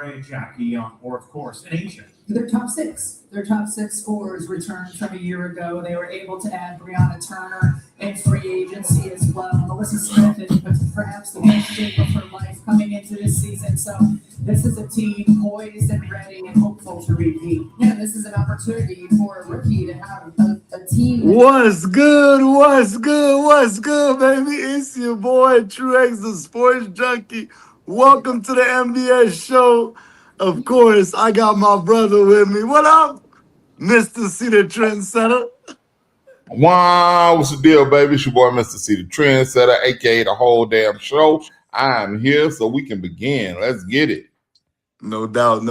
Ray, Jackie, or of course, in Asia. Their top six scorers returned from a year ago. They were able to add Brianna Turner in free agency as well. Melissa Smith is perhaps the best shape of her life coming into this season. So this is a team poised and ready and hopeful to repeat. Yeah, this is an opportunity for a rookie to have a team. What's good, baby? It's your boy, True X, the Sports Junkie. Welcome to the NBS Show. Of course, I got my brother with me. What up, Mr. C, the Trendsetter? Wow, what's the deal, baby? It's your boy, Mr. C, the Trendsetter, a.k.a. the whole damn show. I'm here so we can begin. Let's get it. No doubt,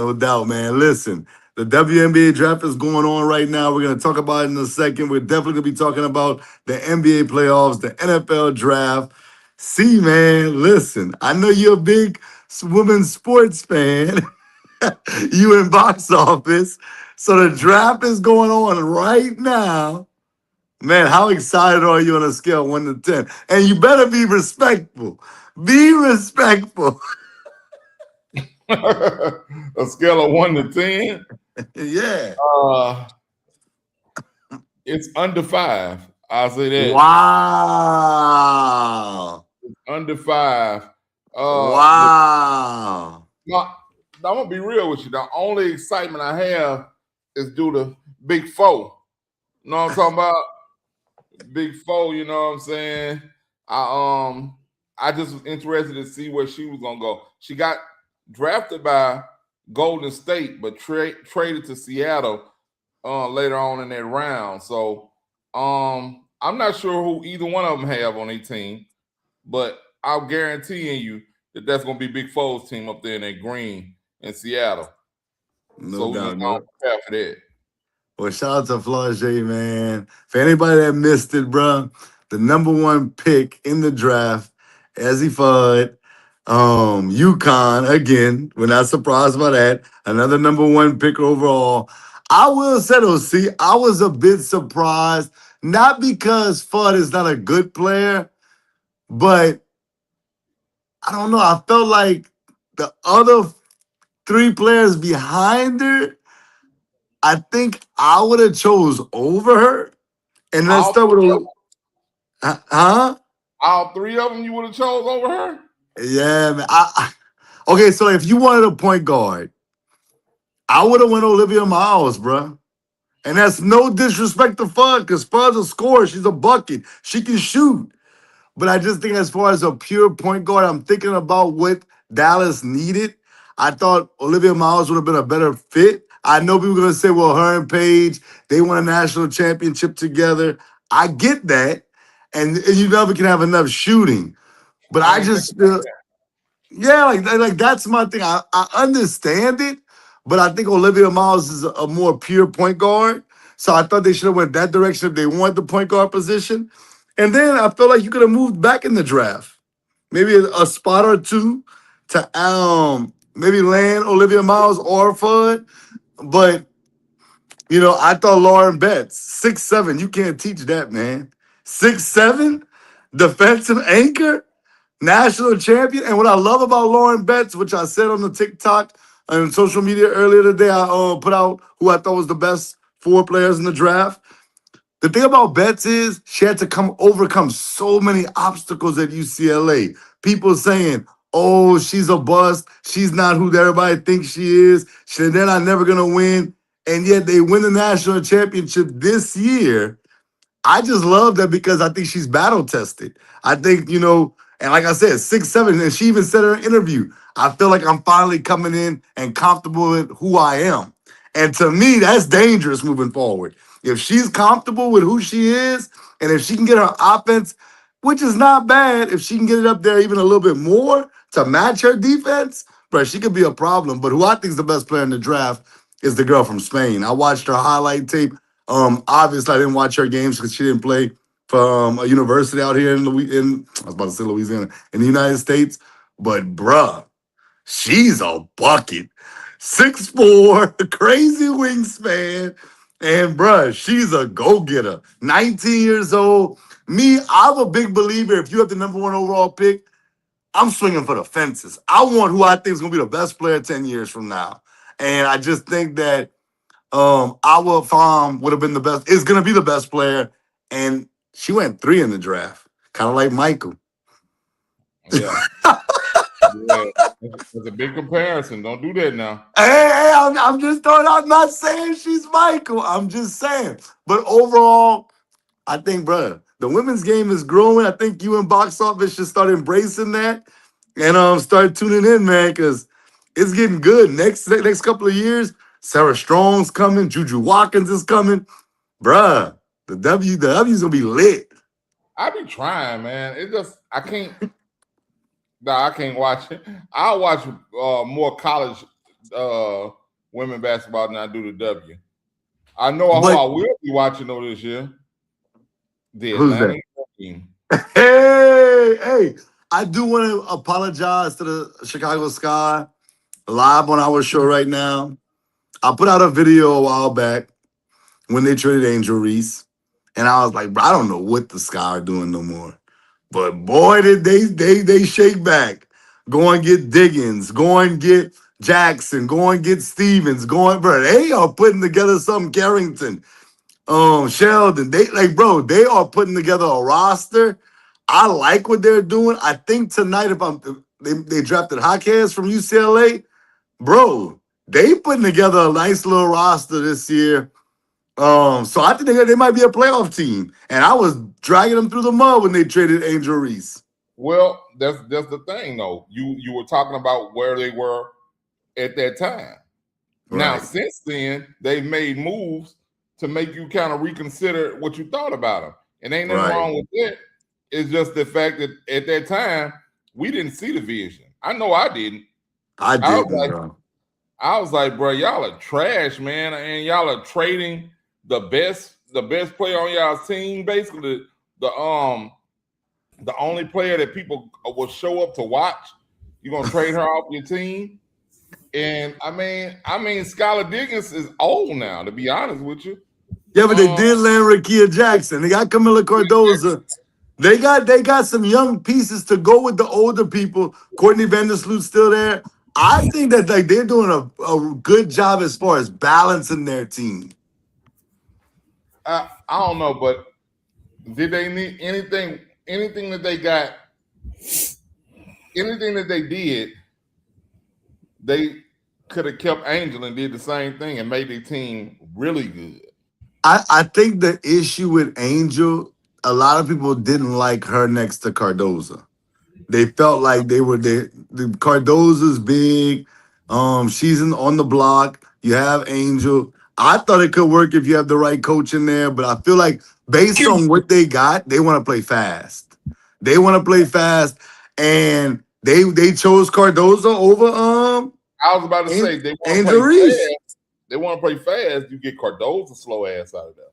man. Listen, the WNBA draft is going on right now. We're going to talk about it in a second. We're definitely going to be talking about the NBA playoffs, the NFL draft. See, man, listen, I know you're a big women's sports fan. You in box office. So the draft is going on right now. Man, how excited are you on a scale of 1 to 10? And you better be respectful. Be respectful. A scale of 1 to 10? Yeah. It's under 5. I'll say that. Wow. It's under 5. Wow. I'm going to be real with you. The only excitement I have is due to Big Four. You know what I'm talking about? Big Four, you know what I'm saying? I just was interested to see where she was going to go. She got drafted by Golden State, but traded to Seattle later on in that round. So I'm not sure who either one of them have on their team, but I'm guaranteeing you that that's going to be Big Four's team up there in that green in Seattle. No doubt. Prepare for that. Well, shout out to Flau'jae, man. For anybody that missed it, bro, the number 1 pick in the draft, as he fought, UConn, again, we're not surprised by that. Another number 1 pick overall. I will say, though, see, I was a bit surprised, not because Fudd is not a good player, but I don't know. I felt like the other 3 players behind her, I think I would have chose over her. And let's start with all 3 of them you would have chose over her? Yeah, man. Okay, so if you wanted a point guard, I would have went Olivia Miles, bro. And that's no disrespect to Fudd, because Fudd's a scorer. She's a bucket. She can shoot. But I just think as far as a pure point guard, I'm thinking about what Dallas needed. I thought Olivia Miles would have been a better fit. I know people are going to say, well, her and Paige, they won a national championship together. I get that. And you never can have enough shooting. But I just feel, yeah, like that's my thing. I understand it, but I think Olivia Miles is a more pure point guard. So I thought they should have went that direction if they wanted the point guard position. And then I felt like you could have moved back in the draft. Maybe a spot or 2 to maybe land Olivia Miles or Fudd. But, you know, I thought Lauren Betts, 6'7", you can't teach that, man. 6'7", defensive anchor, national champion. And what I love about Lauren Betts, which I said on the TikTok and social media earlier today, I put out who I thought was the best 4 players in the draft. The thing about Betts is she had to overcome so many obstacles at UCLA. People saying, oh, she's a bust. She's not who everybody thinks she is. They're not never going to win. And yet they win the national championship this year. I just love that because I think she's battle tested. I think, you know, and like I said, 6'7", and she even said in her interview, I feel like I'm finally coming in and comfortable with who I am. And to me, that's dangerous moving forward. If she's comfortable with who she is, and if she can get her offense, which is not bad, if she can get it up there even a little bit more to match her defense, bro, she could be a problem. But who I think is the best player in the draft is the girl from Spain. I watched her highlight tape. Obviously, I didn't watch her games because she didn't play for a university out here in I was about to say Louisiana, in the United States. But, bruh, she's a bucket. 6'4", crazy wingspan. And, bruh, she's a go-getter. 19 years old. Me, I'm a big believer. If you have the number 1 overall pick, I'm swinging for the fences. I want who I think is gonna be the best player 10 years from now. And I just think that our farm would have been the best, is gonna be the best player. And she went 3 in the draft, kind of like Michael. Yeah. Yeah. It's a big comparison. Don't do that now. Hey, I'm just throwing. I'm not saying she's Michael. I'm just saying. But overall, I think, bro, the women's game is growing. I think you and box office should start embracing that and start tuning in, man, because it's getting good. Next couple of years, Sarah Strong's coming, Juju Watkins is coming, bruh. The W's gonna be lit. I be trying, man. It just I can't. Nah, I can't watch it. I'll watch more college women basketball than I do the W. I know who I will be watching over this year. The Who's Atlanta that? team. Hey, I do want to apologize to the Chicago Sky live on our show right now. I put out a video a while back when they traded Angel Reese, and I was like, bro, I don't know what the Sky are doing no more. But boy, did they shake back. Go and get Diggins. Go and get Jackson. Go and get Stevens. Bro, they are putting together something. Carrington, Sheldon. They they are putting together a roster. I like what they're doing. I think tonight, they drafted Jaquez from UCLA, bro. They putting together a nice little roster this year. So I think they might be a playoff team. And I was dragging them through the mud when they traded Angel Reese. Well, that's the thing, though. You were talking about where they were at that time. Right. Now, since then, they've made moves to make you kind of reconsider what you thought about them. And ain't nothing wrong with that. It's just the fact that at that time, we didn't see the vision. I know I didn't. I didn't, bro. I was like, bro, y'all are trash, man. And y'all are trading the best player on y'all's team, basically the only player that people will show up to watch. You're gonna trade her off your team, and I mean, Skylar Diggins is old now. To be honest with you, yeah, but they did land Rakia Jackson. They got Camila Cardoza. They got some young pieces to go with the older people. Courtney Vandersloot's still there. I think that they're doing a good job as far as balancing their team. I don't know, but did they need anything that they got, anything that they did, they could have kept Angel and did the same thing and made their team really good. I think the issue with Angel, a lot of people didn't like her next to Cardoza. They felt like the Cardoza's big. She's on the block. You have Angel. I thought it could work if you have the right coach in there, but I feel like based on what they got, they want to play fast. They want to play fast, and they chose Cardoza over I was about to say they want to play fast. They want to play fast. You get Cardoza slow ass out of there.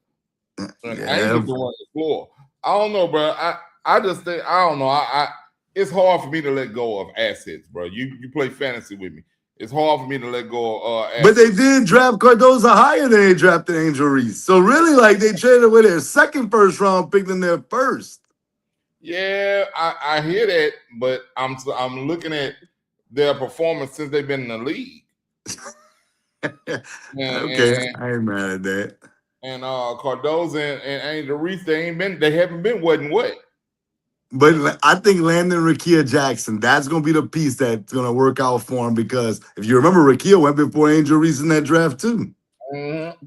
And Angel can run the floor. I don't know, bro. I just think I don't know. It's hard for me to let go of assets, bro. You play fantasy with me. It's hard for me to let go of assets. But they did draft Cardoza higher than they drafted Angel Reese. So really, they traded away their second first round pick than their first. Yeah, I hear that, but I'm looking at their performance since they've been in the league. Okay, I ain't mad at that. And Cardoza and Angel Reese, they haven't been what. But I think landing Rakia Jackson, that's going to be the piece that's going to work out for him, because if you remember, Rakia went before Angel Reese in that draft too. Mm-hmm.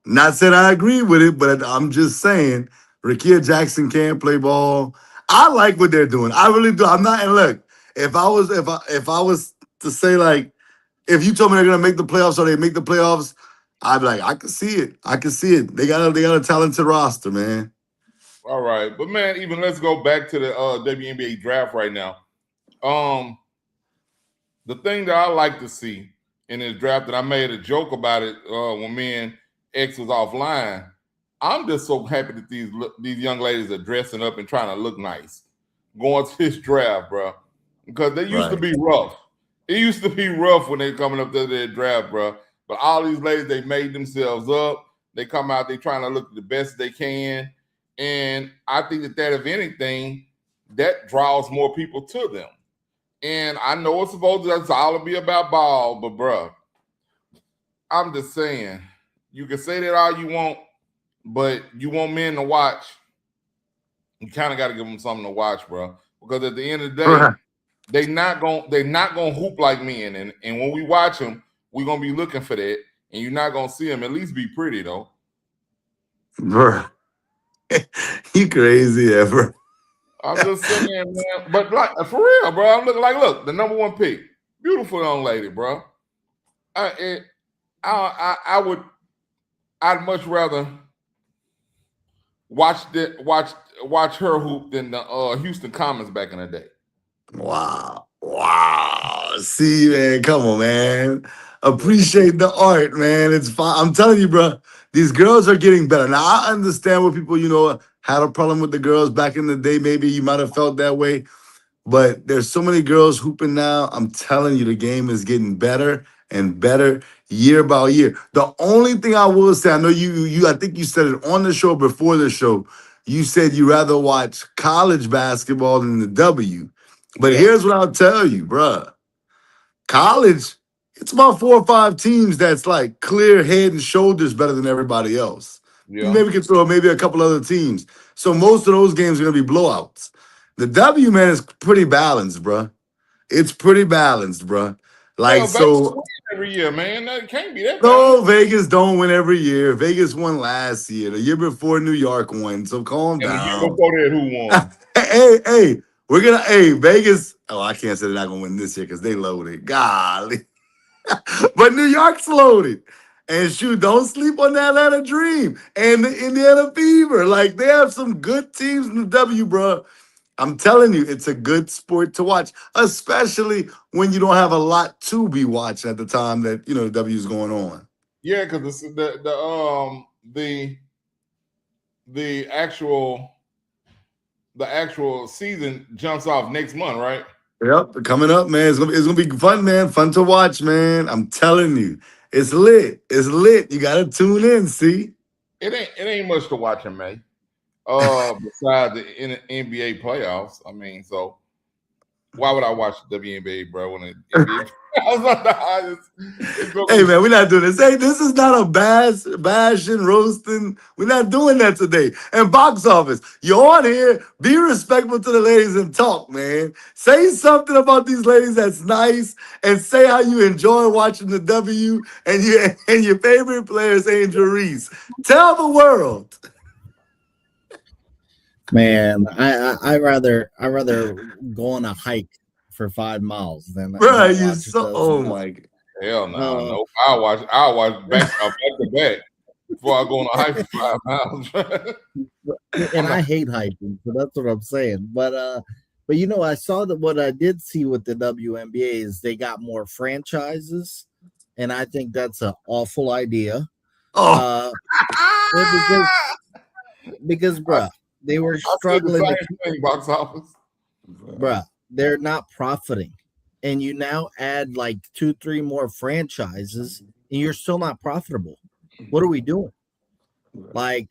Not saying I agree with it, but I'm just saying Rakia Jackson can't play ball. I like what they're doing. I really do. I'm not. And look, if I was to say, if you told me they're going to make the playoffs or they make the playoffs, I'd be like, I can see it. I can see it. They got a talented roster, man. All right, but man, even let's go back to the WNBA draft right now. The thing that I like to see in this draft, that I made a joke about it when me and X was offline. I'm just so happy that these young ladies are dressing up and trying to look nice going to this draft, bro, because they used to be rough. It used to be rough when they coming up to their draft, bro. But all these ladies, they made themselves up. They come out, they trying to look the best they can. And I think that if anything, that draws more people to them. And I know it's supposed to all be about ball, but bruh, I'm just saying, you can say that all you want, but you want men to watch. You kind of got to give them something to watch, bro. Because at the end of the day, Bruh. they're not gonna hoop like men. And when we watch them, we're gonna be looking for that. And you're not gonna see them at least be pretty though. Bruh. You crazy ever. I'm just saying, man. But like for real, bro. I'm looking like, look, the number one pick, beautiful young lady, bro. I'd much rather watch her hoop than the Houston Comets back in the day. Wow. See, man, come on, man. Appreciate the art, man. It's fine. I'm telling you, bro, these girls are getting better. Now, I understand what people, had a problem with the girls back in the day. Maybe you might have felt that way. But there's so many girls hooping now. I'm telling you, the game is getting better and better year by year. The only thing I will say, I know I think you said it on the show before the show. You said you rather watch college basketball than the W. But here's what I'll tell you, bruh. College, it's about 4 or 5 teams that's like clear head and shoulders better than everybody else. You Yeah. maybe can throw maybe a couple other teams. So most of those games are going to be blowouts. The W, man, is pretty balanced, bruh. It's pretty balanced, bruh. Like, Hell, Vegas so, win every year, man. That can't be that bad. no, Vegas don't win every year. Vegas won last year. The year before, New York won. So calm And the year down. before that, who won? Hey, Vegas. Oh, I can't say they're not gonna win this year because they loaded. Golly. But New York's loaded. And shoot, don't sleep on the Atlanta Dream and the Indiana Fever. Like, they have some good teams in the W, bro. I'm telling you, it's a good sport to watch, especially when you don't have a lot to be watching at the time that the W is going on. Yeah, because the actual season jumps off next month, right? Yep, coming up, man. It's gonna be fun, man. Fun to watch, man. I'm telling you, it's lit. It's lit. You gotta tune in. See, It ain't much to watch in May. Besides the NBA playoffs, I mean, so why would I watch the WNBA, bro? When the NBA playoffs are the highest? hey, man, we're not doing this. Hey, this is not a bashing, roasting. We're not doing that today. And box office, you're on here. Be respectful to the ladies and talk, man. Say something about these ladies that's nice, and say how you enjoy watching the W and your favorite player is Angel Reese. Tell the world. Man, I rather go on a hike for 5 miles than Bro, you watch so those. oh my god. Hell no. I'll watch back to back before I go on a hike for 5 miles. And I hate hiking, so that's what I'm saying. But I saw that what I did see with the WNBA is they got more franchises, and I think that's an awful idea. Oh, Because bruh, they were struggling the same thing, box office. Bruh, they're not profiting. And you now add like 2-3 more franchises and you're still not profitable. What are we doing? Like,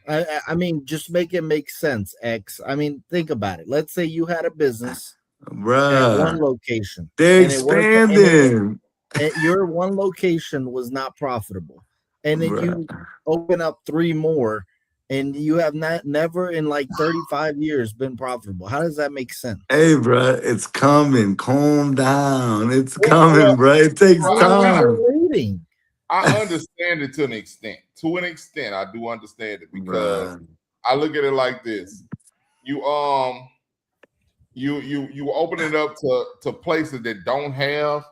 I mean, just make it make sense, X. I mean, think about it. Let's say you had a business at one location. They're expanding. And your one location was not profitable. And then you open up 3 more. And you have never in like 35 years been profitable. How does that make sense? Hey, bro, it's coming. Calm down. It's coming, bro. It takes time. I understand it to an extent. To an extent, I do understand it because I look at it like this: you open it up to places that don't have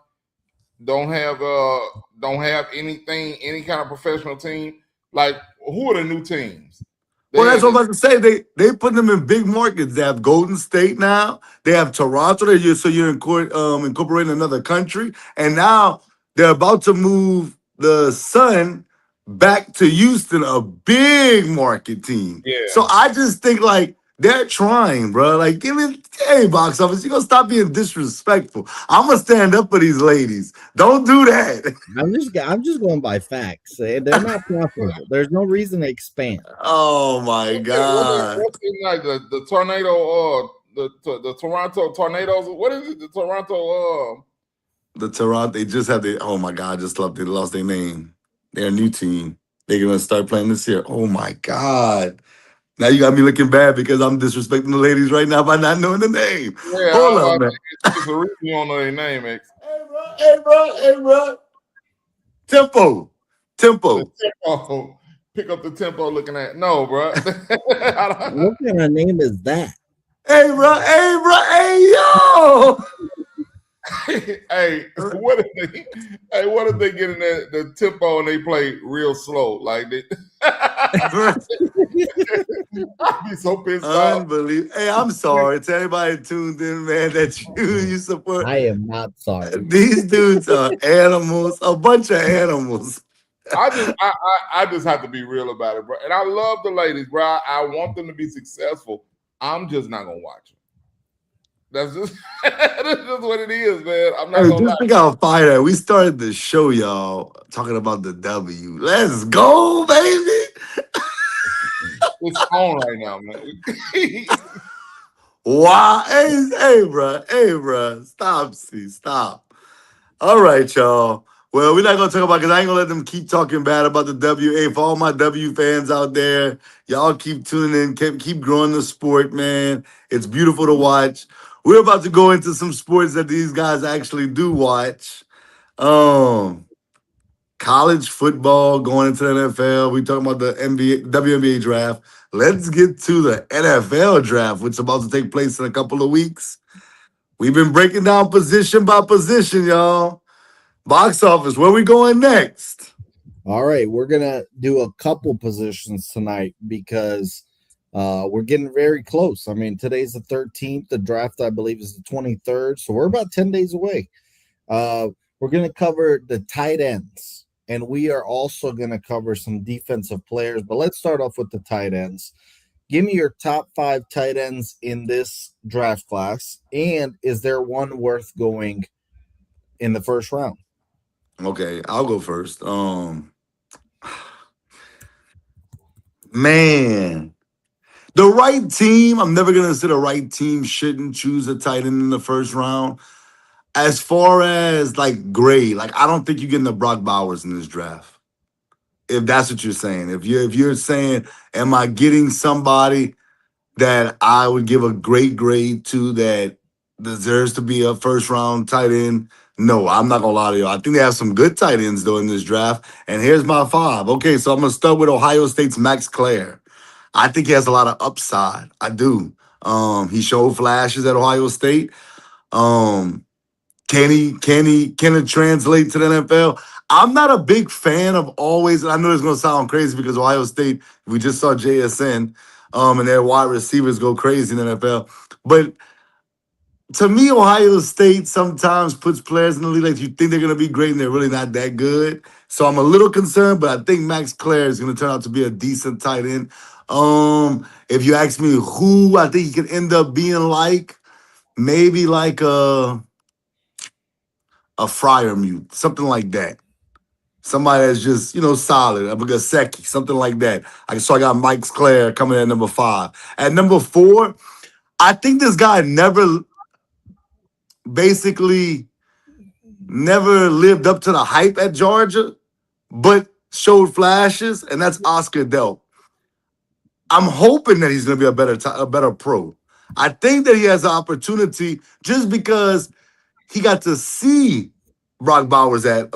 anything, any kind of professional team. Like, who are the new teams? Well, that's what I'm about to say. They put them in big markets. They have Golden State now. They have Toronto. You're incorporating another country. And now they're about to move the Sun back to Houston, a big market team. Yeah. So I just think like they're trying, bro. Like, hey, box office, you gonna stop being disrespectful. I'm gonna stand up for these ladies. Don't do that. I'm just going by facts. They're not profitable. There's no reason to expand. Oh my god! What's in like the tornado the Toronto Tornadoes. What is it? The Toronto. The Toronto, they just have the. Oh my God, I just love they lost their name. They're a new team. They're gonna start playing this year. Oh my God. Now you got me looking bad because I'm disrespecting the ladies right now by not knowing the name. Yeah, Hold up, man. it's a reason you don't know their name, X. Hey, bro. Tempo. The tempo. Pick up the tempo looking at. No, bro. What kind of name is that? Hey, hey, yo. Hey, what if they get in the tempo and they play real slow? Like they I'd be so pissed off. Unbelievable. Hey, I'm sorry to everybody tuned in, man, that you support. I am not sorry. These dudes are animals, a bunch of animals. I just have to be real about it, bro. And I love the ladies, bro. I want them to be successful. I'm just not gonna watch them. That's just what it is, man. I'm not gonna lie. Just think how fire. We started the show, y'all, talking about the W. Let's go, baby. It's on right now, man. Wow. Hey, bro. Stop. All right, y'all. Well, we're not gonna talk about because I ain't gonna let them keep talking bad about the W. Hey, for all my W fans out there, y'all keep tuning in, keep growing the sport, man. It's beautiful to watch. We're about to go into some sports that these guys actually do watch. College football going into the NFL. We talking about the WNBA draft. Let's get to the NFL draft, which is about to take place in a couple of weeks. We've been breaking down position by position, y'all. Box office, where we going next? All right, we're gonna do a couple positions tonight because we're getting very close. I mean, today's the 13th. The draft, I believe, is the 23rd, so we're about 10 days away. We're gonna cover the tight ends, and we are also gonna cover some defensive players. But let's start off with the tight ends. Give me your top 5 tight ends in this draft class, and is there one worth going in the first round? Okay, I'll go first. Man, the right team, I'm never gonna say the right team shouldn't choose a tight end in the first round. As far as like grade, like I don't think you're getting the Brock Bowers in this draft. If that's what you're saying. If you're saying, am I getting somebody that I would give a great grade to that deserves to be a first round tight end? No, I'm not gonna lie to you. I think they have some good tight ends though in this draft. And here's my 5. Okay, so I'm gonna start with Ohio State's Max Clare. I think he has a lot of upside. I do. He showed flashes at Ohio State. Can it translate to the NFL? I'm not a big fan of always, and I know it's gonna sound crazy because Ohio State, we just saw JSN, and their wide receivers go crazy in the NFL. But to me, Ohio State sometimes puts players in the league like you think they're gonna be great and they're really not that good. So I'm a little concerned, but I think Max Clare is gonna turn out to be a decent tight end. If you ask me who I think he could end up being like, maybe like a Fryer mute, something like that. Somebody that's just, solid, a Gasecki, something like that. So I got Mike Clare coming in at number 5. At number 4, I think this guy basically never lived up to the hype at Georgia, but showed flashes, and that's Oscar Delp. I'm hoping that he's going to be a better pro. I think that he has an opportunity just because he got to see Brock Bowers at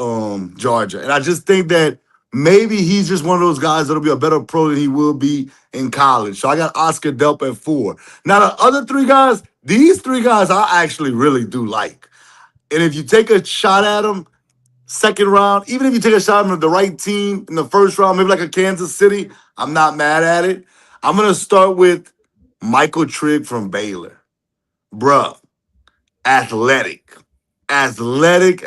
Georgia. And I just think that maybe he's just one of those guys that'll be a better pro than he will be in college. So I got Oscar Delp at 4. Now, the other 3 guys, these 3 guys I actually really do like. And if you take a shot at them, second round, even if you take a shot at them at the right team in the first round, maybe like a Kansas City, I'm not mad at it. I'm going to start with Michael Trigg from Baylor. Bruh, athletic. I think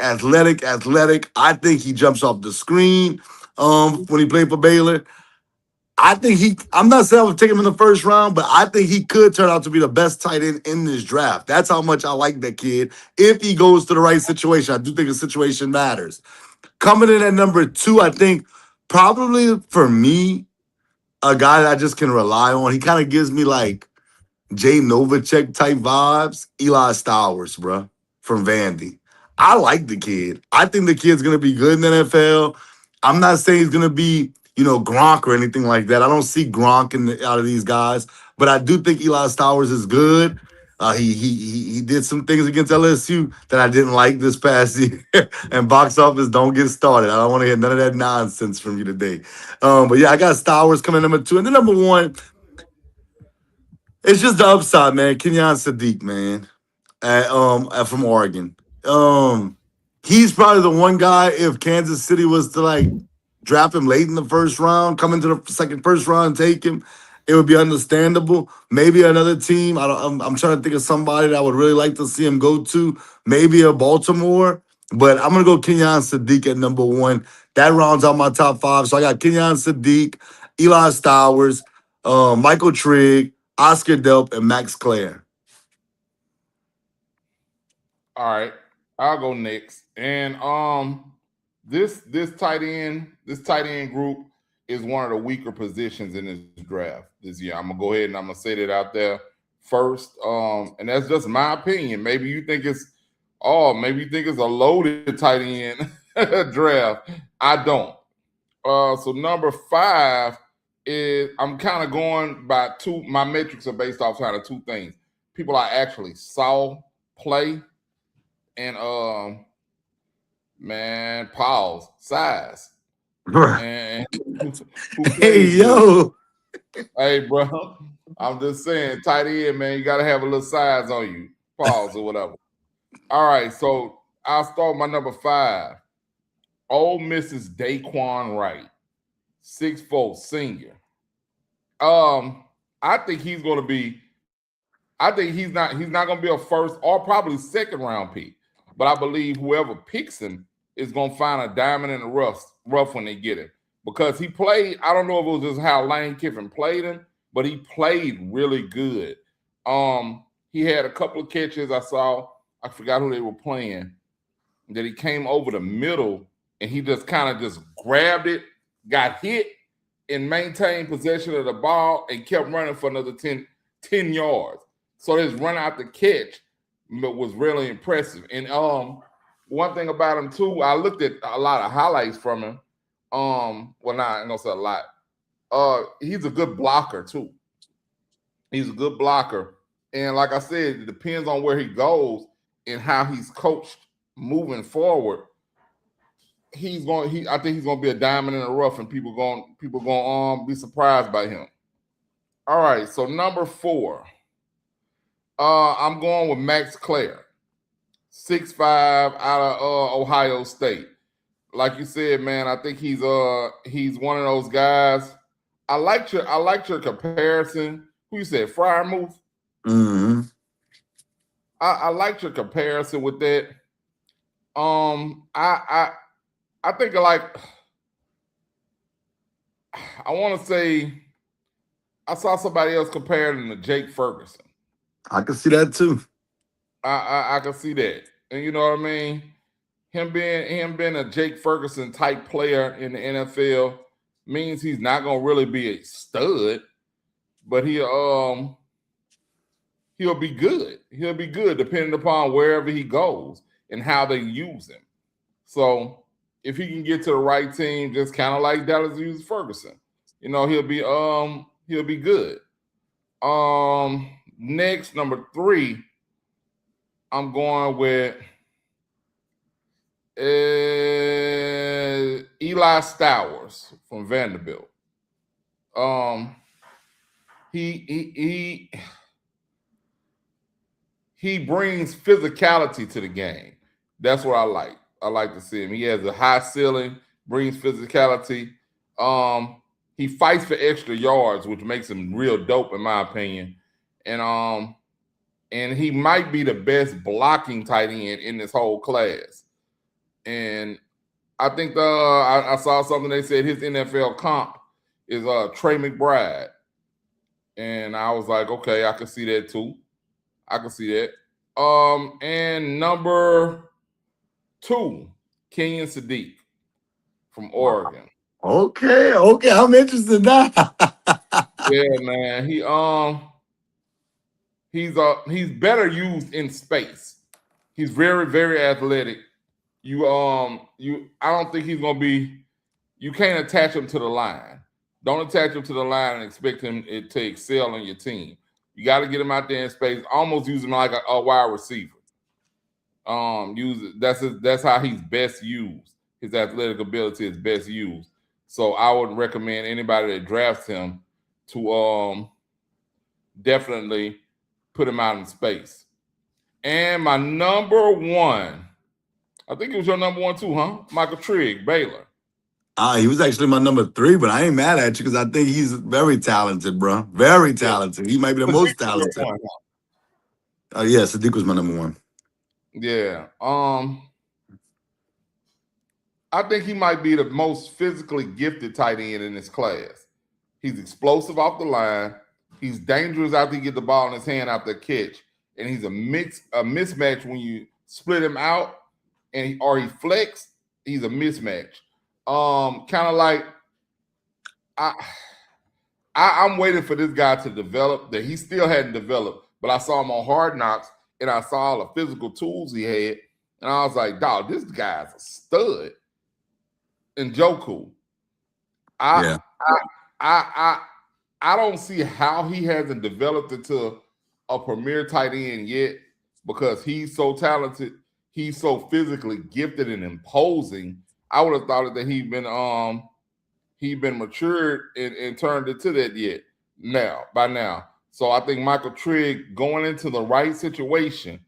he jumps off the screen when he played for Baylor. I'm not saying I would take him in the first round, but I think he could turn out to be the best tight end in this draft. That's how much I like that kid. If he goes to the right situation, I do think the situation matters. Coming in at number 2, I think probably for me, a guy that I just can rely on. He kind of gives me like Jay Novacek type vibes, Eli Stowers, bro, from Vandy. I like the kid. I think the kid's gonna be good in the NFL. I'm not saying he's gonna be, Gronk or anything like that. I don't see Gronk out of these guys, but I do think Eli Stowers is good. He did some things against LSU that I didn't like this past year. And box office, don't get started. I don't want to hear none of that nonsense from you today. But yeah, I got Stowers coming number 2, and then number 1. It's just the upside, man. Kenyon Sadiq, man, from Oregon. He's probably the one guy. If Kansas City was to like draft him late in the first round, come into the first round, and take him, it would be understandable. Maybe another team. I'm trying to think of somebody that I would really like to see him go to. Maybe a Baltimore, but I'm gonna go Kenyon Sadiq at number 1. That rounds out my top 5. So I got Kenyon Sadiq, Eli Stowers, Michael Trigg, Oscar Delp, and Max Clare. All right, I'll go next. And this tight end group is one of the weaker positions in this draft this year. I'm gonna go ahead and I'm gonna say that out there first. And that's just my opinion. Maybe you think it's a loaded tight end draft. I don't. So number 5 is I'm kind of going by 2. My metrics are based off kind of 2 things: people I actually saw play, and pause, size. And Hey, yo. Hey, bro, I'm just saying, tight end, man, you got to have a little size on you. Pause or whatever. All right, so I'll start my number 5. Ole Miss's Daquan Wright, 6'4" senior. I think he's going to be. I think he's not going to be a first or probably second round pick, but I believe whoever picks him is going to find a diamond in the rough when they get him, because he played. I don't know if it was just how Lane Kiffin played him, but he played really good. He had a couple of catches I saw. I forgot who they were playing. That he came over the middle and he just kind of just grabbed it, got hit, and maintained possession of the ball and kept running for another 10 yards. So his run out the catch was really impressive. And one thing about him too, I looked at a lot of highlights from him. Well, not I'm gonna say a lot. He's a good blocker too. He's a good blocker, and like I said, it depends on where he goes and how he's coached moving forward. I think he's gonna be a diamond in the rough, and people gonna be surprised by him. All right, so number 4. I'm going with Max Clare, 6'5", out of Ohio State. Like you said, man, I think he's one of those guys. I liked your comparison. Who you said, Freiermuth? Mm-hmm. I liked your comparison with that. I think I want to say I saw somebody else compared him to Jake Ferguson. I can see that too. I can see that, and you know what I mean. Him being a Jake Ferguson type player in the NFL means he's not gonna really be a stud, but he'll be good. He'll be good depending upon wherever he goes and how they use him. So if he can get to the right team, just kind of like Dallas used Ferguson, he'll be good. Next, number 3, I'm going with Eli Stowers from Vanderbilt. He brings physicality to the game. That's what I like. I like to see him. He has a high ceiling, brings physicality. He fights for extra yards, which makes him real dope in my opinion. And he might be the best blocking tight end in this whole class. And I think I saw something they said his NFL comp is Trey McBride. And I was like, okay, I can see that too. I can see that. And number 2, Kenyon Sadiq from Oregon. Okay, I'm interested now. Yeah, man. he's better used in space. He's very, very athletic. I don't think he's gonna be. You can't attach him to the line. Don't attach him to the line and expect him to excel on your team. You got to get him out there in space. Almost use him like a wide receiver. That's how he's best used. His athletic ability is best used. So I would recommend anybody that drafts him to definitely put him out in space. And my number one, I think it was your number one too, huh? Michael Trigg, Baylor. He was actually my number 3, but I ain't mad at you because I think he's very talented, bro. Very talented. He might be the most talented. Yeah, Sadiq was my number 1. Yeah. I think he might be the most physically gifted tight end in this class. He's explosive off the line. He's dangerous after he get the ball in his hand after a catch. And he's a mismatch when you split him out or he flex, he's a mismatch. Kind of like I'm waiting for this guy to develop that he still hadn't developed, but I saw him on Hard Knocks and I saw all the physical tools he had, and I was like, dog, this guy's a stud. And Njoku, I don't see how he hasn't developed into a premier tight end yet because he's so talented, he's so physically gifted and imposing. I would have thought that he'd been matured and turned into that by now. So I think Michael Trigg going into the right situation,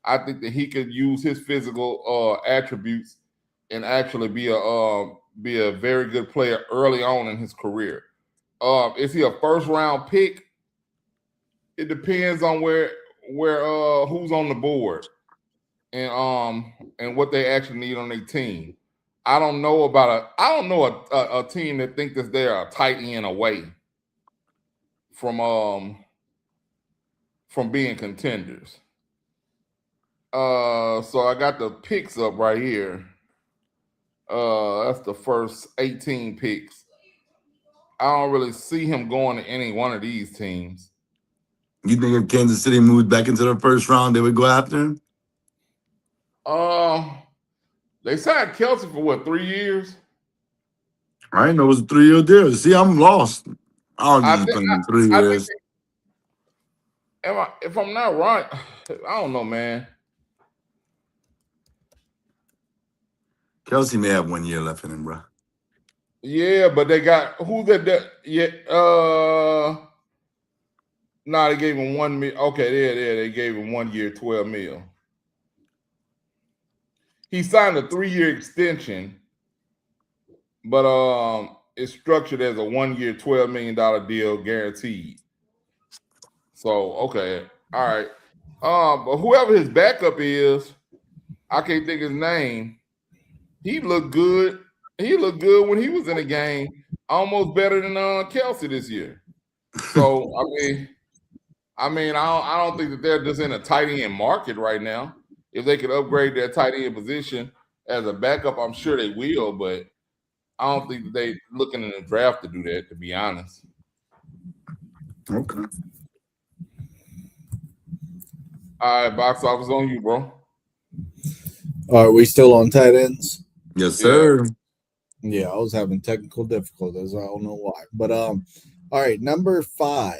I think that he could use his physical attributes and actually be a very good player early on in his career. Is he a first round pick? It depends on where who's on the board and what they actually need on their team. I don't know a team that thinks that they're a tight end away from being contenders. So I got the picks up right here. That's the first 18 picks. I don't really see him going to any one of these teams. You think if Kansas City moved back into the first round, they would go after him? They signed Kelsey for what, 3 years? I didn't know it was a 3-year deal. See, I'm lost. I don't think he's playing in 3 years. If I'm not right, I don't know, man. Kelsey may have 1 year left in him, bro. Yeah, but they got who that? Yeah, they gave him $1 million. Okay, they gave him 1 year, $12 million. He signed a 3-year extension, but it's structured as a 1 year, $12 million deal guaranteed. So okay, all right. But whoever his backup is, I can't think his name. He looked good. He looked good when he was in the game, almost better than Kelsey this year. So I don't think that they're just in a tight end market right now. If they could upgrade their tight end position as a backup, I'm sure they will. But I don't think that they're looking in the draft to do that, to be honest. Okay. All right, box office on you, bro. Are we still on tight ends? Yes, sir. Yeah, I was having technical difficulties. I don't know why. But all right, number 5.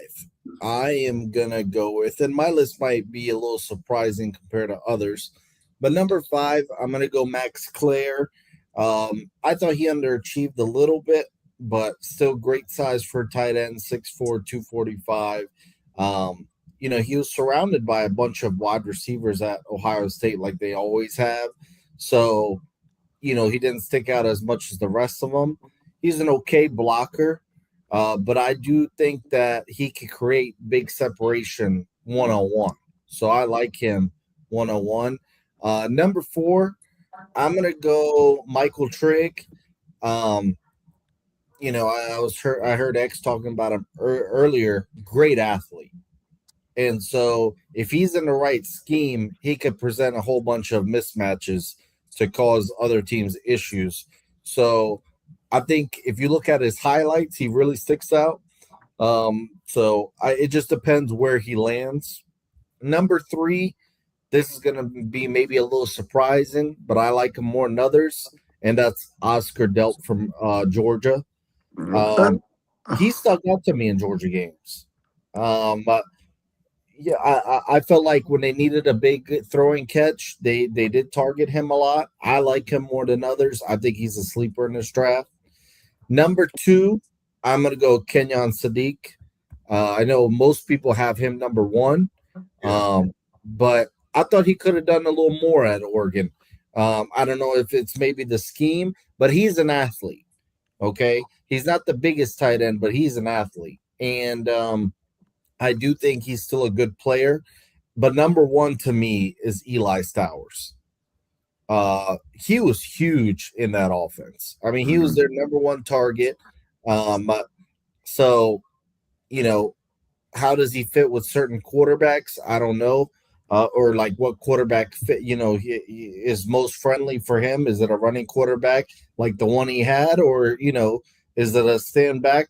I am gonna go with, and my list might be a little surprising compared to others, but number 5, I'm gonna go Max Clare. I thought he underachieved a little bit, but still great size for a tight end, 6'4", 245. He was surrounded by a bunch of wide receivers at Ohio State like they always have. So, he didn't stick out as much as the rest of them. He's an okay blocker, but I do think that he could create big separation one-on-one. So I like him one-on-one. Number 4, I'm going to go Michael Trigg. I heard X talking about him earlier. Great athlete. And so if he's in the right scheme, he could present a whole bunch of mismatches to cause other teams issues. So I think if you look at his highlights, he really sticks out. It just depends where he lands. number 3, this is going to be maybe a little surprising, but I like him more than others, and that's Oscar Delp from Georgia. He stuck out to me in Georgia games. Yeah, I felt like when they needed a big throwing catch, they did target him a lot. I like him more than others. I think he's a sleeper in this draft. Number 2, I'm going to go Kenyon Sadiq. I know most people have him number 1, but I thought he could have done a little more at Oregon. I don't know if it's maybe the scheme, but he's an athlete. Okay, he's not the biggest tight end, but he's an athlete, and I do think he's still a good player. But number 1 to me is Eli Stowers. He was huge in that offense. I mean, he was their number 1 target. So, how does he fit with certain quarterbacks? I don't know. Or like what quarterback fit, he is most friendly for him. Is it a running quarterback like the one he had, or, is it a stand back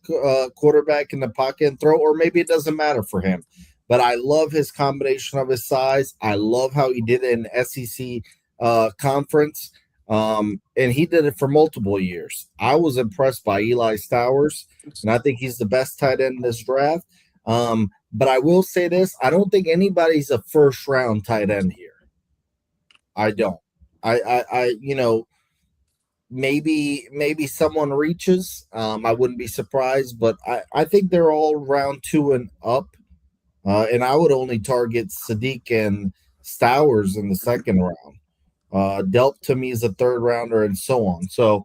quarterback in the pocket and throw, or maybe it doesn't matter for him. But I love his combination of his size. I love how he did it in SEC conference. And he did it for multiple years. I was impressed by Eli Stowers, and I think he's the best tight end in this draft. But I will say this, I don't think anybody's a first round tight end here. I don't. I maybe someone reaches. I wouldn't be surprised, but I think they're all round 2 and up. And I would only target Sadiq and Stowers in the second round. Delp to me is a third rounder, and so on. So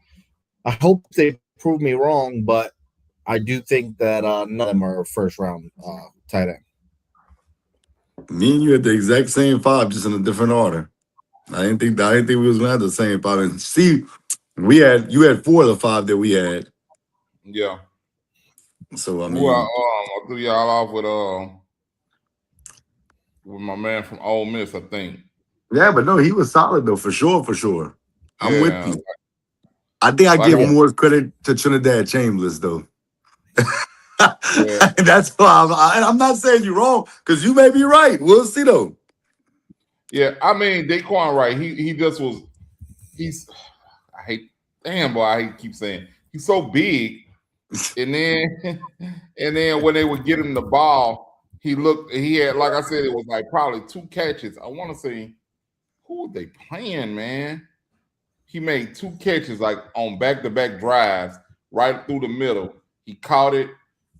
I hope they prove me wrong, but I do think that none of them are first round tight end. Me and you had the exact same 5, just in a different order. I didn't think we was gonna have the same 5. And see, you had 4 of the 5 that we had. Yeah. So I mean, well, I'll do y'all off with my man from Ole Miss, I think. yeah, but no, he was solid though, for sure. I'm with Yeah. you. I think I Like give more credit to Trinidad Chambers though. Yeah. That's why I'm not saying you're wrong, because you may be right. We'll see though. Yeah, I mean Daquan Wright, he just was. I hate to keep saying he's so big, and then when they would get him the ball, he had, like I said, it was like probably 2 catches. I want to say, who were they playing, man? He made 2 catches like on back-to-back drives right through the middle. He caught it,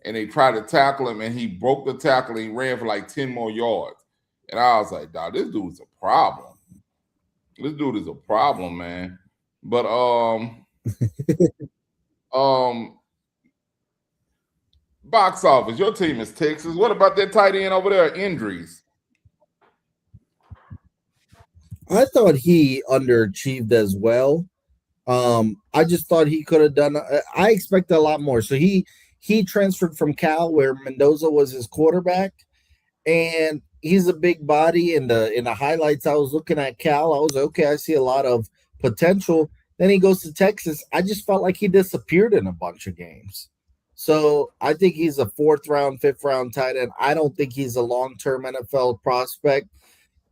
and they tried to tackle him, and he broke the tackle, and he ran for like 10 more yards. And I was like, dog, this dude's a problem. This dude is a problem, man. But box office, your team is Texas. What about that tight end over there? Injuries. I thought he underachieved as well. I just thought he could have done. I expected a lot more. So he transferred from Cal, where Mendoza was his quarterback, and he's a big body. In the highlights, I was looking at Cal. I was okay. I see a lot of potential. Then he goes to Texas. I just felt like he disappeared in a bunch of games. So I think he's a 4th round, 5th round tight end. I don't think he's a long-term NFL prospect.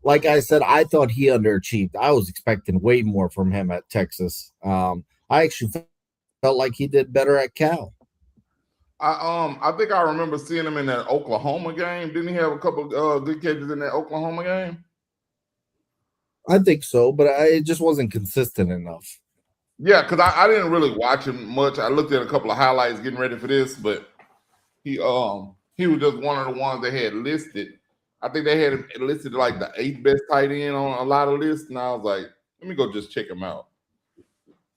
Like I said, I thought he underachieved. I was expecting way more from him at Texas. I actually felt like he did better at Cal. I think I remember seeing him in that Oklahoma game. Didn't he have a couple good catches in that Oklahoma game? I think so, but it just wasn't consistent enough. Yeah, because I didn't really watch him much. I looked at a couple of highlights getting ready for this, but he was just one of the ones they had listed. I think they had him listed like the 8th best tight end on a lot of lists, and I was like, let me go just check him out.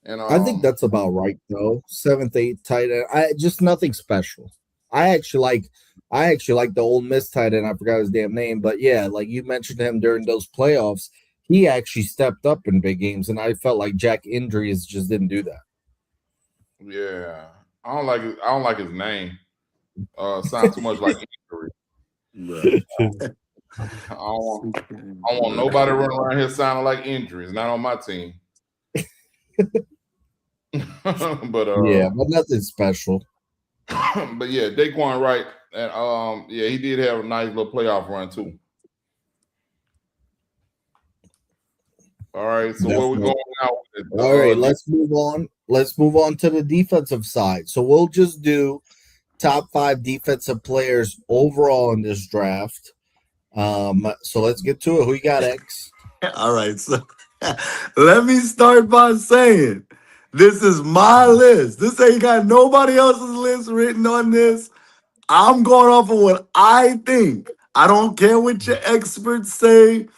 And I think that's about right though. 7th, 8th tight end. Just nothing special. I actually like the Ole Miss tight end. I forgot his damn name, but yeah, like you mentioned him during those playoffs. He actually stepped up in big games, and I felt like Jack Indries just didn't do that. Yeah, I don't like his name. Sounds too much like injury. I don't want nobody running around here sounding like Injuries. Not on my team. But yeah, but nothing special. But yeah, Daquan Wright, and he did have a nice little playoff run too. All right, so where we Definitely. going now? With it? All right, let's move on. Let's move on to the defensive side. So we'll just do top 5 defensive players overall in this draft. So let's get to it. Who you got, X? All right, so let me start by saying this is my list. This ain't got nobody else's list written on this. I'm going off of what I think. I don't care what your experts say.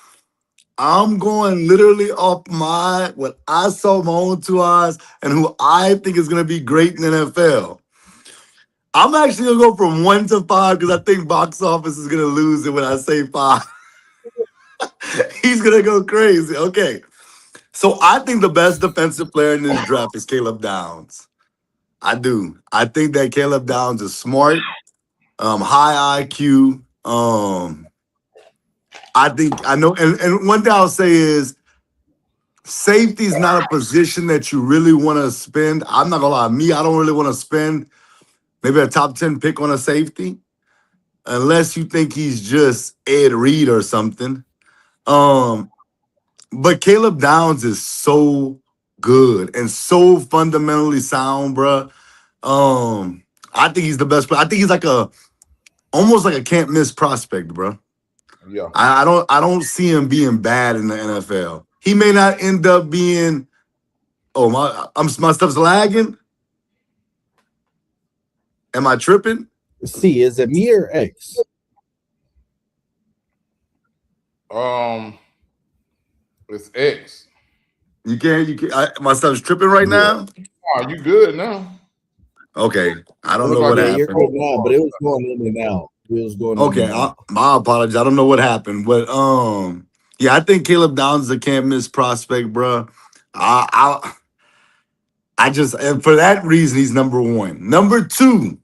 I'm going literally off what I saw with my own 2 eyes and who I think is gonna be great in the NFL. I'm actually gonna go from 1 to 5 because I think box office is gonna lose it when I say 5. He's gonna go crazy. Okay. So I think the best defensive player in this draft is Caleb Downs. I do. I think that Caleb Downs is smart, high IQ. I know, and one thing I'll say is safety is not a position that you really want to spend. I'm not gonna lie, I don't really want to spend maybe a top 10 pick on a safety unless you think he's just Ed Reed or something. But Caleb Downs is so good and so fundamentally sound, bruh. I think he's the best player. I think he's almost like a can't miss prospect, bruh. Yeah. I don't see him being bad in the NFL. He may not end up being. Oh my stuff's lagging. Am I tripping? C, is it me or X? It's X. You can't. My stuff's tripping right now. Oh, you good now? Okay, I don't know what Yeah, happened. you're good now, but it was going in and out. It was going in Okay, and out. my apologies. I don't know what happened, but yeah, I think Caleb Downs is a can't miss prospect, bro. I just and for that reason he's number 1. Number 2,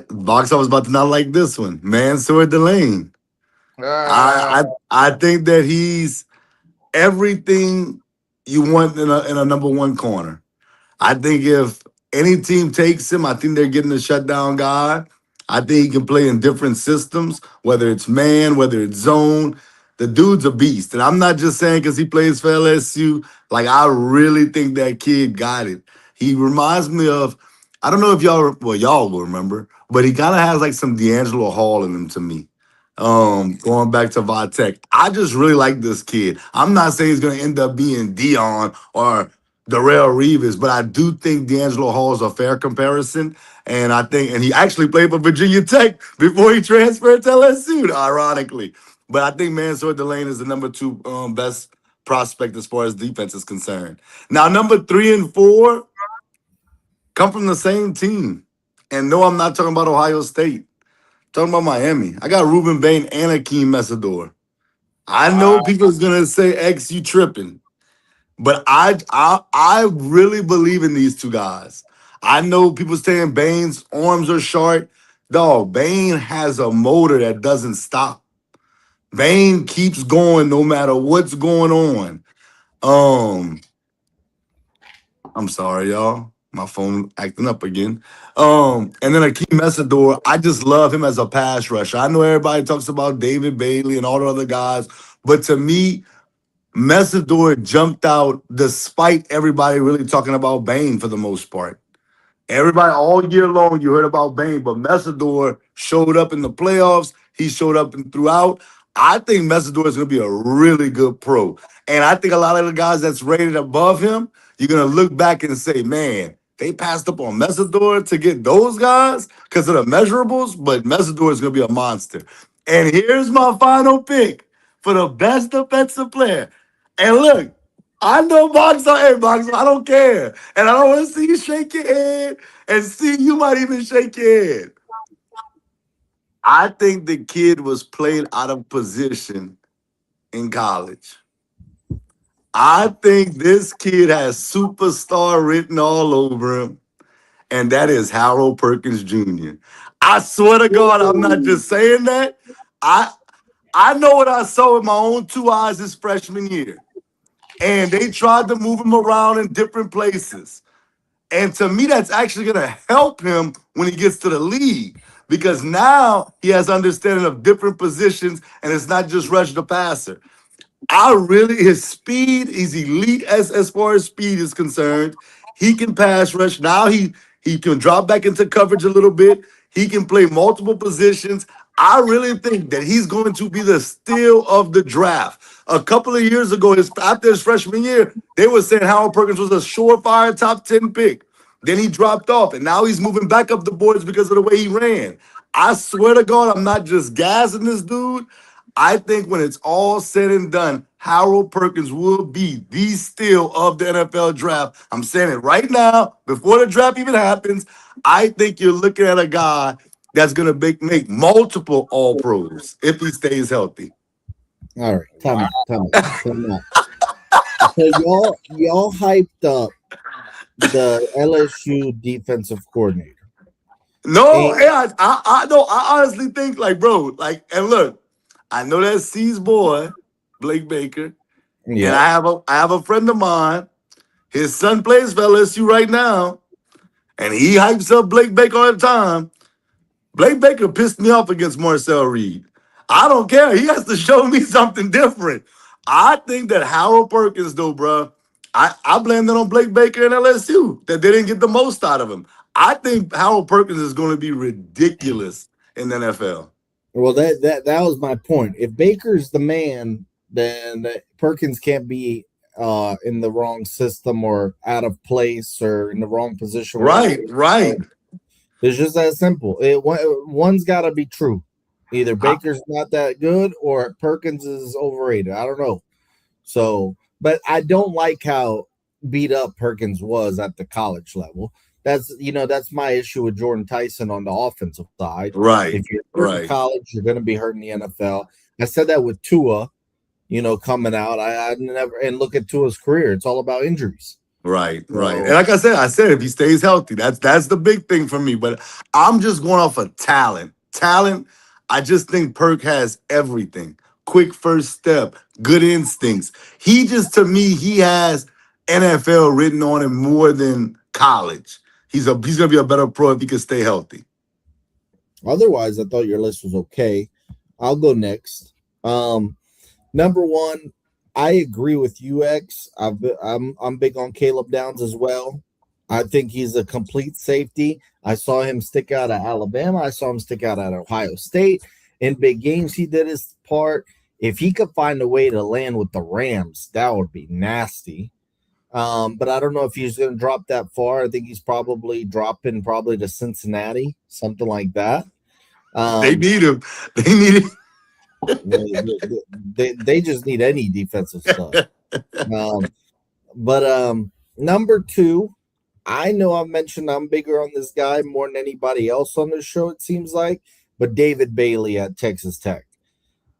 box office about to not like this one. Mansour Delane. I think that he's everything you want in a number 1 corner. I think if any team takes him, I think they're getting a shutdown guy. I think he can play in different systems, whether it's man, whether it's zone. The dude's a beast. And I'm not just saying because he plays for LSU. Like, I really think that kid got it. He reminds me of, I don't know if y'all will remember, but he kind of has like some D'Angelo Hall in him to me. Going back to Vitek. I just really like this kid. I'm not saying he's going to end up being Dion or Darrell Reeves, but I do think D'Angelo Hall is a fair comparison. And he actually played for Virginia Tech before he transferred to LSU, ironically. But I think Mansour Delane is the number 2 best prospect as far as defense is concerned. Now, number 3 and 4 come from the same team. And no, I'm not talking about Ohio State. I'm talking about Miami. I got Ruben Bain and Akeem Messador. I know people's gonna say, X, you tripping. But I really believe in these 2 guys. I know people saying Bain's arms are short. Dog, Bain has a motor that doesn't stop. Bain keeps going no matter what's going on. I'm sorry, y'all. My phone acting up again. And then Akeem Messador, I just love him as a pass rusher. I know everybody talks about David Bailey and all the other guys, but to me, Messador jumped out despite everybody really talking about Bain for the most part. Everybody all year long, you heard about Bain, but Messador showed up in the playoffs. He showed up throughout. I think Messador is going to be a really good pro. And I think a lot of the guys that's rated above him, you're going to look back and say, man, they passed up on Messador to get those guys because of the measurables, but Messador is going to be a monster. And here's my final pick for the best defensive player. And look, I know Boxer, hey Boxer, I don't care. And I don't want to see you shake your head and see you might even shake your head. I think the kid was played out of position in college. I think this kid has superstar written all over him, and that is Harold Perkins Jr. I swear to God, I'm not just saying that. I know what I saw with my own 2 eyes his freshman year. And they tried to move him around in different places. And to me, that's actually going to help him when he gets to the league because now he has understanding of different positions and it's not just rush the passer. his speed, he's elite as far as speed is concerned. He can pass rush. Now he can drop back into coverage a little bit. He can play multiple positions. I really think that he's going to be the steal of the draft. A couple of years ago, after his freshman year, they were saying Harold Perkins was a surefire top 10 pick. Then he dropped off, and now he's moving back up the boards because of the way he ran. I swear to God, I'm not just gassing this dude. I think when it's all said and done, Harold Perkins will be the steal of the NFL draft. I'm saying it right now, before the draft even happens. I think you're looking at a guy that's going to make multiple All Pros if he stays healthy. All right, time out. So y'all hyped up the LSU defensive coordinator. No, yeah, I no, I honestly think, like, bro, like, and look, I know that's C's boy, Blake Baker, and I have a friend of mine. His son plays for LSU right now, and he hypes up Blake Baker all the time. Blake Baker pissed me off against Marcel Reed. I don't care. He has to show me something different. I think that Harold Perkins, though, bro, I blame that on Blake Baker and LSU, that they didn't get the most out of him. I think Harold Perkins is going to be ridiculous in the NFL. Well, that was my point. If Baker's the man, then Perkins can't be in the wrong system or out of place or in the wrong position. Right. It's just that simple. One's got to be true. Either Baker's not that good or Perkins is overrated. I don't know. So, but I don't like how beat up Perkins was at the college level. That's my issue with Jordan Tyson on the offensive side. Right. If you're in college, you're going to be hurt in the NFL. I said that with Tua, coming out. I never, and look at Tua's career. It's all about injuries. Right. And like I said, if he stays healthy, that's the big thing for me. But I'm just going off of talent. I just think Perk has everything. Quick first step, good instincts. To me, he has NFL written on him more than college. He's going to be a better pro if he can stay healthy. Otherwise, I thought your list was okay. I'll go next. Number one, I agree with you, X. I'm big on Caleb Downs as well. I think he's a complete safety. I saw him stick out at Alabama. I saw him stick out at Ohio State. In big games, he did his part. If he could find a way to land with the Rams, that would be nasty. But I don't know if he's going to drop that far. I think he's probably dropping to Cincinnati, something like that. They need him. They just need any defensive stuff. But number two, I know I've mentioned I'm bigger on this guy more than anybody else on this show, it seems like, but David Bailey at Texas Tech.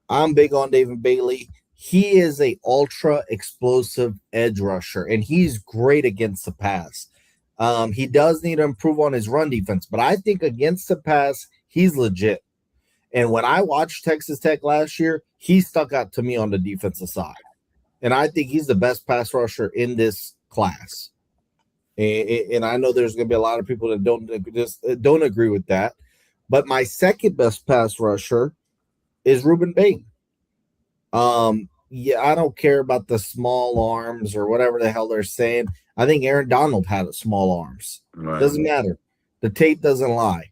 I'm big on David Bailey. He is a ultra explosive edge rusher, and he's great against the pass. He does need to improve on his run defense, but I think against the pass, he's legit. And when I watched Texas Tech last year, he stuck out to me on the defensive side. And I think he's the best pass rusher in this class. And I know there's going to be a lot of people that don't agree with that. But my second best pass rusher is Ruben Bain. I don't care about the small arms or whatever the hell they're saying. I think Aaron Donald had small arms. Right. Doesn't matter. The tape doesn't lie.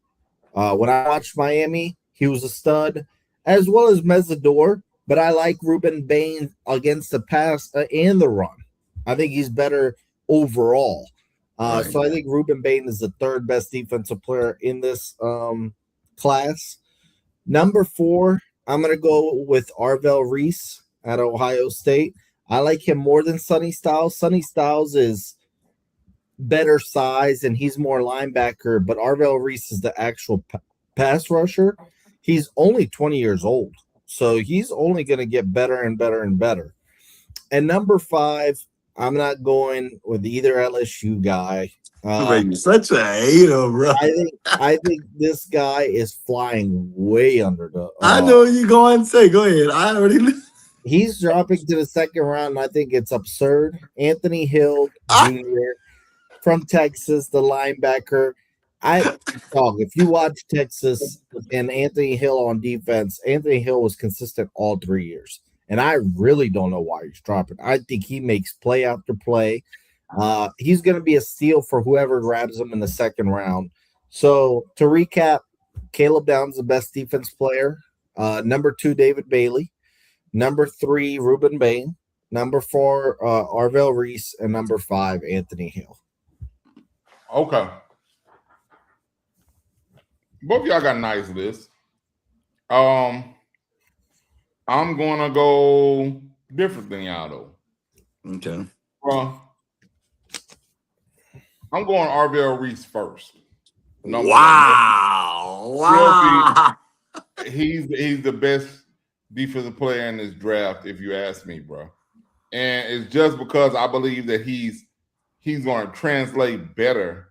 When I watched Miami, he was a stud, as well as Mesidor. But I like Ruben Bain against the pass and the run. I think he's better overall. So I think Ruben Bain is the third best defensive player in this class. Number 4, I'm going to go with Arvell Reese at Ohio State. I like him more than Sonny Styles. Sonny Styles is better size and he's more linebacker, but Arvell Reese is the actual pass rusher. He's only 20 years old, so he's only going to get better and better and better. And number 5, I'm not going with either LSU guy. You're such a hater, bro. I think this guy is flying way under the. I know what you're going to say. Go ahead. I already. He's dropping to the second round. I think it's absurd. Anthony Hill Jr. from Texas, the linebacker. If you watch Texas and Anthony Hill on defense, Anthony Hill was consistent all 3 years. And I really don't know why he's dropping. I think he makes play after play. He's going to be a steal for whoever grabs him in the second round. So to recap, Caleb Downs, the best defense player. Number 2, David Bailey. Number 3, Ruben Bain. Number 4, Arvell Reese. And number 5, Anthony Hill. Okay. Both of y'all got nice lists. I'm gonna go different than y'all though. Okay. I'm going Arvell Reese first. Wow. He's the best defensive player in this draft, if you ask me, bro. And it's just because I believe that he's going to translate better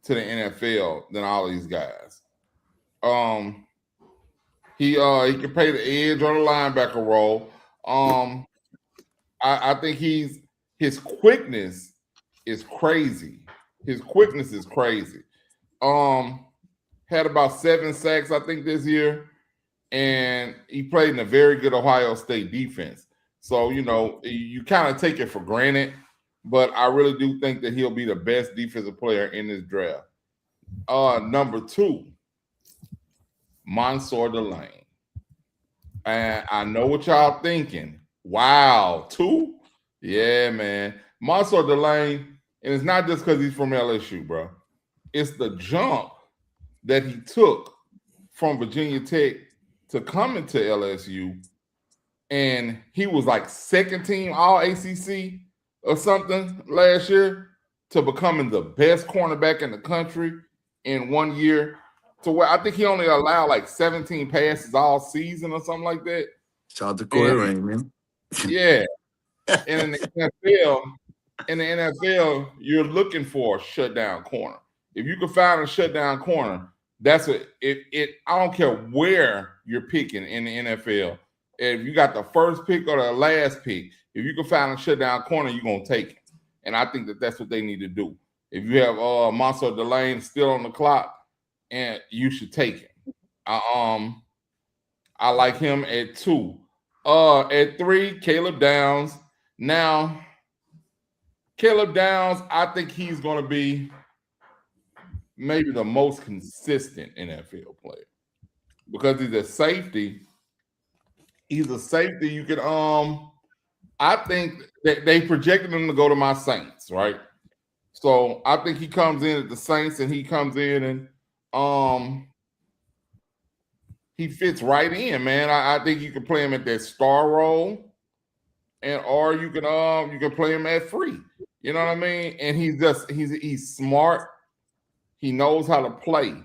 to the NFL than all these guys. He can play the edge or the linebacker role. I think his quickness is crazy. His quickness is crazy. Had about 7 sacks, I think, this year, and he played in a very good Ohio State defense. So, you kind of take it for granted, but I really do think that he'll be the best defensive player in this draft. Number 2, Mansour Delane. And I know what y'all thinking. Wow, 2? Yeah, man. Mansour Delane, and it's not just because he's from LSU, bro. It's the jump that he took from Virginia Tech to coming to LSU, and he was like second team All ACC or something last year, to becoming the best cornerback in the country in 1 year, to where I think he only allowed like 17 passes all season or something like that. Shout out to Corey Raymond. Yeah. And in the NFL, you're looking for a shutdown corner. If you can find a shutdown corner, that's I don't care where you're picking in the NFL. If you got the first pick or the last pick, if you can find a shutdown corner, you're going to take it. And I think that that's what they need to do. If you have Mansour Delane still on the clock, and you should take him. I like him at 2. At 3, Caleb Downs. Now, Caleb Downs, I think he's going to be maybe the most consistent NFL player because he's a safety. He's a safety. You can I think that they projected him to go to my Saints, right? So I think he comes in at the Saints, and he comes in and he fits right in, man. I think you can play him at that star role, or you can play him at free. You know what I mean? And he's smart. He knows how to play.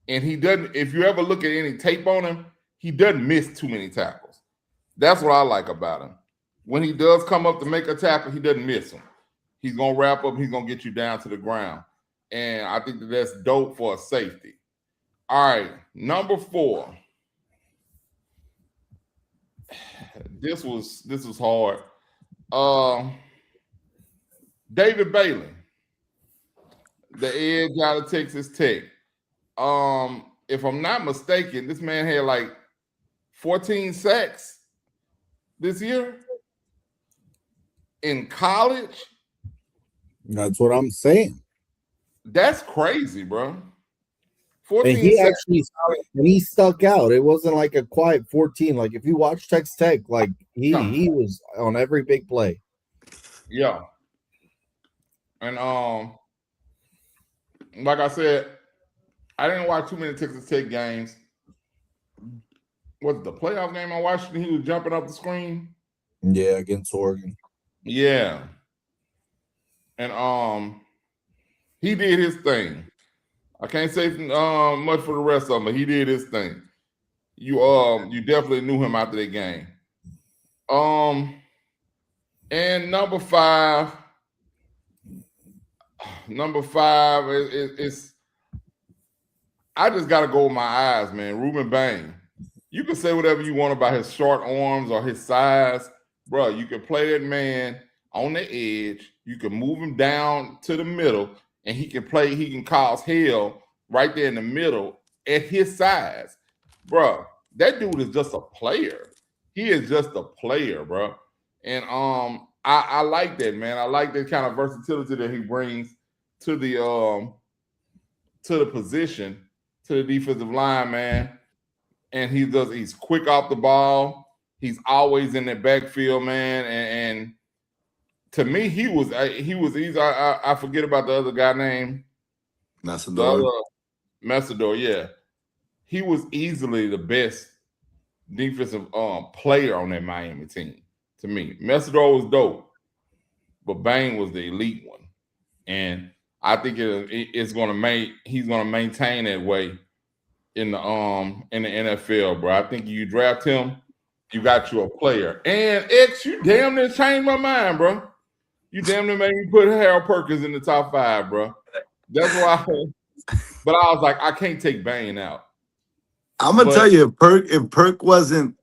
And he doesn't, if you ever look at any tape on him, he doesn't miss too many tackles. That's what I like about him. When he does come up to make a tackle, he doesn't miss him. He's going to wrap up. He's going to get you down to the ground. And I think that's dope for a safety. All right, number 4. This was hard. David Bailey, the edge out of Texas Tech. If I'm not mistaken, this man had like 14 sacks this year in college. That's what I'm saying. That's crazy, bro. 14 and he stuck out. It wasn't like a quiet 14. Like if you watch Texas Tech, like he was on every big play. Yeah. And like I said, I didn't watch too many Texas Tech games. Was it the playoff game I watched and he was jumping up the screen? Yeah, against Oregon. Yeah. And he did his thing. I can't say much for the rest of them, but he did his thing. You definitely knew him after that game. And number 5 is I just got to go with my eyes, man. Ruben Bain. You can say whatever you want about his short arms or his size, bro. You can play that man on the edge. You can move him down to the middle, and he can play. He can cause hell right there in the middle at his size, bro. That dude is just a player. he is just a player, bro. And I like that, man. I like that kind of versatility that he brings to the position, to the defensive line, man. And he's quick off the ball. He's always in that backfield, man. And to me, I forget about the other guy named Messidor, yeah. He was easily the best defensive player on that Miami team. To me, Messidor was dope, but Bain was the elite one, and I think he's going to maintain that way in the NFL, bro. I think you draft him, you got you a player. And X, you damn near changed my mind, bro. You damn near made me put Harold Perkins in the top 5, bro. That's why. But I was like, I can't take Bain out. I'm gonna tell you, if Perk wasn't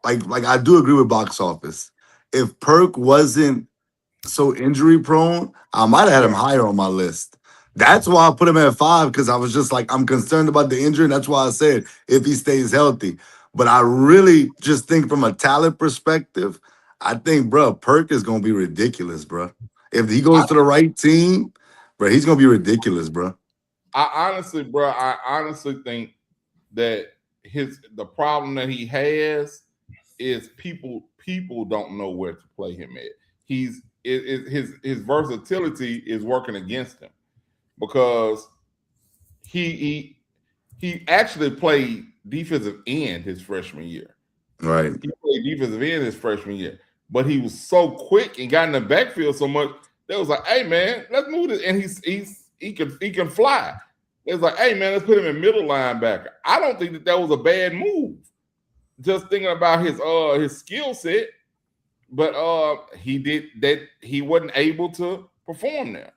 like I do agree with box office. If Perk wasn't so injury prone, I might have had him higher on my list. That's why I put him at 5, because I was just like, I'm concerned about the injury, and that's why I said if he stays healthy. But I really just think from a talent perspective, I think, bro, Perk is gonna be ridiculous, bro. If he goes to the right team, bro, he's gonna be ridiculous, bro. I honestly think that the problem that he has is people don't know where to play him at. His versatility is working against him, because he actually played defensive end his freshman year. Right. He played defensive end his freshman year, but he was so quick and got in the backfield so much that was like, hey man, let's move this. And he can fly. It was like, hey man, let's put him in middle linebacker. I don't think that was a bad move. Just thinking about his skill set, but he wasn't able to perform there.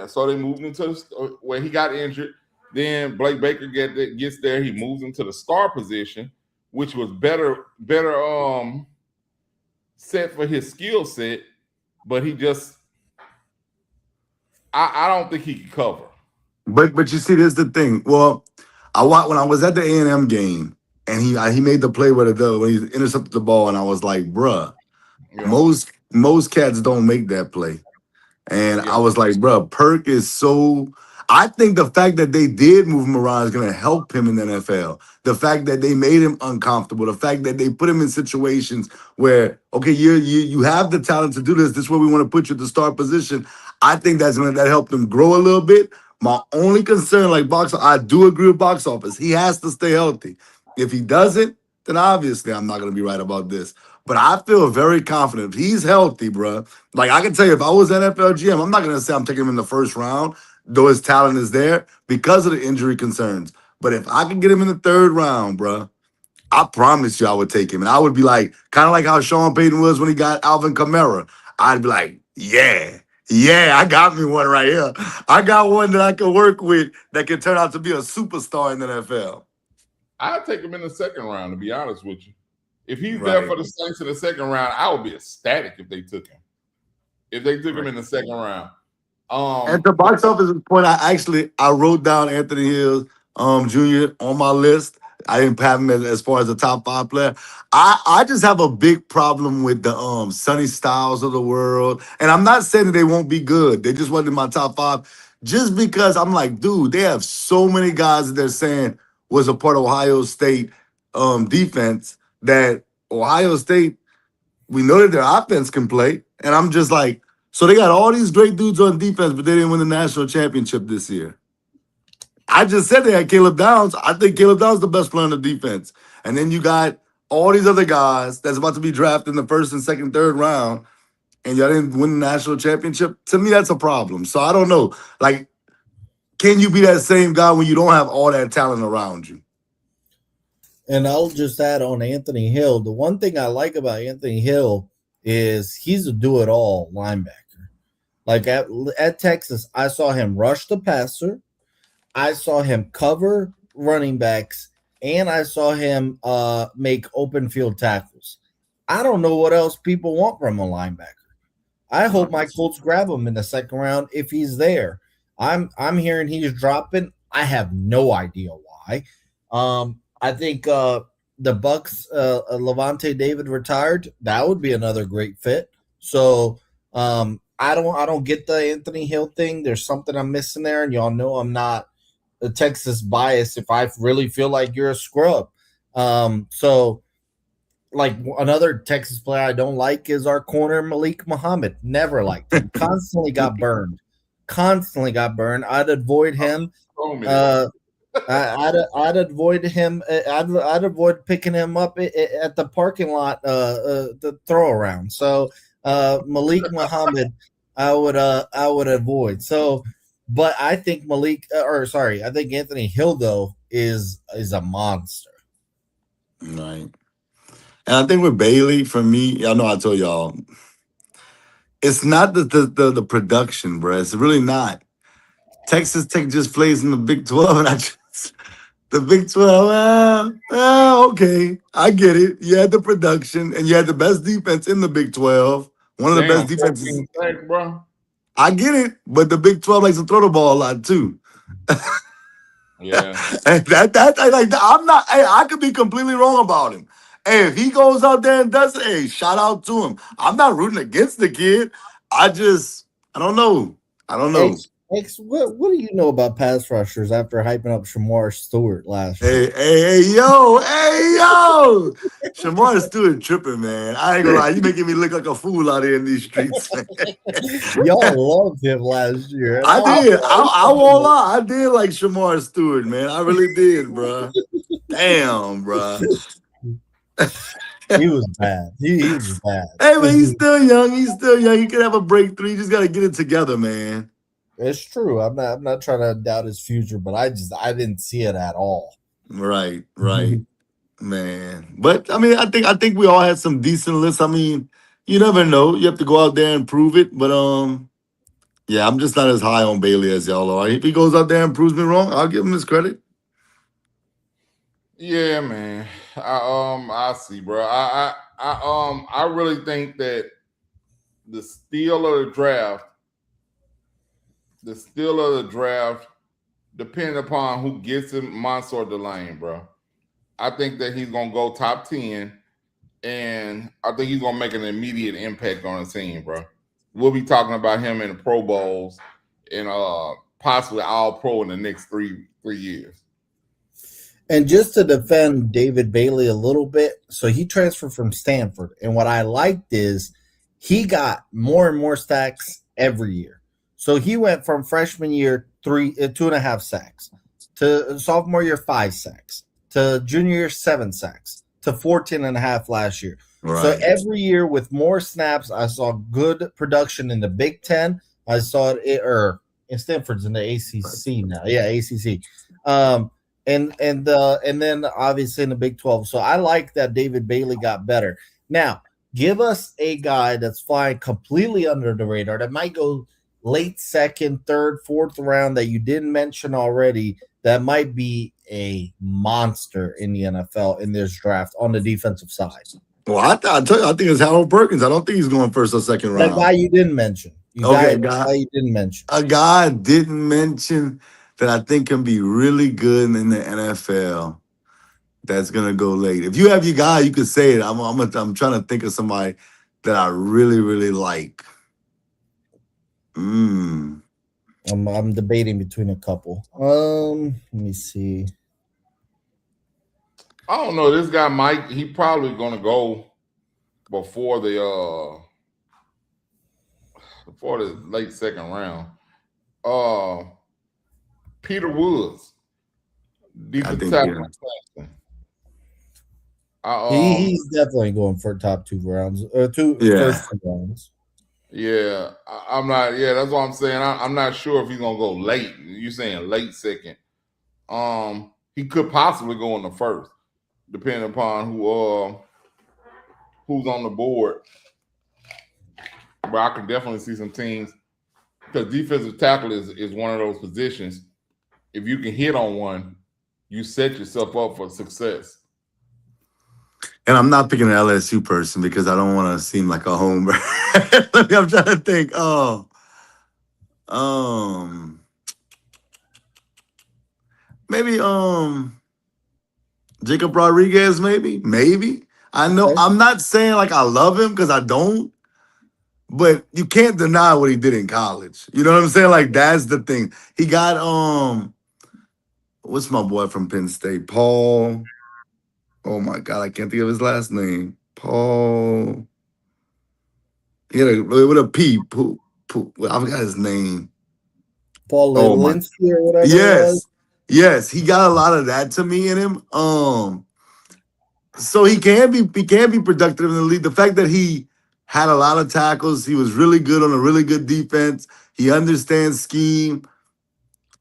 So they moved him to where he got injured. Then Blake Baker gets there. He moves him to the star position, which was better set for his skill set. But he just, I don't think he could cover. But you see, there's the thing. Well, when I was at the A&M game, and he made the play when he intercepted the ball, and I was like, bruh, most cats don't make that play. And I was like, bruh, Perk is so. I think the fact that they did move him around is going to help him in the NFL. The fact that they made him uncomfortable, the fact that they put him in situations where, okay, you have the talent to do this. This is where we want to put you at the start position. I think that helped him grow a little bit. My only concern, I do agree with box office. He has to stay healthy. If he doesn't, then obviously I'm not going to be right about this. But I feel very confident. If he's healthy, bro, like I can tell you, if I was NFL GM, I'm not going to say I'm taking him in the first round, though his talent is there because of the injury concerns. But if I can get him in the 3rd round, bro, I promise you I would take him. And I would be like, kind of like how Sean Payton was when he got Alvin Kamara. I'd be like, yeah, I got me one right here. I got one that I can work with that can turn out to be a superstar in the NFL. I'd take him in the 2nd round, to be honest with you. If he's there for the Saints in the 2nd round, I would be ecstatic if they took him. If they took him in the 2nd round. At the box office point, I wrote down Anthony Hill Jr. on my list. I didn't have him as far as a top 5 player. I just have a big problem with the Sonny Styles of the world. And I'm not saying that they won't be good. They just wasn't in my top 5. Just because I'm like, dude, they have so many guys that they're saying was a part of Ohio State defense that Ohio State, we know that their offense can play. And I'm just like, so they got all these great dudes on defense, but they didn't win the national championship this year. I just said they had Caleb Downs. I think Caleb Downs is the best player on the defense. And then you got all these other guys that's about to be drafted in the 1st and 2nd, 3rd round, and y'all didn't win the national championship. To me, that's a problem. So I don't know. Like, can you be that same guy when you don't have all that talent around you? And I'll just add on Anthony Hill. The one thing I like about Anthony Hill is he's a do-it-all linebacker. Like at Texas, I saw him rush the passer, I saw him cover running backs, and I saw him make open field tackles. I don't know what else people want from a linebacker. I hope my Colts grab him in the 2nd round if he's there. I'm hearing he's dropping. I have no idea why. I think the Bucks, Levante David retired. That would be another great fit. So I don't get the Anthony Hill thing. There's something I'm missing there, and y'all know I'm not a Texas bias if I really feel like you're a scrub. So like another Texas player I don't like is our corner Malik Muhammad. Never liked him. Constantly got burned. I'd avoid him. I'd avoid him. I'd avoid picking him up at the parking lot. The throw around. So Malik Muhammad, I would avoid. So, but I think I think Anthony Hill though is a monster. Right. And I think with Bailey, for me, I know I told y'all, it's not the production, bro. It's really not. Texas Tech just plays in the Big 12, and the Big 12. Okay, I get it. You had the production, and you had the best defense in the Big 12. One of the best defenses. 14 sacks, bro. I get it, but the Big 12 likes to throw the ball a lot too. Yeah. And I'm not. Hey, I could be completely wrong about him. Hey, if he goes out there and does it, hey, shout out to him. I'm not rooting against the kid. I don't know. What do you know about pass rushers after hyping up Shamar Stewart last year? Hey, yo. Shamar Stewart tripping, man. I ain't gonna lie. You making me look like a fool out here in these streets, man. Y'all loved him last year. I did. I won't lie. I did like Shamar Stewart, man. I really did, bro. Damn, bro. He was bad. He was bad. Hey, man, he's still young. He could have a breakthrough. You just got to get it together, man. It's true. I'm not trying to doubt his future, but I didn't see it at all. Right, man. But I mean, I think we all had some decent lists. I mean, you never know. You have to go out there and prove it. But yeah, I'm just not as high on Bailey as y'all are. If he goes out there and proves me wrong, I'll give him his credit. Yeah, man. I see, bro. I really think that the steal of the draft, depending upon who gets him, Mansour Delane, bro. I think that he's gonna go top 10, and I think he's gonna make an immediate impact on the team, bro. We'll be talking about him in the Pro Bowls and possibly All Pro in the next three years. And just to defend David Bailey a little bit, so he transferred from Stanford, and what I liked is he got more and more sacks every year. So he went from freshman year 2.5 sacks to sophomore year 5 sacks to junior year 7 sacks to 14.5 last year. Right. So every year with more snaps, I saw good production in the Big Ten. I saw it, in Stanford's in the ACC now. Yeah, ACC. And then obviously in the Big 12. So I like that David Bailey got better. Now, give us a guy that's flying completely under the radar that might go late second, third, fourth round that you didn't mention already that might be a monster in the NFL in this draft on the defensive side. Well, I think it's Harold Perkins. I don't think he's going first or second round. That guy you didn't mention. Guy you didn't mention. A guy I didn't mention that I think can be really good in the NFL. That's gonna go late. If you have your guy, you can say it. I'm trying to think of somebody that I really, really like. I'm debating between a couple. Let me see. I don't know. This guy Mike, he probably gonna go before the late second round. Peter Woods, defensive tackle. He's definitely going for top 2 rounds or first 2 rounds. Yeah, I'm not. Yeah, that's what I'm saying. I'm not sure if he's gonna go late. You're saying late second. He could possibly go in the first, depending upon who's on the board. But I can definitely see some teams, because defensive tackle is one of those positions. If you can hit on one, you set yourself up for success. And I'm not picking an LSU person because I don't want to seem like a homer. I'm trying to think. Maybe Jacob Rodriguez, maybe. I know. Okay. I'm not saying like I love him because I don't, but you can't deny what he did in college. You know what I'm saying? Like that's the thing. He got what's my boy from Penn State? Paul. Oh my God, I can't think of his last name. Paul. He had with a P. I forgot his name. Paul Oh my. Linsky or whatever it was. Yes. He got a lot of that to me in him. So he can be productive in the league. The fact that he had a lot of tackles, he was really good on a really good defense. He understands scheme.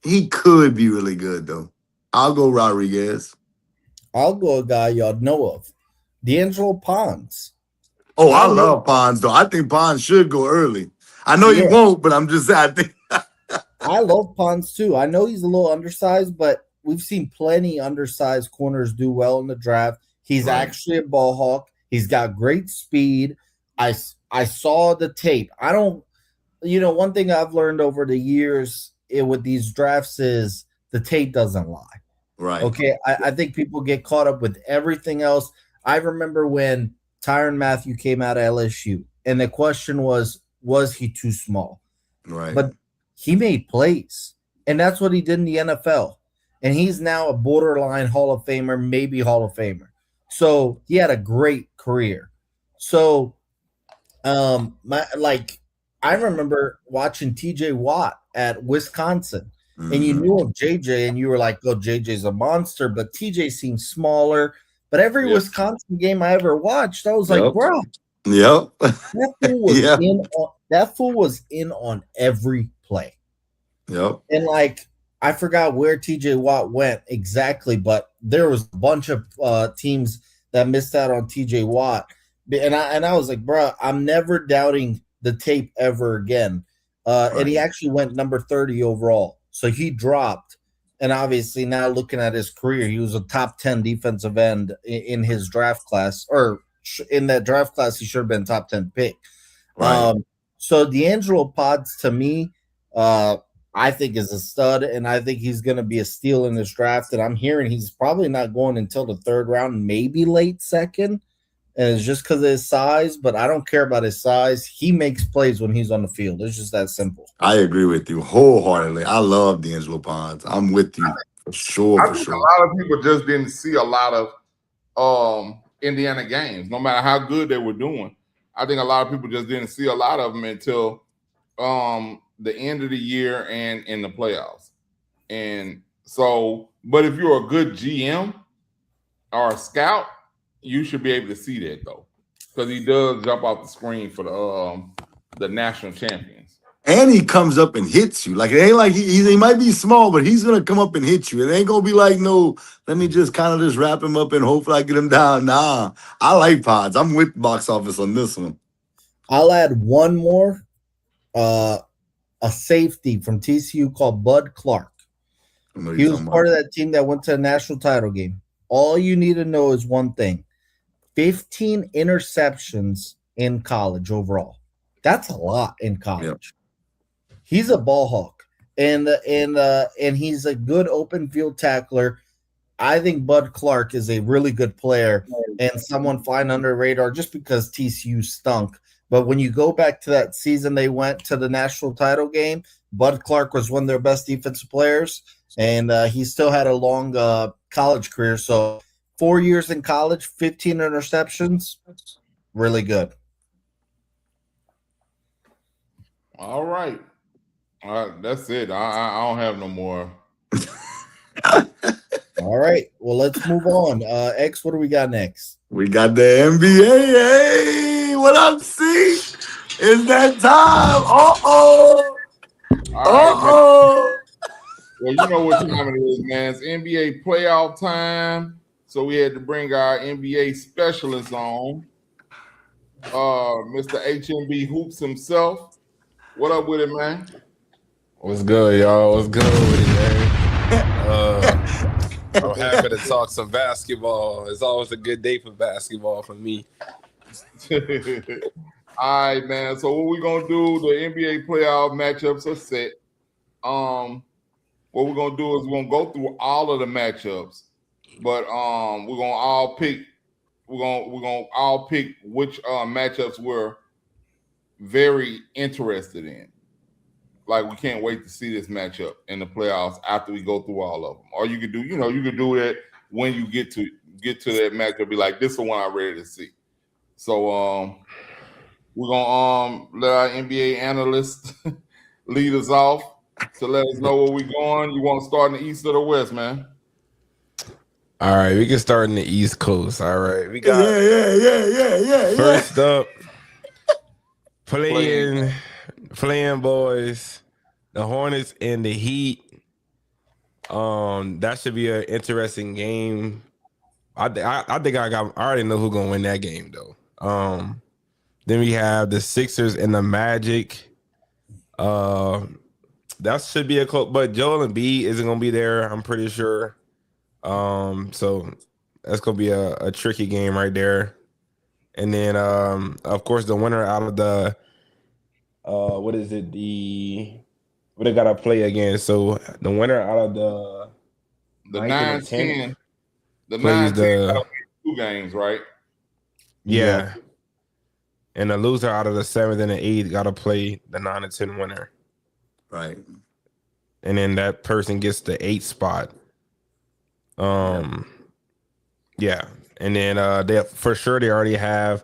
He could be really good though. I'll go Rodriguez. I'll go a guy y'all know of, D'Angelo Ponds. Oh, I I'm love Pons though. I think Pons should go early. I know you Yeah. won't, but I'm just saying. I think I love Ponds too. I know he's a little undersized, but we've seen plenty undersized corners do well in the draft. He's Right. actually a ball hawk. He's got great speed. I saw the tape. I don't, one thing I've learned over the years with these drafts is the tape doesn't lie. right. Okay. I think people get caught up with everything else. I remember when Tyrann Mathieu came out of LSU, and the question was he too small? Right. But he made plays, and that's what he did in the NFL. And he's now a borderline Hall of Famer, maybe Hall of Famer. So he had a great career. So, I remember watching TJ Watt at Wisconsin, and you Mhm. knew of JJ, and you were like, "Oh, JJ's a monster," but TJ seems smaller. But every Yeah. Wisconsin game I ever watched, I was like, Yep. "Bro, Yep. that fool was Yeah. that fool was in on every play." Yep. And I forgot where TJ Watt went exactly, but there was a bunch of teams that missed out on TJ Watt. And I was like, bro, I'm never doubting the tape ever again. And he actually went number 30 overall. So he dropped. And obviously now looking at his career, he was a top 10 defensive end in his draft class, or in that draft class, he should have been top 10 pick. Right. So D'Angelo Pods to me, I think is a stud, and I think he's going to be a steal in this draft. And I'm hearing he's probably not going until the third round, maybe late second. And it's just because of his size, but I don't care about his size. He makes plays when he's on the field. It's just that simple. I agree with you wholeheartedly. I love D'Angelo Ponds. I'm with you for sure. I For think sure. a lot of people just didn't see a lot of Indiana games, no matter how good they were doing. I think a lot of people just didn't see a lot of them until the end of the year and in the playoffs. And so, but if you're a good GM or a scout, you should be able to see that though, because he does jump off the screen for the national champions. And he comes up and hits you. Like it ain't like he might be small, but he's gonna come up and hit you. It ain't gonna be like, no, let me just kind of just wrap him up and hopefully I get him down. Nah, I like Pods. I'm with box office on this one. I'll add one more, a safety from TCU called Bud Clark. He was part of that team that went to the national title game. All you need to know is one thing: 15 interceptions in college overall. That's a lot in college. Yep. He's a ball hawk, and he's a good open field tackler. I think Bud Clark is a really good player and someone flying under the radar just because TCU stunk. But when you go back to that season they went to the national title game, Bud Clark was one of their best defensive players, and he still had a long college career. So 4 years in college, 15 interceptions, really good. All right. That's it. I don't have no more. All right. Well, let's move on. X, what do we got next? We got the NBA. Hey, what up, C? It's that time. Uh-oh. Uh-oh. Well, you know what time it is, man. It's NBA playoff time. So we had to bring our NBA specialist on. Mr. HMB Hoops himself. What up with it, man? What's good, y'all? What's good with it, man? I'm happy to talk some basketball. It's always a good day for basketball for me. All right, man. So what we're gonna do? The NBA playoff matchups are set. What we're gonna do is we're gonna go through all of the matchups, but we're gonna all pick. We're gonna all pick which matchups we're very interested in. Like we can't wait to see this matchup in the playoffs after we go through all of them. Or you could do, you could do it when you get to that matchup. Be like, this is the one I'm ready to see. So we're gonna let our NBA analyst lead us off to let us know where we're going. You want to start in the East or the West, man? All right, we can start in the East Coast. All right, we got Yeah. first up playing boys, the Hornets and the Heat. That should be an interesting game. I think I already know who's gonna win that game though. Then we have the Sixers and the Magic. That should be a close, but Joel Embiid isn't gonna be there, I'm pretty sure. So that's gonna be a tricky game right there. And then of course the winner out of the what they gotta play again. So the winner out of the 9-10. The plays 9-10 gotta win 2 games, right? Yeah. And the loser out of the 7th and the 8th gotta play the 9 and 10 winner. Right. And then that person gets the 8th spot. Yeah. And then they for sure they already have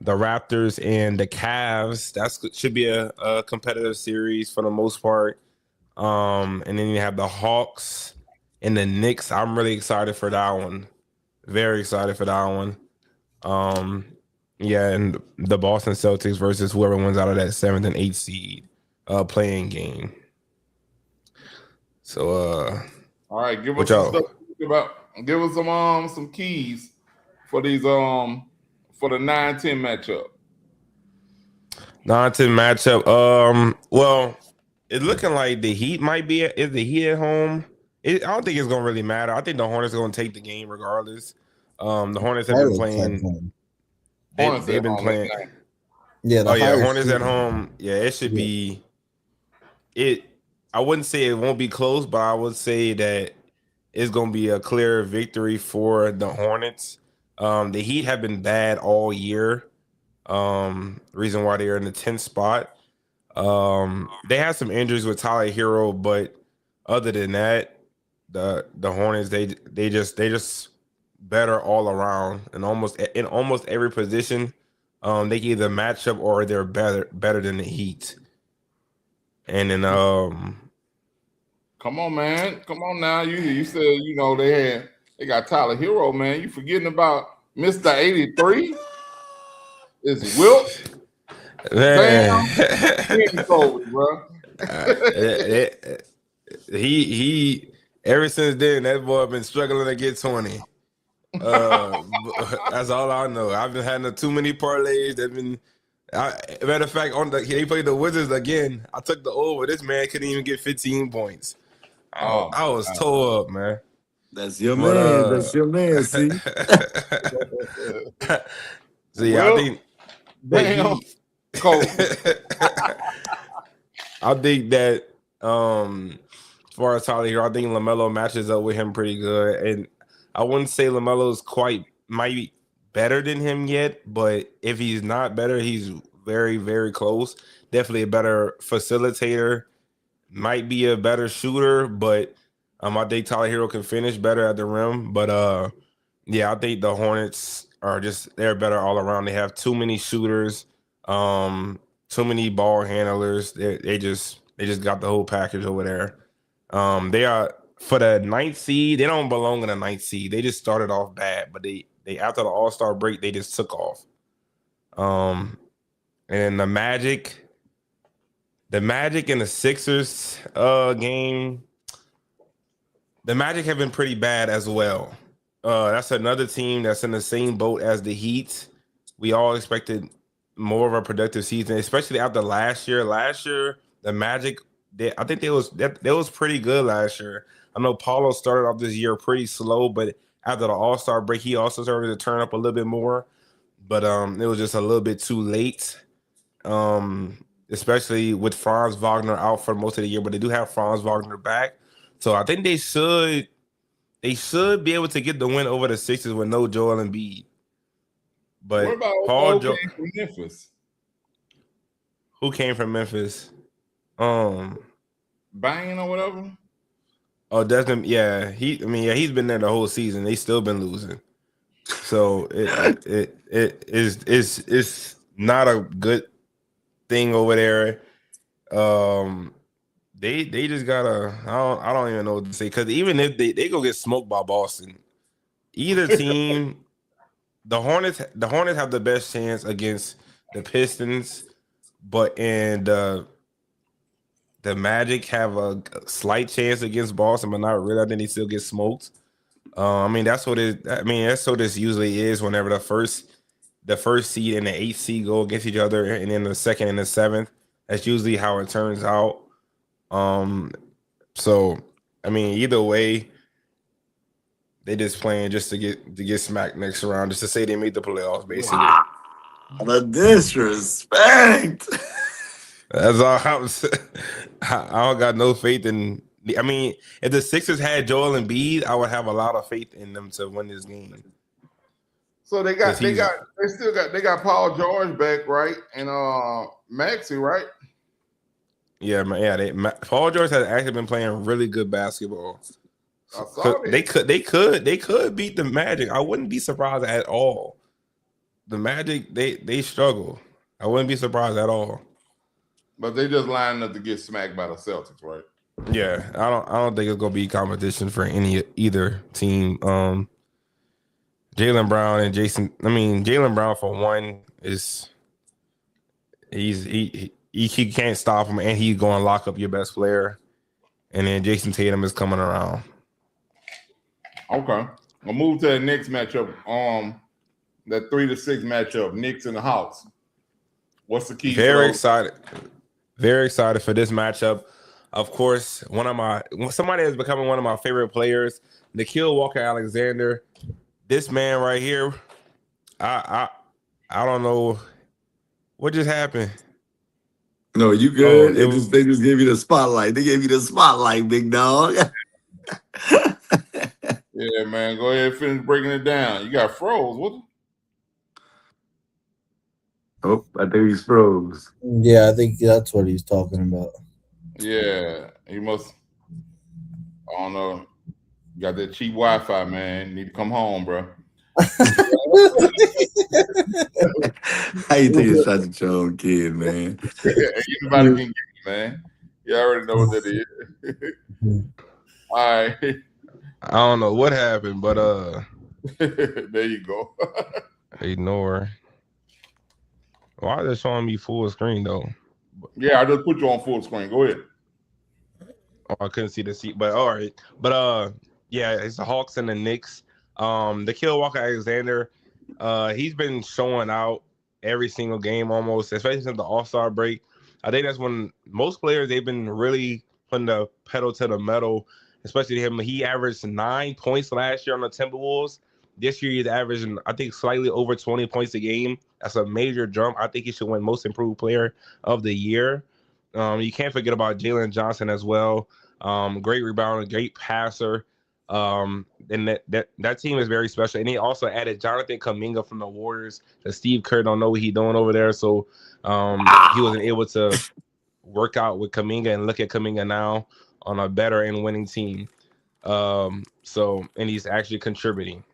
the Raptors and the Cavs. That should be a competitive series for the most part. And then you have the Hawks and the Knicks. I'm really excited for that one. Very excited for that one. Yeah, and the Boston Celtics versus whoever wins out of that 7th and 8th seed playing game. So all right, give us some stuff to think about. Give us some keys for these for the 9-10 matchup. 9-10 matchup. Well, it's looking like the Heat might be is the Heat at home. I don't think it's gonna really matter. I think the Hornets are gonna take the game regardless. The Hornets have been playing. They've been playing. Yeah. Hornets at home. Yeah, it should be. I wouldn't say it won't be close, but I would say that it's going to be a clear victory for the Hornets. The Heat have been bad all year. Reason why they're in the 10th spot. They had some injuries with Tyler Hero, but other than that, the Hornets they just better all around and in almost every position. They can either match up or they're better than the Heat. And then come on, man. Come on now. You said they got Tyler Hero, man. You forgetting about Mr. 83? It's Wilt. man, bro. he ever since then that boy been struggling to get 20. That's all I know. I've been having too many parlays. Matter of fact, he played the Wizards again. I took the over. This man couldn't even get 15 points. I was tore up, man. That's your man. That's your man. See. So yeah, I think. I think that as far as Tyler here, I think LaMelo matches up with him pretty good, and I wouldn't say LaMelo's might be better than him yet, but if he's not better, he's very, very close. Definitely a better facilitator, might be a better shooter, but I think Tyler Hero can finish better at the rim. But yeah, I think the Hornets they're better all around. They have too many shooters, too many ball handlers. They just got the whole package over there. They are for the 9th seed. They don't belong in the 9th seed. They just started off bad, but they after the All-Star break, they just took off. And the Magic and the Sixers game, the Magic have been pretty bad as well. That's another team that's in the same boat as the Heat. We all expected more of a productive season, especially after last year. Last year, the Magic, I think they was pretty good last year. I know Paulo started off this year pretty slow, but after the All-Star break, he also started to turn up a little bit more. But it was just a little bit too late, especially with Franz Wagner out for most of the year. But they do have Franz Wagner back, so I think they should they should be able to get the win over the Sixers with no Joel Embiid. But What about Paul Came from Memphis? Who came from Memphis? Banging or whatever. Oh, Desmond. Yeah, he's been there the whole season. They still been losing. So it's not a good thing over there. They just gotta. I don't even know what to say, because even if they go get smoked by Boston, either team, the Hornets have the best chance against the Pistons, and the Magic have a slight chance against Boston, but not really. I think they still get smoked. That's what it. That's what this usually is. Whenever the first seed and the 8th seed go against each other, and then the 2nd and the 7th, that's usually how it turns out. Either way, they just playing just to get smacked next round, just to say they made the playoffs, basically. Wow. The disrespect. That's all I'm saying. I don't got no faith in. If the Sixers had Joel Embiid, I would have a lot of faith in them to win this game. So they got Paul George back, right? And Maxey, right? Yeah, Paul George has actually been playing really good basketball. I saw They could beat the Magic. I wouldn't be surprised at all. The Magic, they struggle. I wouldn't be surprised at all. But they just lining up to get smacked by the Celtics, right? Yeah, I don't think it's gonna be competition for either team. Jaylen Brown and Jaylen Brown, for one, he can't stop him, and he's going to lock up your best player. And then Jason Tatum is coming around. Okay, we'll move to the next matchup. That 3-6 matchup, Knicks and the Hawks. What's the key? Very excited for this matchup. Of course, somebody that's becoming one of my favorite players, Nickeil Walker-Alexander. This man right here, I don't know what just happened. No, you good. They just gave you the spotlight. They gave you the spotlight, big dog. Yeah, man. Go ahead and finish breaking it down. You got froze. What? Oh, I think he's froze. Yeah, I think that's what he's talking about. Yeah, he must. I don't know. You got that cheap Wi-Fi, man. You need to come home, bro. How you think it's such a own kid, man? Anybody can get you, man. You already know what that is. All right. I don't know what happened, but there you go. Ignore. Why is it showing me full screen though? Yeah, I just put you on full screen. Go ahead. Oh, I couldn't see the seat, but all right. But yeah, it's the Hawks and the Knicks. Nickeil Walker-Alexander, he's been showing out every single game almost, especially since the All-Star break. I think that's when most players, they've been really putting the pedal to the metal, especially him. He averaged 9 points last year on the Timberwolves. This year he's averaging, I think, slightly over 20 points a game. That's a major jump. I think he should win Most Improved Player of the Year. You can't forget about Jalen Johnson as well. Great rebounder, great passer. And that team is very special. And he also added Jonathan Kuminga from the Warriors. Steve Kerr don't know what he's doing over there, so he wasn't able to work out with Kuminga, and look at Kuminga now on a better and winning team. And he's actually contributing.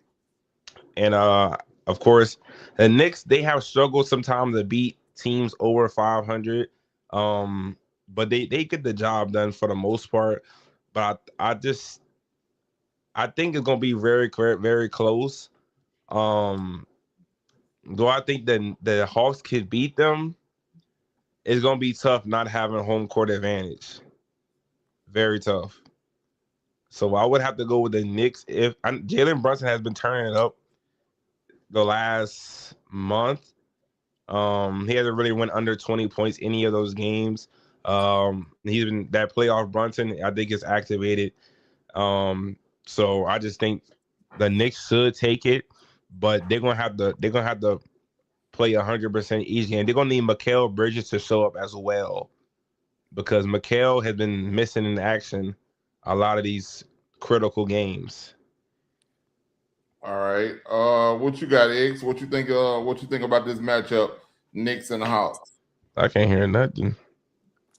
And of course, the Knicks, they have struggled sometimes to beat teams over 500. But they get the job done for the most part. But I think it's gonna be very, very close. Do I think that the Hawks could beat them? It's gonna be tough not having home court advantage. Very tough. So I would have to go with the Knicks. If Jalen Brunson has been turning it up the last month. He hasn't really went under 20 points any of those games. He's been that playoff Brunson, I think, is activated. So I just think the Knicks should take it, but they're gonna have to play 100% each game. They're gonna need Mikal Bridges to show up as well, because Mikal has been missing in action a lot of these critical games. All right. What you got, X? What you think? What you think about this matchup, Knicks and the Hawks? I can't hear nothing.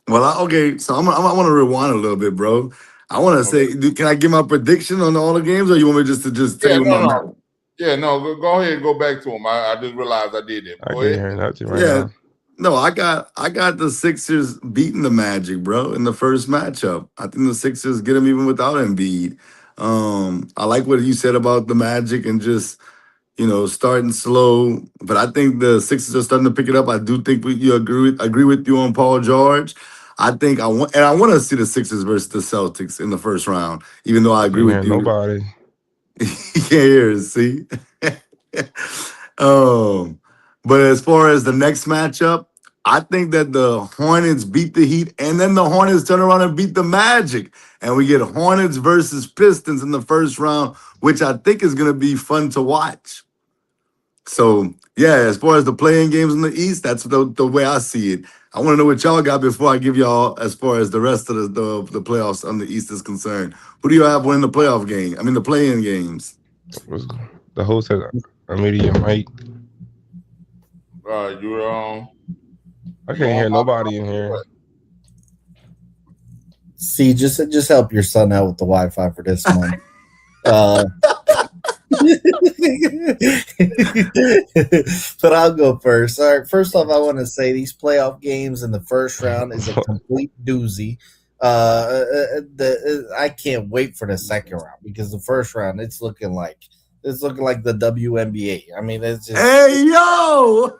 Well, okay, so I want to rewind a little bit, bro. I want to Okay. say, can I give my prediction on all the games, or you want me just to tell Yeah, you no, my no. Yeah, no. Go ahead and go back to them. I just realized I did that. I Go can't ahead. hear nothing right Yeah, now. no, I got the Sixers beating the Magic, bro, in the first matchup. I think the Sixers get them even without Embiid. I like what you said about the Magic and just starting slow, but I think the Sixers are starting to pick it up. I do think you agree with you on Paul George. I want to see the Sixers versus the Celtics in the first round, even though I I agree can't hear with you. nobody. You can't hear it, see? um, but as far as the next matchup, I think that the Hornets beat the Heat, and then the Hornets turn around and beat the Magic, and we get Hornets versus Pistons in the first round, which I think is going to be fun to watch. So yeah, as far as the playing games in the East, that's the way I see it. I want to know what y'all got before I give y'all as far as the rest of the playoffs on the East is concerned. Who do you have winning the playoff game? I mean the playing games. The host has a medium mic. You I you can't on hear my nobody in here. See, just help your son out with the Wi-Fi for this month. But I'll go first. All right. First off, I want to say these playoff games in the first round is a complete doozy. I can't wait for the second round because the first round it's looking like the WNBA. I mean, it's just Hey yo!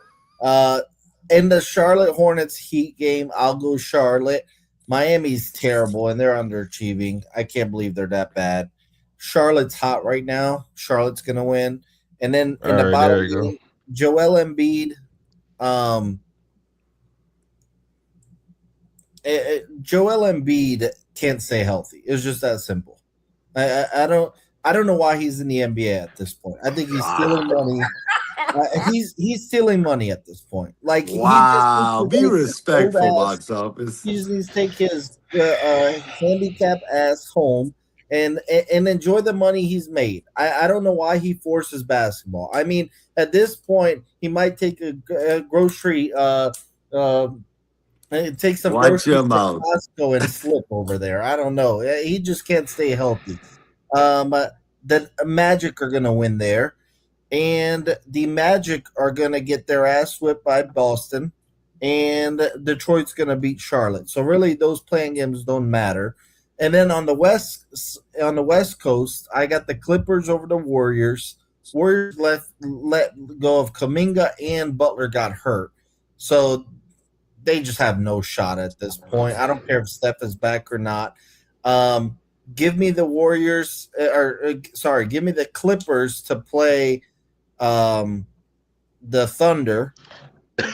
in the Charlotte Hornets Heat game, I'll go Charlotte. Miami's terrible and they're underachieving. I can't believe they're that bad. Charlotte's hot right now. Charlotte's gonna win. And then in All the right, bottom there you go. game, Joel Embiid. Joel Embiid can't stay healthy. It's just that simple. I don't know why he's in the NBA at this point. I think he's stealing money. He's stealing money at this point. Like he just needs Wow, to be take his old respectful, ass. box office. He just needs to take his handicap ass home and enjoy the money he's made. I don't know why he forces basketball. I mean, at this point, he might take a grocery take some Watch groceries your to mouth. Costco and slip over there. I don't know. He just can't stay healthy. The Magic are gonna win there, and the Magic are gonna get their ass whipped by Boston, and Detroit's gonna beat Charlotte. So really, those playing games don't matter. And then on the West Coast, I got the Clippers over the Warriors. Warriors let go of Kuminga and Butler got hurt, so they just have no shot at this point. I don't care if Steph is back or not. Give me the Warriors, give me the Clippers to play the Thunder,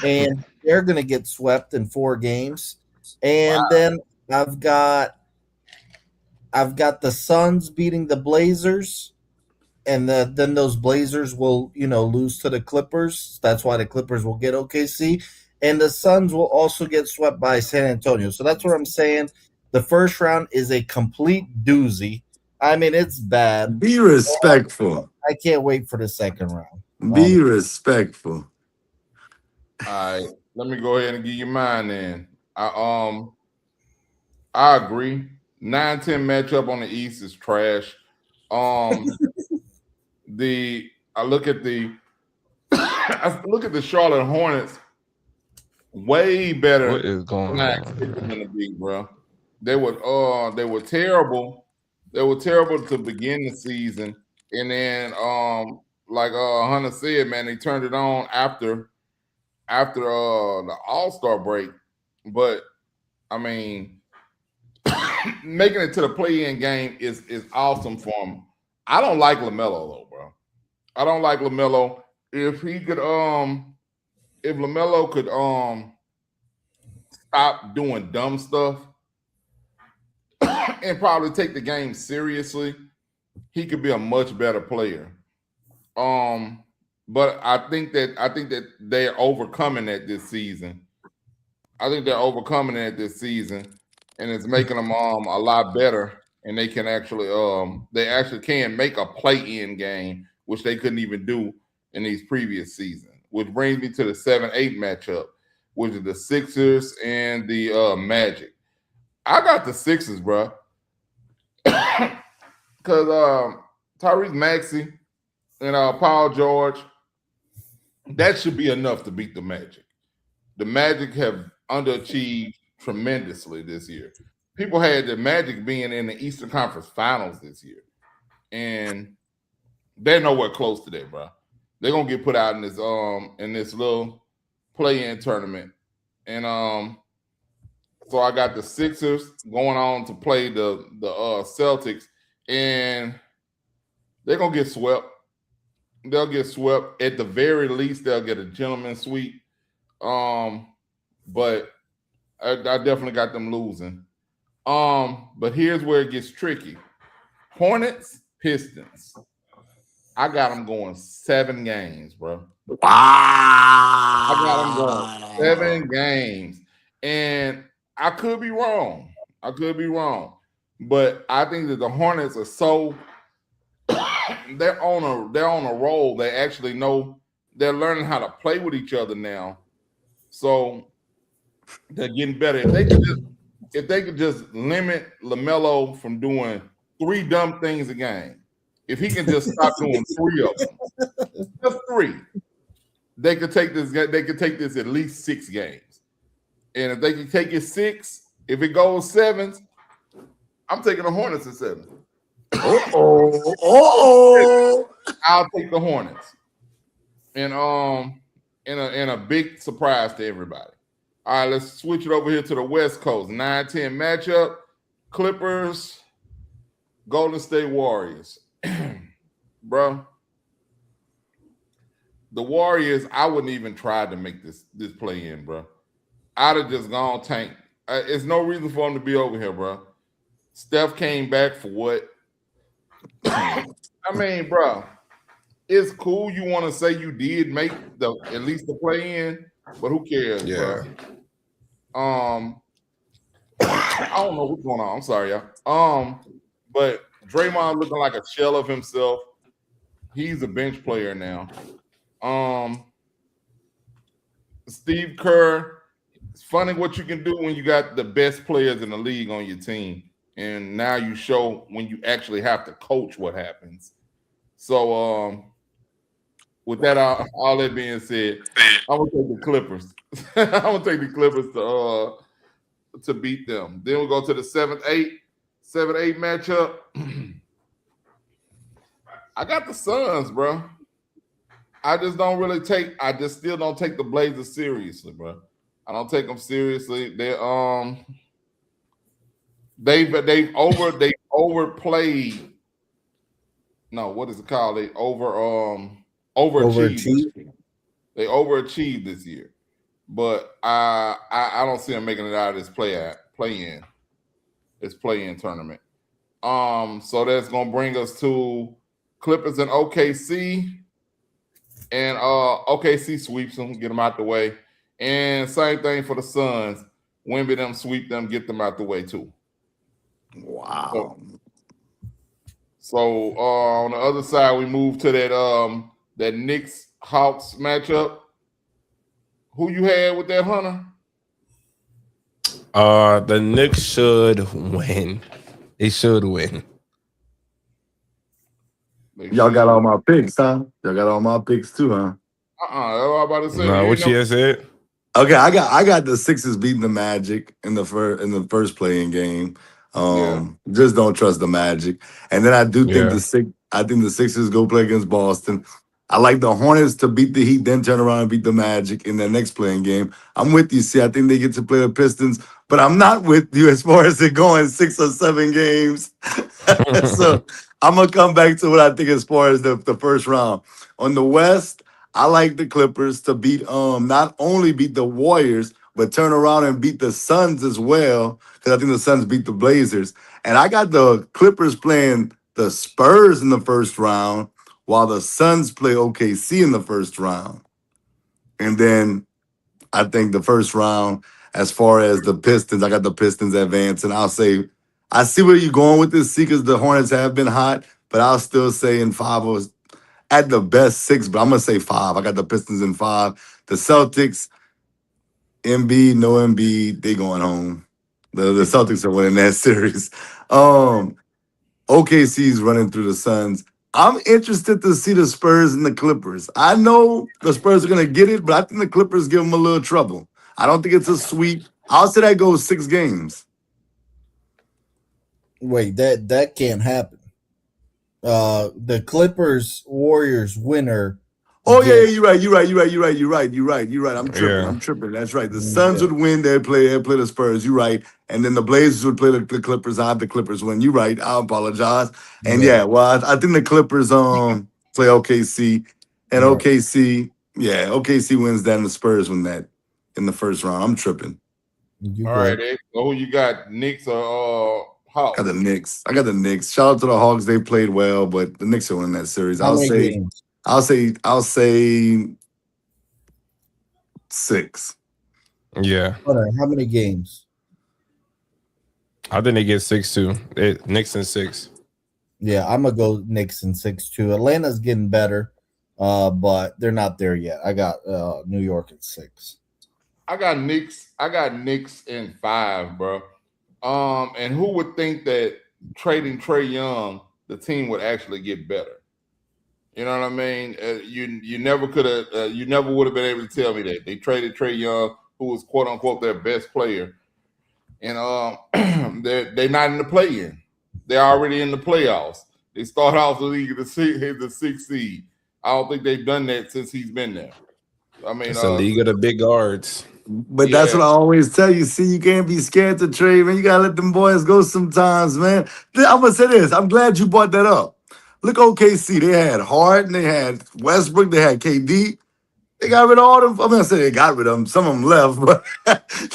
and they're going to get swept in 4 games. And then I've got the Suns beating the Blazers, and then those Blazers will lose to the Clippers. That's why the Clippers will get OKC, and the Suns will also get swept by San Antonio. So that's what I'm saying. The first round is a complete doozy. I mean, it's bad. Be respectful. I can't wait for the second round. Be respectful. All right, let me go ahead and give you mine then. I agree. 9-10 matchup on the East is trash. I look at the Charlotte Hornets way better. What is going on? In the league, bro. They were terrible. They were terrible to begin the season, and then like Hunter said, man, they turned it on after the All-Star break. But I mean, making it to the play-in game is awesome for them. I don't like LaMelo though, bro. I don't like LaMelo. If LaMelo could stop doing dumb stuff and probably take the game seriously, he could be a much better player. But I think that they're overcoming that this season. I think they're overcoming it this season, and it's making them a lot better. And they can actually can make a play-in game which they couldn't even do in these previous seasons. Which brings me to the 7-8 matchup, which is the Sixers and the Magic. I got the Sixers, bro, because Tyrese Maxey and Paul George, that should be enough to beat the Magic. The Magic have underachieved tremendously this year. People had the Magic being in the Eastern Conference Finals this year, and they're nowhere close to that, bro. They're gonna get put out in this little play-in tournament, and so I got the Sixers going on to play the Celtics, and they're gonna get swept. They'll get swept. At the very least, they'll get a gentleman's sweep. But I definitely got them losing. But here's where it gets tricky. Hornets, Pistons. I got them going 7 games, bro. Wow. I got them going 7 games. And I could be wrong. But I think that the Hornets are so they're on a roll. They actually know they're learning how to play with each other now. So they're getting better. If they could just limit LaMelo from doing 3 dumb things a game, if he can just stop doing 3 of them, just 3, they could take this. They could take this at least 6 games. And if they can take it 6, if it goes 7, I'm taking the Hornets at 7. I'll take the Hornets. And in a big surprise to everybody. All right, let's switch it over here to the West Coast. 9-10 matchup. Clippers, Golden State Warriors. Bro, the Warriors, I wouldn't even try to make this play in, bro. I'd have just gone tank. There's no reason for them to be over here, bro. Steph came back for what? I mean, bro, it's cool you want to say you did make at least the play in, but who cares, bro? I don't know what's going on. I'm sorry, y'all. But Draymond looking like a shell of himself. He's a bench player now. Steve Kerr, it's funny what you can do when you got the best players in the league on your team. And now you show when you actually have to coach what happens. So with that, all that being said, I'm gonna take the Clippers. I'm gonna take the Clippers to beat them. Then we'll go to the 7-8 matchup. I got the Suns, bro. I just still don't take the Blazers seriously, bro. I don't take them seriously. They've overplayed. No, what is it called? They overachieved. They overachieved this year, but I don't see them making it out of this play-in tournament. So that's gonna bring us to Clippers and OKC, and OKC sweeps them, get them out the way, and same thing for the Suns. Wemby them, sweep them, get them out the way too. Wow. So on the other side, we move to that Knicks Hawks matchup. Who you had with that, Hunter? The Knicks should win. They should win. Y'all got all my picks, huh? Y'all got all my picks too, huh? That's what I'm about to say. No, what you had said? Okay, I got the Sixers beating the Magic in the first playing game. Just don't trust the Magic. And then I do think the Sixers go play against Boston. I like the Hornets to beat the Heat, then turn around and beat the Magic in their next playing game. I'm with you. See, I think they get to play the Pistons, but I'm not with you as far as it going 6 or 7 games. So I'm gonna come back to what I think as far as the first round. On the West, I like the Clippers to beat not only beat the Warriors, but turn around and beat the Suns as well, because I think the Suns beat the Blazers. And I got the Clippers playing the Spurs in the first round, while the Suns play OKC in the first round. And then I think the first round, as far as the Pistons, I got the Pistons advancing. I'll say, I see where you're going with this, see, because the Hornets have been hot, but I'll still say in 5 or at the best 6, but I'm gonna say 5. I got the Pistons in 5. The Celtics, Embiid, no Embiid, they going home. The Celtics are winning that series. OKC's running through the Suns. I'm interested to see the Spurs and the Clippers. I know the Spurs are gonna get it, but I think the Clippers give them a little trouble. I don't think it's a sweep. I'll say that goes 6 games. Wait, that can't happen. The Clippers Warriors winner. Oh yeah, you're right. I'm tripping. Yeah. I'm tripping. That's right. The Suns would win. They'd play the Spurs. You're right. And then the Blazers would play the Clippers. I have the Clippers win. You're right. I apologize. And well, I think the Clippers play OKC, and OKC wins that, and the Spurs win that in the first round. I'm tripping. You All right, Ed. So who you got? Knicks or Hawks? I got the Knicks. Shout out to the Hawks. They played well, but the Knicks are winning that series. How many games? I'll say 6. Yeah. Hold on, how many games? I think they get 6 too. Knicks in 6. Yeah, I'm gonna go Knicks in 6 too. Atlanta's getting better, but they're not there yet. I got New York at 6. I got Knicks in 5, bro. And who would think that trading Trae Young, the team would actually get better? You know what I mean? You never could have. You never would have been able to tell me that they traded Trae Young, who was quote unquote their best player, and they're not in the play-in. They're already in the playoffs. They start off the league at the 6th seed. I don't think they've done that since he's been there. I mean, It's a league of the big guards. But that's what I always tell you. See, you can't be scared to trade, man. You gotta let them boys go sometimes, man. I'm gonna say this. I'm glad you brought that up. Look, OKC, they had Harden, they had Westbrook, they had KD. They got rid of all them. I mean, I say they got rid of them. Some of them left, but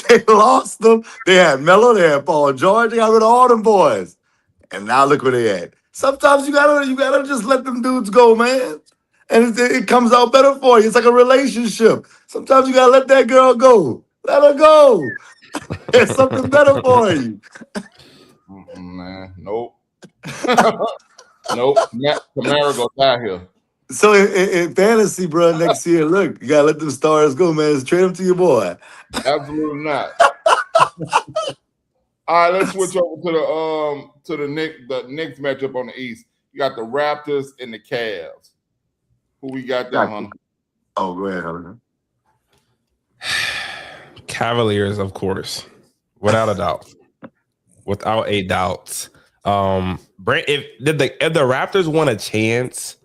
they lost them. They had Melo, they had Paul George. They got rid of all them boys. And now look where they at. Sometimes you gotta just let them dudes go, man. And it comes out better for you. It's like a relationship. Sometimes you gotta let that girl go. Let her go. It's something better for you. Man, nope. Nope. Kamara go die here. So in fantasy, bro, next year, look, you gotta let them stars go, man. Just trade them to your boy. Absolutely not. All right, let's switch over to the Knicks matchup on the East. You got the Raptors and the Cavs. Who we got there, Hunter? Oh, go ahead, Hunter. Cavaliers, of course, without a doubt. Without a doubt. If the Raptors want a chance,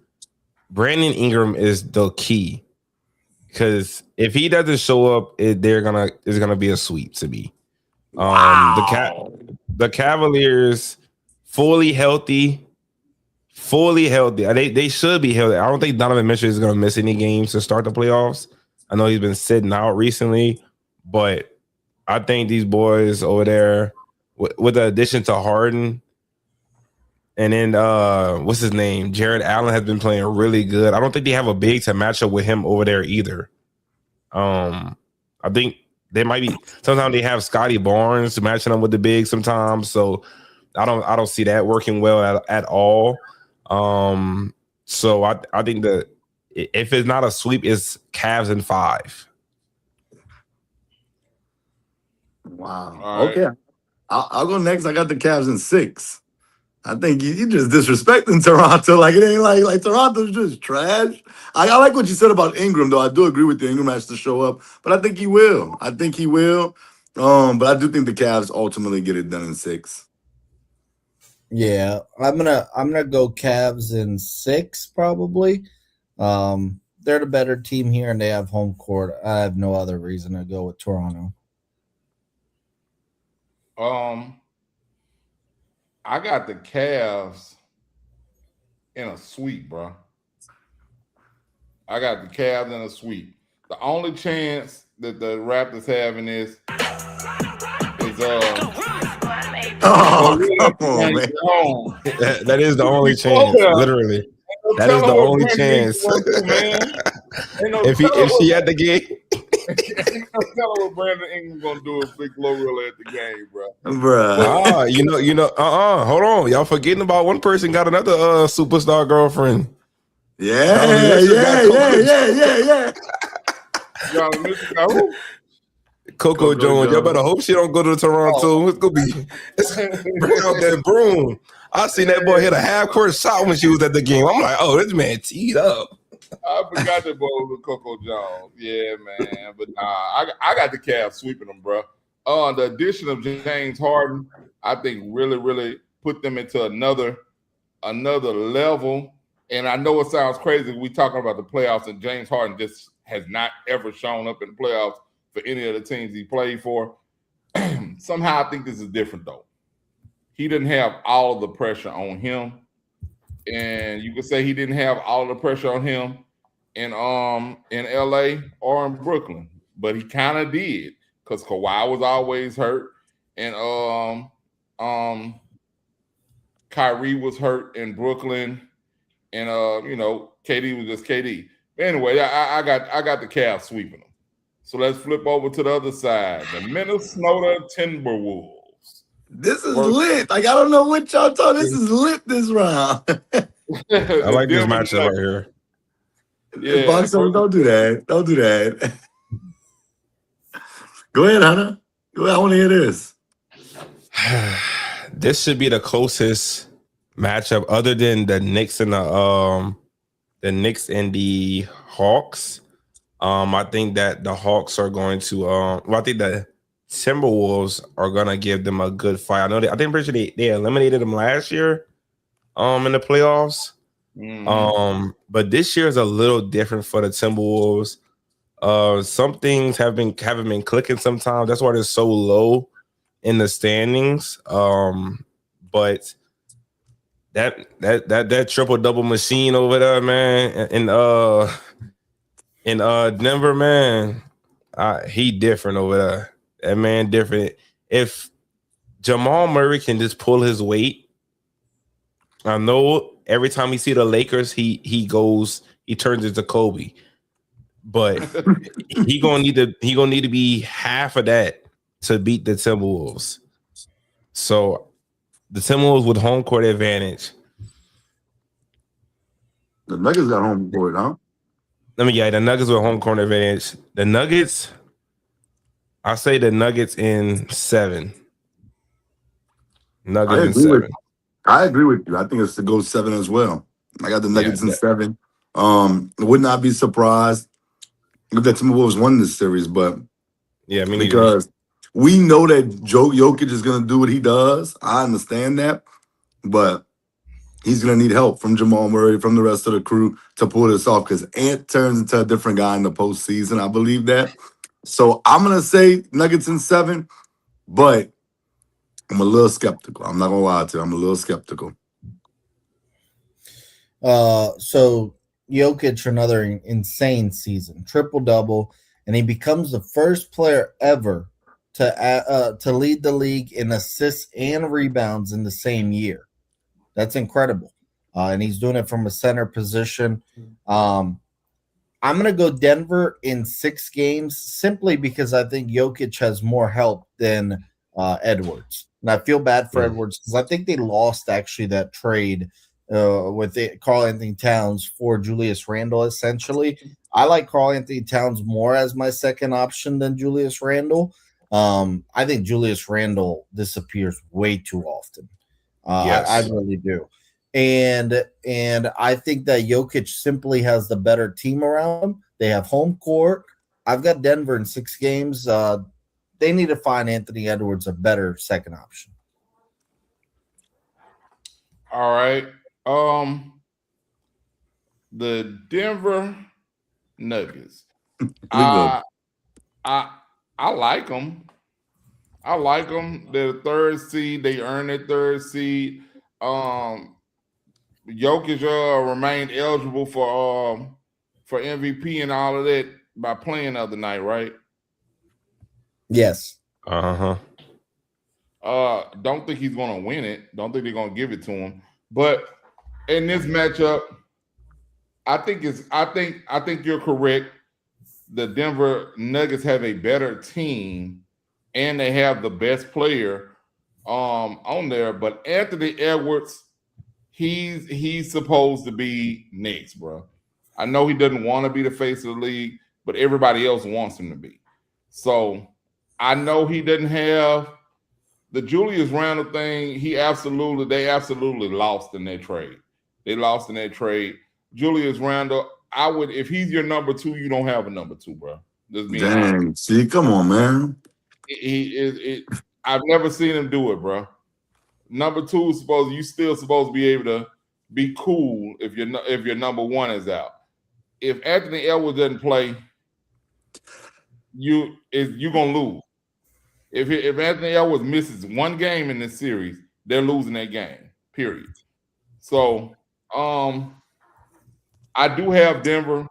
Brandon Ingram is the key. Because if he doesn't show up, it's gonna be a sweep to me. The Cavaliers fully healthy. They should be healthy. I don't think Donovan Mitchell is gonna miss any games to start the playoffs. I know he's been sitting out recently, but I think these boys over there, with the addition to Harden, and then what's his name? Jared Allen has been playing really good. I don't think they have a big to match up with him over there either. I think they might be. Sometimes they have Scotty Barnes matching up with the big sometimes. So I don't see that working well at all. So I think that if it's not a sweep, it's Cavs in 5. Wow. Right. Okay. I'll go next. I got the Cavs in 6. I think you just disrespecting Toronto. Like, it ain't like Toronto's just trash. I like what you said about Ingram, though. I do agree with you. Ingram has to show up, but I think he will. But I do think the Cavs ultimately get it done in 6. Yeah, I'm gonna go Cavs in 6 probably. They're the better team here, and they have home court. I have no other reason to go with Toronto. I got the Cavs in a sweep, bro. I got the Cavs in a sweep. The only chance that the Raptors have in this is come on, man. That is the only chance, literally. That is the only chance. If she had the game. Ain't no telling what Brandon Ingram gonna do if Big Glorilla at the game, bro. Hold on. Y'all forgetting about one person got another superstar girlfriend. Donovan Yeah, Mitchell got yeah. Y'all Mitchell got who? Coco Coco Jones. Y'all Jones. better hope she don't go to Toronto. It's gonna be bring out that broom. I seen that boy hit a half-court shot when she was at the game. I'm like, oh, this man teed up. I forgot that boy was Coco Jones. Yeah, man. But nah, I got the Cavs sweeping them, bro. The addition of James Harden, I think really put them into another level. And I know it sounds crazy. We talking about the playoffs, and James Harden just has not ever shown up in the playoffs for any of the teams he played for. Somehow I think this is different though. He didn't have all of the pressure on him. And you could say he didn't have all of the pressure on him in LA or in Brooklyn, but he kind of did because Kawhi was always hurt, and Kyrie was hurt in Brooklyn, and KD was just KD. Anyway, I got the Cavs sweeping them. So let's flip over to the other side, the Minnesota Timberwolves. This is lit. Like, I don't know what y'all talking. This is lit this round. I like this matchup right here. Yeah, Box, don't do that. Don't do that. Go ahead, Hunter. Go ahead. I want to hear this. This should be the closest matchup other than the Knicks and the Hawks. I think that the Hawks are going to I think the Timberwolves are gonna give them a good fight. I think pretty sure they eliminated them last year in the playoffs. But this year is a little different for the Timberwolves. Some things haven't been clicking sometimes. That's why they're so low in the standings. But that triple double machine over there, man, in Denver, man, he different over there. That man different. If Jamal Murray can just pull his weight, I know every time we see the Lakers, he turns into Kobe. But he gonna need to be half of that to beat the Timberwolves. So the Timberwolves with home court advantage. The Nuggets got home court, huh? The Nuggets with home court advantage. The Nuggets, I say the Nuggets in 7. Nuggets in 7. I agree with you. I think it's to go 7 as well. I got the Nuggets in 7. Would not be surprised if the Timberwolves won this series, but because we know that Jokic is going to do what he does. I understand that, but he's going to need help from Jamal Murray, from the rest of the crew to pull this off because Ant turns into a different guy in the postseason. I believe that. So I'm going to say Nuggets in 7, but I'm a little skeptical. I'm not going to lie to you. I'm a little skeptical. So Jokic, another insane season, triple-double, and he becomes the first player ever to lead the league in assists and rebounds in the same year. That's incredible. And he's doing it from a center position. I'm going to go Denver in 6 games simply because I think Jokic has more help than Edwards. And I feel bad for Edwards because I think they lost actually that trade with Karl-Anthony Towns for Julius Randle, essentially. I like Karl-Anthony Towns more as my second option than Julius Randle. I think Julius Randle disappears way too often. Yes. I really do. And I think that Jokic simply has the better team around him. They have home court. I've got Denver in 6 games. They need to find Anthony Edwards a better second option. All right. The Denver Nuggets. I like them. I like them. They're the 3rd seed. They earned their 3rd seed. Jokic remained eligible for MVP and all of that by playing the other night, right? Yes. Don't think he's going to win it. Don't think they're going to give it to him. But in this matchup, I think you're correct. The Denver Nuggets have a better team, and they have the best player on there. But Anthony Edwards, he's supposed to be next, bro. I know he doesn't want to be the face of the league, but everybody else wants him to be. So I know he doesn't have the Julius Randle thing. They absolutely lost in that trade. They lost in that trade. Julius Randle, if he's your number 2, you don't have a number 2, bro. Just being Dang, honest. see, come on, man. I've never seen him do it, bro. Number 2 is you still supposed to be able to be cool if your number 1 is out. If Anthony Edwards doesn't play, you're gonna lose. If Anthony Edwards misses one game in this series, they're losing that game. Period. So I do have Denver.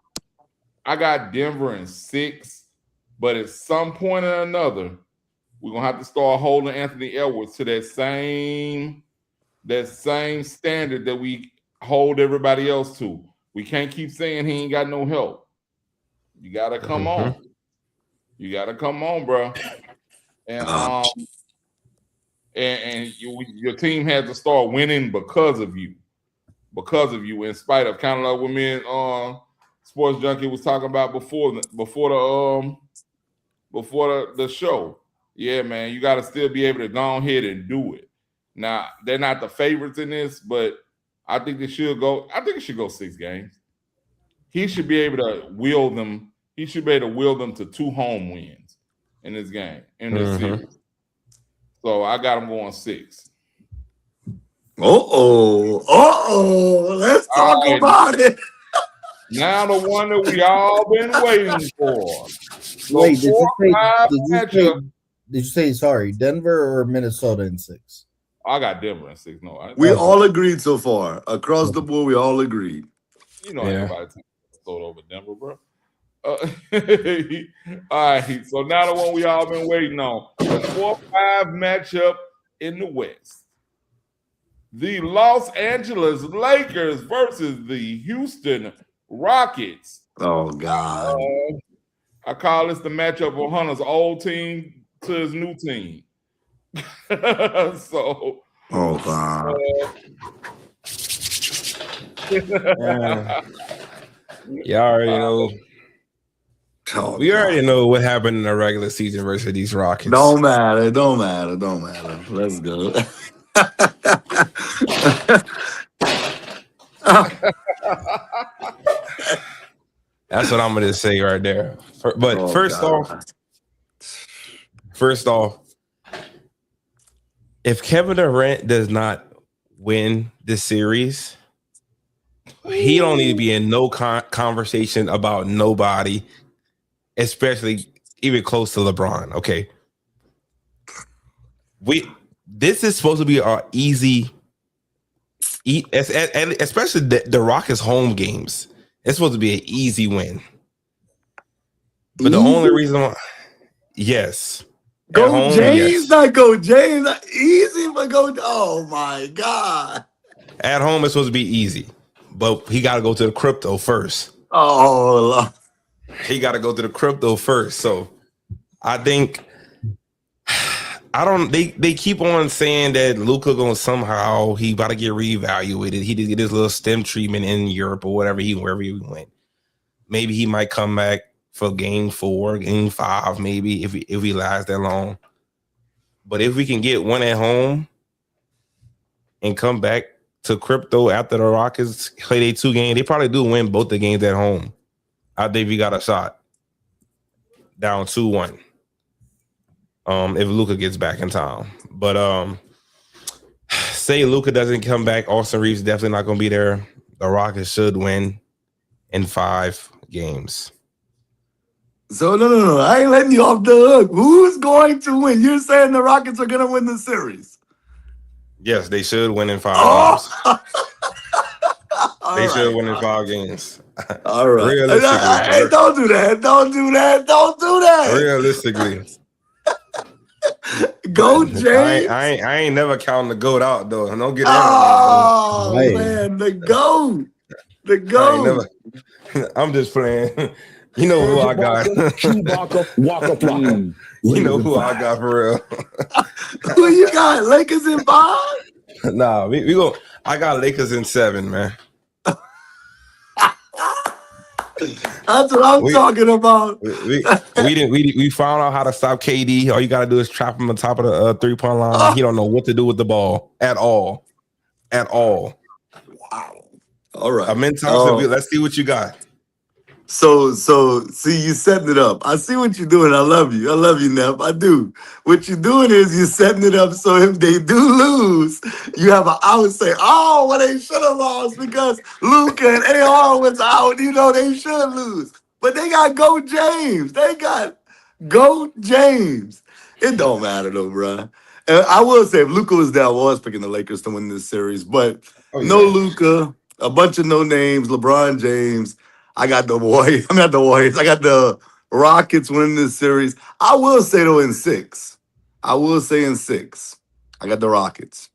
I got Denver in 6, but at some point or another, we're gonna have to start holding Anthony Edwards to that same standard that we hold everybody else to. We can't keep saying he ain't got no help. You gotta come on. You gotta come on, bro. And your team has to start winning because of you. In spite of, kind of like what me and Sports Junkie was talking about before the show. Yeah, man, you got to still be able to go ahead and do it. Now, they're not the favorites in this, but I think it should go 6 games. He should be able to will them. He should be able to will them to 2 home wins in this game, in this series. So I got him going 6. Let's talk about it. Now the one that we all been waiting for. Wait, did you say sorry, Denver or Minnesota in 6? I got Denver in 6. No, we all agreed so far. Across the board, we all agreed. Everybody takes Minnesota over Denver, bro. All right, so now the one we all been waiting on. The 4-5 matchup in the West. The Los Angeles Lakers versus the Houston Rockets. Oh, God. I call this the matchup of Hunter's old team to his new team. So. Oh, God. You already know. We already know what happened in the regular season versus these Rockets. Don't matter. Let's go. That's what I'm going to say right there. But first off, if Kevin Durant does not win this series, he don't need to be in no conversation about nobody, especially even close to LeBron. Okay, this is supposed to be our easy, especially the Rockets home games. It's supposed to be an easy win. But the only reason why, yes. Go home, James, yes. Not go James. Not easy, but go. Oh my God. At home, it's supposed to be easy, but he got to go to the crypto first. Oh, he got to go to the crypto first. So I think They keep on saying that Luka gonna somehow he about to get reevaluated. He did get his little STEM treatment in Europe or wherever he went. Maybe he might come back for game 4, game 5, maybe if he lasts that long. But if we can get one at home and come back to crypto after the Rockets play their 2 games, they probably do win both the games at home. I think we got a shot down 2-1. If Luka gets back in town. But say Luka doesn't come back, Austin Reeves definitely not going to be there. The Rockets should win in 5 games. So no. I ain't letting you off the hook. Who's going to win? You're saying the Rockets are going to win the series? Yes, they should win in 5 games. They should win in 5 games. All right. Realistically. Hey, don't do that. Realistically. Go, James. I ain't never counting the GOAT out, though. Don't get that. Oh, man. The GOAT. I'm just playing. You know who I got. You know who I got for real. Who you got? Lakers in 5? Nah, we go. I got Lakers in 7, man. That's what I'm talking about. We found out how to stop KD. All you gotta do is trap him on top of the 3-point line. He don't know what to do with the ball at all. Wow. All right. Amin Thompson, let's see what you got. So see, you setting it up. I see what you're doing. I love you, Neff. I do. What you're doing is you're setting it up so if they do lose, you have an out say, oh, well, they should have lost because Luka and AR was out. You know, they should lose. But they got GOAT James. It don't matter though, bro. And I will say if Luka was there, I was picking the Lakers to win this series. But no Luka, a bunch of no names, LeBron James. I got the Warriors. I got the Rockets winning this series. I will say though in 6. I got the Rockets.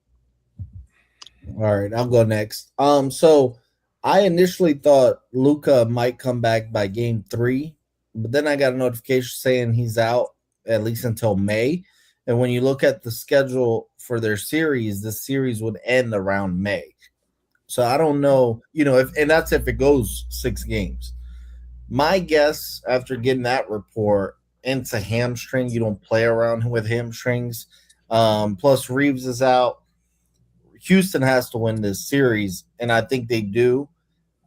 All right, I'll go next. So I initially thought Luka might come back by game 3, but then I got a notification saying he's out at least until May. And when you look at the schedule for their series, the series would end around May. So I don't know, and that's if it goes 6 games. My guess after getting that report, it's a hamstring. You don't play around with hamstrings. Plus Reeves is out. Houston has to win this series, and I think they do.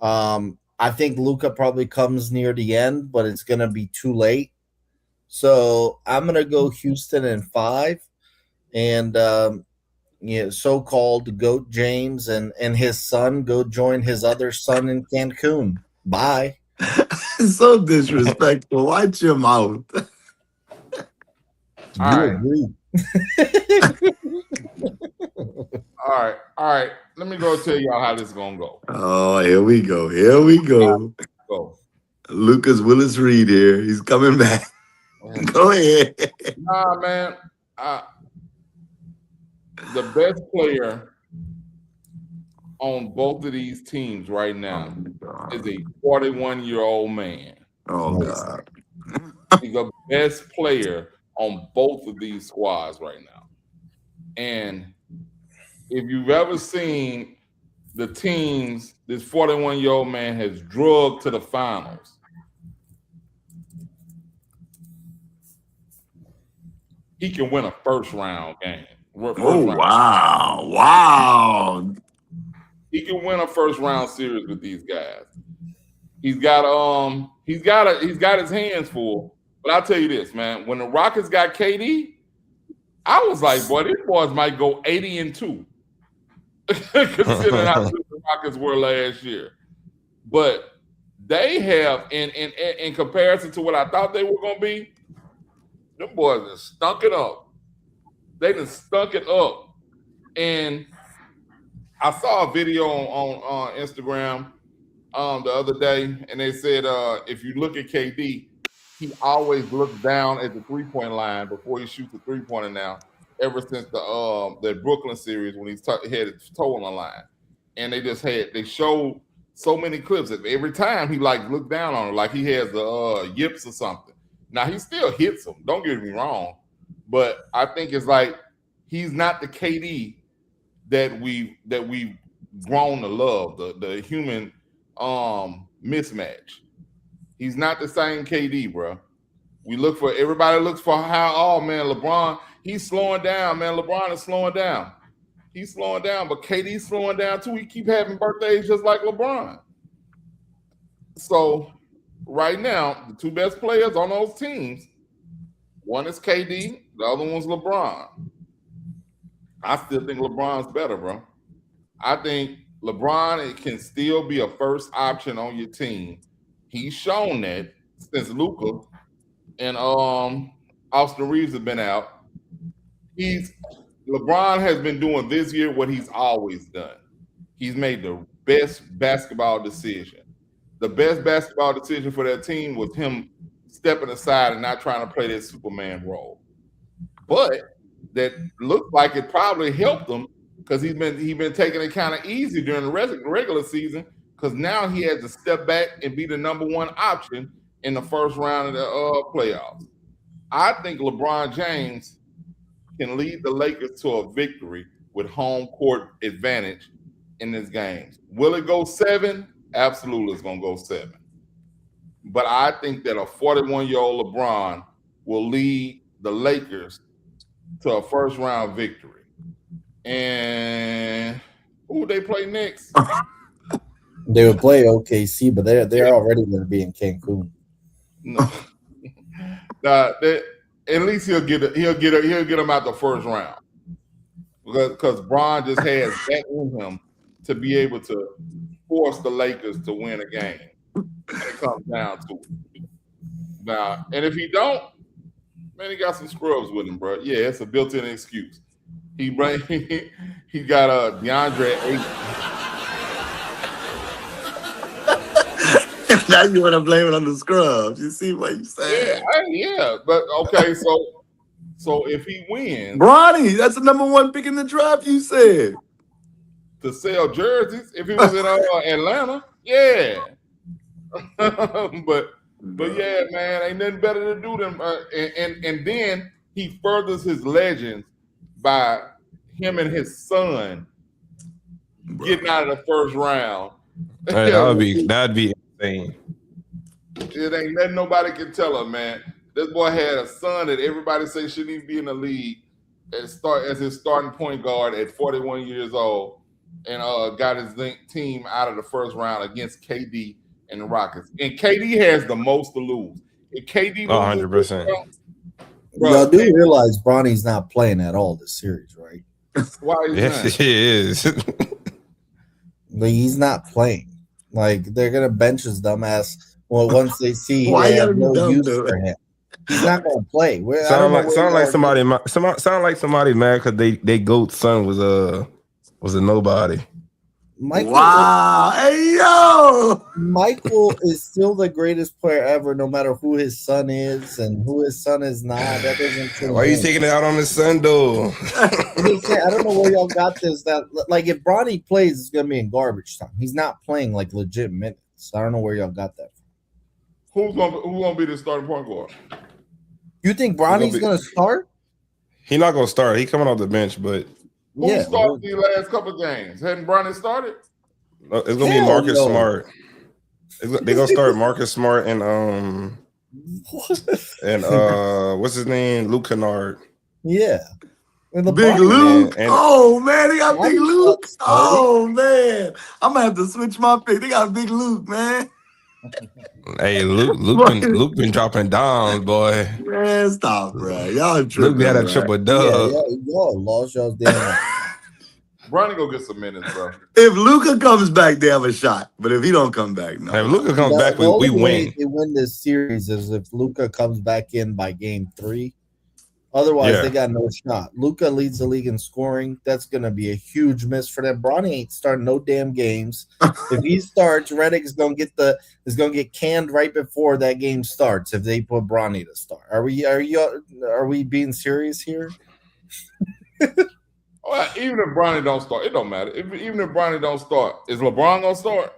I think Luka probably comes near the end, but it's going to be too late. So I'm going to go Houston in 5. And so-called GOAT James and his son go join his other son in Cancun. Bye. So disrespectful. Watch your mouth. All right. Let me go tell y'all how this is gonna go. Oh, here we go. Go. Lucas Willis Reed here. He's coming back. Go ahead. Nah, man. The best player on both of these teams right now is a 41-year-old man. Oh, God. He's the best player on both of these squads right now. And if you've ever seen the teams this 41-year-old man has drugged to the finals, he can win a first-round game. Wow. He can win a first-round series with these guys. He's got his hands full. But I'll tell you this, man. When the Rockets got KD, I was like, boy, these boys might go 80-2. Considering how good the Rockets were last year. But they have, in comparison to what I thought they were going to be, them boys have stunk it up. They done stunk it up. And I saw a video on Instagram the other day, and they said if you look at KD, he always looks down at the 3-point line before he shoots the 3-pointer now, ever since the Brooklyn series when he's had his toe on the line. And they showed so many clips that every time he looked down on it like he has the yips or something. Now he still hits them, don't get me wrong. But I think it's like he's not the KD that we've grown to love, the human mismatch. He's not the same KD, bro. Everybody looks for LeBron, he's slowing down, man. LeBron is slowing down. He's slowing down, but KD's slowing down too. He keep having birthdays just like LeBron. So right now, the two best players on those teams, one is KD, the other one's LeBron. I still think LeBron's better, bro. I think LeBron can still be a first option on your team. He's shown that since Luka and Austin Reeves have been out. LeBron has been doing this year what he's always done. He's made the best basketball decision. The best basketball decision for that team was him stepping aside and not trying to play that Superman role. But that looked like it probably helped him because he's been taking it kind of easy during the regular season because now he has to step back and be the number one option in the first round of the playoffs. I think LeBron James can lead the Lakers to a victory with home court advantage in this game. Will it go 7? Absolutely, it's gonna go 7. But I think that a 41-year-old LeBron will lead the Lakers to a first round victory. And who they play next? They would play OKC, but they're already going to be in Cancun. No. At least he'll get them out the first round because Bron just has that in him to be able to force the Lakers to win a game when it comes down to it. Now, and if he don't, man, he got some scrubs with him, bro. Yeah, it's a built-in excuse. He got DeAndre Ayton. Now you want to blame it on the scrubs. You see what you saying? Yeah, but okay, so if he wins, Bronny, that's the number 1 pick in the draft. You said to sell jerseys. If he was in Atlanta, yeah. but yeah, man, ain't nothing better to do than and then he furthers his legends by him and his son getting out of the first round. Hey, that'd be insane. It ain't nothing nobody can tell him, man. This boy had a son that everybody say shouldn't even be in the league as his starting point guard at 41 years old, and got his team out of the first round against KD and the Rockets. And KD has the most to lose. If KD 100%. Y'all do realize Bronny's not playing at all this series, right? Why is Yes, he is. Like, he's not playing. Like, they're gonna bench his dumb ass. Well, once they see Why they have you no dumb, use dude? for him, he's not gonna play. Sound like somebody mad because they GOAT's son was a nobody. Wow. Hey, yo. Michael is still the greatest player ever, no matter who his son is and who his son is not. That doesn't change. Why are you taking it out on his son, though? I don't know where y'all got this. That like if Bronny plays, it's gonna be in garbage time. He's not playing like legit minutes. I don't know where y'all got that from. Who's gonna be the starting point guard? You think Bronny's gonna start? He's not gonna start. He coming off the bench, but Who started the last couple of games? Hadn't Bronny started? it's gonna be Marcus Smart. They're gonna start Marcus Smart and what's his name? Luke Kennard. Yeah. And Big Luke. And Oh man, they got Big Luke. Oh man, I'm gonna have to switch my pick. They got Big Luke, man. hey, Luke been dropping down, boy. Man, stop, bro. Y'all tripping. Luke had a right? triple dub. Y'all lost y'all's damn. Bronny go get some minutes, bro. If Luka comes back, they have a shot. But if he don't come back, no. If Luka comes back, we win. They win this series is if Luka comes back in by game 3. Otherwise, they got no shot. Luka leads the league in scoring. That's going to be a huge miss for them. Bronny ain't starting no damn games. If he starts, Redick is going to get canned right before that game starts. If they put Bronny to start, are we being serious here? Well, even if Bronny don't start, it don't matter. Even if Bronny don't start, is LeBron gonna start?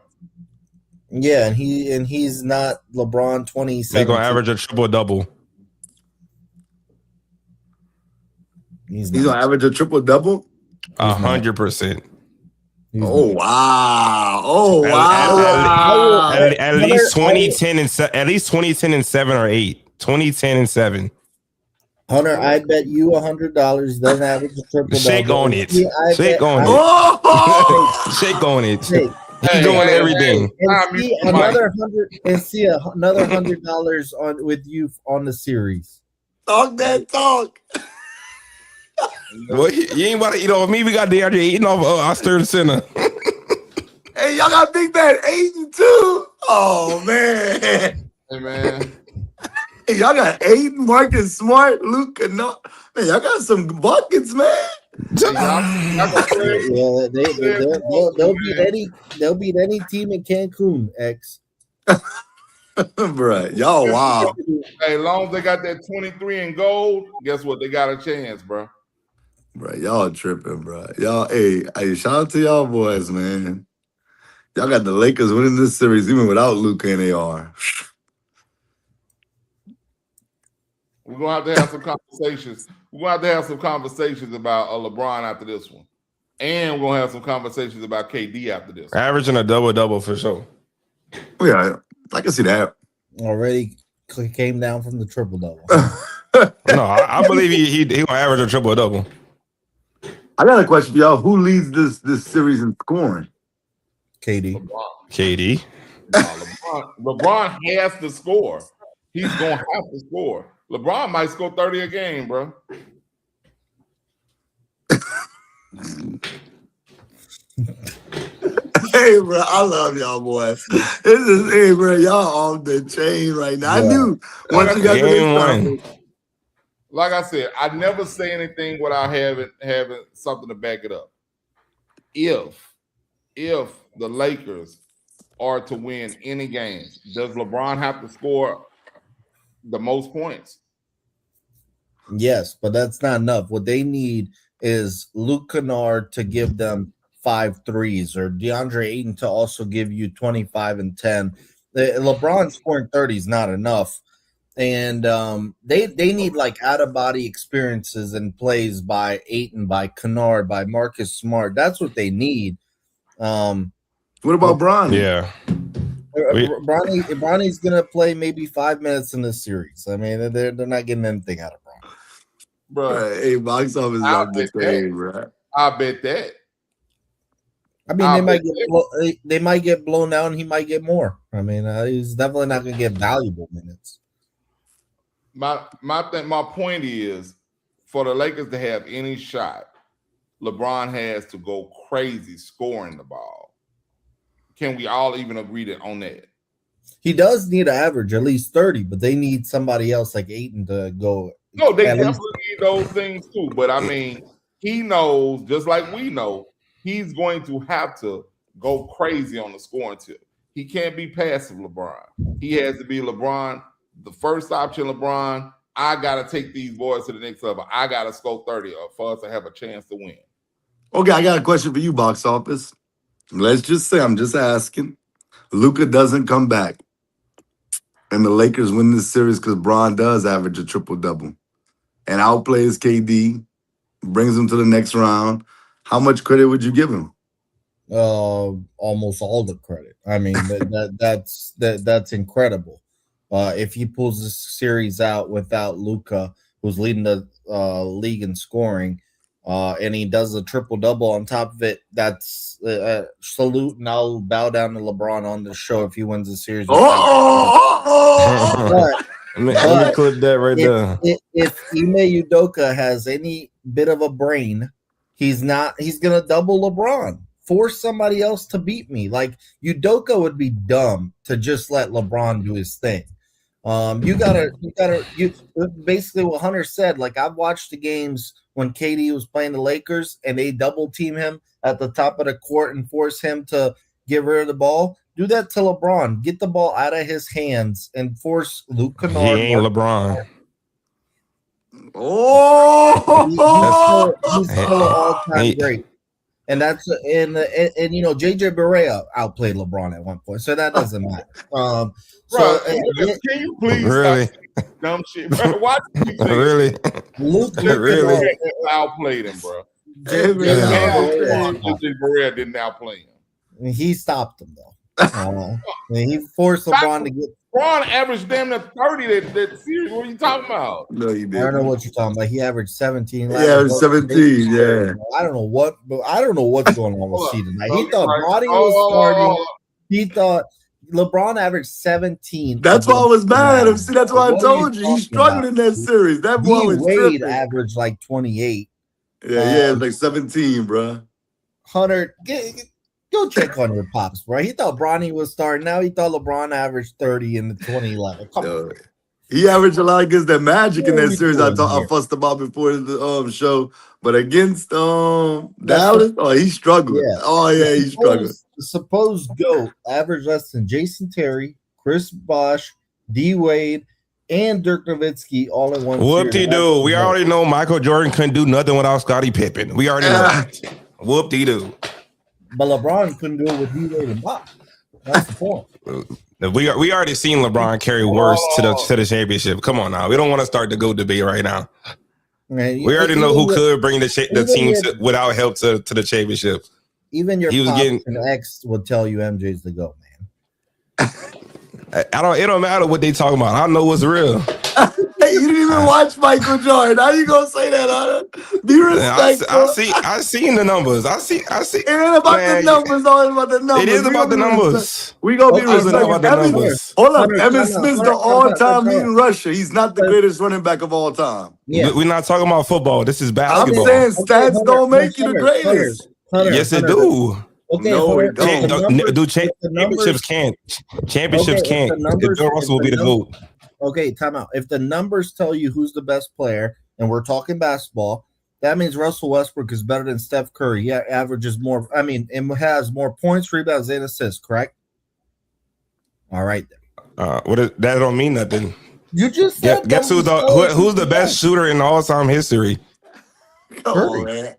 Yeah, and he's not LeBron 27. They're gonna average a triple double. He's gonna average a triple double. 100%. Oh wow! Oh wow! At least 2010 and at least 2010 and 7 or 8. 2010 and 7. Hunter, I bet you $100 doesn't average a triple. Shake on it. Shake on it. Oh! Shake on it. He's doing everything. And see another $100 on with you on the series. Talk that talk. Well, you ain't about to eat off me. We got DeAndre eating off our third center. Hey, y'all got Big Man Aiden too. Oh man. Hey man. Hey, y'all got Aiden, Marcus Smart, Luke Kennard. Man, y'all got some buckets, man. Yeah, they'll beat any team in Cancun, X. Bruh, y'all wow. Hey, as long as they got that 23 in gold, guess what? They got a chance, bro. Bruh, y'all tripping, bruh. Y'all, hey, shout out to y'all boys, man. Y'all got the Lakers winning this series even without Luka and AR. We're gonna have to have some conversations. We're gonna have to have some conversations about LeBron after this one. And we're gonna have some conversations about KD after this. Averaging a double for sure. Yeah, I can see that. Already came down from the triple double. No, I believe he gonna average a triple double. I got a question for y'all. Who leads this series in scoring? KD. KD. LeBron has to score. He's gonna have to score. LeBron might score 30 a game, bro. Hey, bro, I love y'all, boys. Hey, bro, y'all off the chain right now. I knew once you got to Game this one. Like I said, I never say anything without having something to back it up. If the Lakers are to win any games, does LeBron have to score the most points? Yes, but that's not enough. What they need is Luke Kennard to give them 5 threes, or DeAndre Ayton to also give you 25 and 10. LeBron scoring 30 is not enough. And they need like out of body experiences and plays by Ayton, by Kennard, by Marcus Smart. That's what they need. What about Bronny? Yeah. Bronny's gonna play maybe 5 minutes in this series. I mean, they're not getting anything out of Bronny. Bro, Hey, box office is up the chain, bro. I bet that. I mean, they might get blown out, and he might get more. I mean, he's definitely not gonna get valuable minutes. My point is, for the Lakers to have any shot, LeBron has to go crazy scoring the ball. Can we all even agree on that? He does need to average at least 30, but they need somebody else like Ayton to go. No, they definitely need those things too. But I mean, he knows, just like we know, he's going to have to go crazy on the scoring tip. He can't be passive LeBron. He has to be LeBron, the first option LeBron. I got to take these boys to the next level. I got to score 30 for us to have a chance to win. Okay, I got a question for you, box office. Let's just say, I'm just asking. Luka doesn't come back, and the Lakers win this series because Bron does average a triple-double and outplays KD, brings him to the next round. How much credit would you give him? Almost all the credit. I mean, that's incredible. If he pulls this series out without Luka, who's leading the league in scoring, and he does a triple-double on top of it, that's salute, and I'll bow down to LeBron on the show if he wins the series. Let me clip that right there. If Ime Udoka has any bit of a brain, he's gonna double LeBron. Force somebody else to beat me. Like, Udoka would be dumb to just let LeBron do his thing. You gotta basically what Hunter said. Like, I've watched the games when KD was playing the Lakers and they double team him at the top of the court and force him to get rid of the ball. Do that to LeBron. Get the ball out of his hands and force Luke Kennard. He ain't LeBron. He's still an all-time great. And that's and you know, JJ Barea outplayed LeBron at one point, so that doesn't matter. Bro, can you please really stop dumb shit, bro? Watch really. Luke Really? outplayed him, bro. JJ Barea didn't outplay him. He stopped him though. He forced LeBron to get. LeBron averaged damn near 30 that series. What are you talking about? No, he didn't. I don't know what you're talking about. He averaged 17. Yeah, 17. Yeah. I don't know what's going on with C tonight. He thought Bronny was starting. He thought LeBron averaged 17. That's why I was mad at him. See, that's why I told you. He struggled in that series. That boy was Wade tripping. averaged like 28. Yeah, like 17, bro. Hunter, go check on your pops, bro. He thought Bronny was starting. Now he thought LeBron averaged 30 in the 2011. Come on. He averaged a lot against that Magic in that series. I fussed about before the show, but against Dallas, he struggled. Yeah. Oh yeah, he struggled. Suppose GOAT averaged less than Jason Terry, Chris Bosh, D Wade, and Dirk Nowitzki all in one. Whoop-de-doo. We already know Michael Jordan couldn't do nothing without Scottie Pippen. We already know that. Whoop-de-doo. But LeBron couldn't do it with D Wade and Bosh. That's the point. We already seen LeBron carry worse to the championship. Come on now. We don't want to start the GOAT debate right now. We already know who could bring the team without help to the championship. Even your He was pops getting- and ex would tell you MJ's the GOAT, man. It don't matter what they talking about. I know what's real. Hey, you didn't even watch Michael Jordan. How you gonna say that, Hunter? Be respectful. I seen the numbers. I see. It ain't about the numbers, though. It's about the numbers. It is about the numbers. We gonna be It's about the respectful. numbers. Hold up, Hunter, Emmitt time out. Smith's Hunter, the all-time time out. leading rusher. He's not the greatest running back of all time. Yeah. We're not talking about football. This is I'm basketball. saying stats don't make you the greatest. Yes, it do. Okay, No, Hunter, it don't. if the numbers- Championships can't. Championships Okay, can't. if the numbers- Bill Russell will be the GOAT. Okay, time out. If the numbers tell you who's the best player, and we're talking basketball, that means Russell Westbrook is better than Steph Curry. He averages more. I mean, and has more points, rebounds, and assists. Correct? All right. That don't mean nothing. You just said Guess who's the best shooter in all-time history? Come on, man.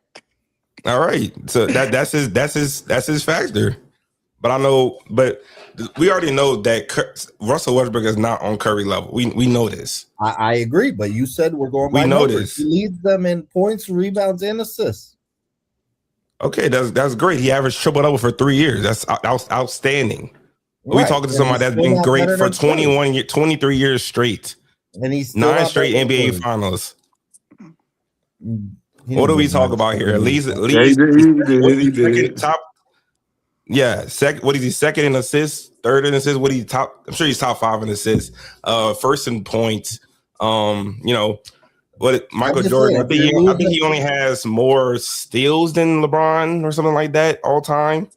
All right, so that's his factor. But we already know that Russell Westbrook is not on Curry level. We know this. I agree, but you said we're going by We know numbers. this. He leads them in points, rebounds, and assists. Okay, that's great. He averaged triple-double for 3 years. That's outstanding. We Right, talking to and somebody he's that's still been not great better for than Curry. 23 years straight. And he's still 9 not straight better than NBA Curry. finals. He What do didn't we win talk nine about straight here? At least Yeah, he did. top. Yeah, second. What is he? Second in assists, third in assists. What he top? I'm sure he's top 5 in assists. First in points. Michael just Jordan. saying, I think he only has more steals than LeBron or something like that all time.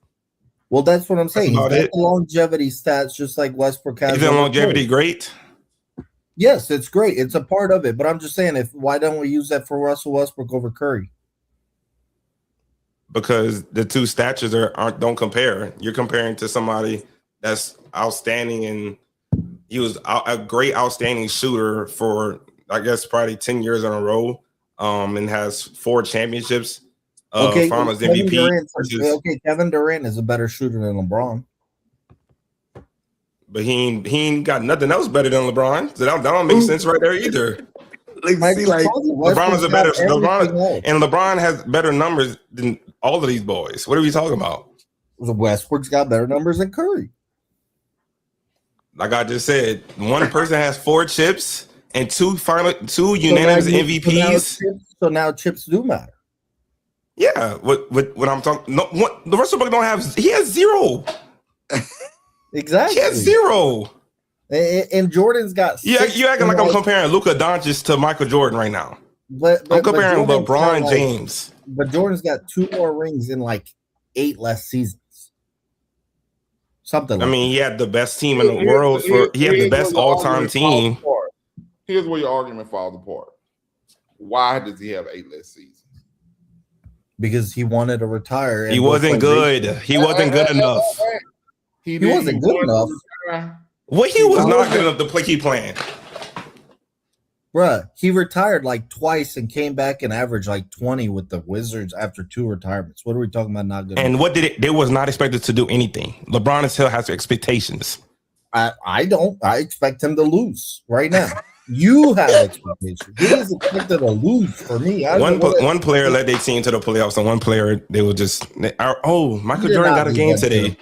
Well, that's what I'm saying. He's about got it. the longevity stats, just like Westbrook has. Isn't over longevity Curry. great? Yes, it's great. It's a part of it. But I'm just saying, why don't we use that for Russell Westbrook over Curry? Because the two statures don't compare. You're comparing to somebody that's outstanding, and he was a great outstanding shooter for I guess probably 10 years in a row, and has 4 championships, finals MVP. Kevin Durant is a better shooter than LeBron. But he ain't got nothing else better than LeBron. So that don't make sense right there either. LeBron is a better LeBron has better numbers than all of these boys. What are we talking about? Westbrook's got better numbers than Curry. Like I just said, one person has 4 chips and 2 unanimous MVPs. So now chips do matter. Yeah, what I'm talking. No, what the rest of them don't have. He has 0. Exactly. He has 0. And Jordan's got. You acting like I'm comparing Luka Doncic to Michael Jordan right now. But I'm comparing Jordan's LeBron got James. But Jordan's got 2 more rings in like 8 less seasons. Something. He had the best team in the world. He had the best all-time team. Here's where your argument falls apart. Why does he have 8 less seasons? Because he wanted to retire. He wasn't good. He wasn't good enough. He wasn't good enough. Well, he was not good enough to play. Keep playing. Bruh, he retired like twice and came back and averaged like 20 with the Wizards after 2 retirements. What are we talking about? Not good. And what did it? They was not expected to do anything. LeBron still has expectations. I don't. I expect him to lose right now. You have expectations. He is expected to lose for me. One player led their team to the playoffs, and one player they were just. Michael Jordan got a game today.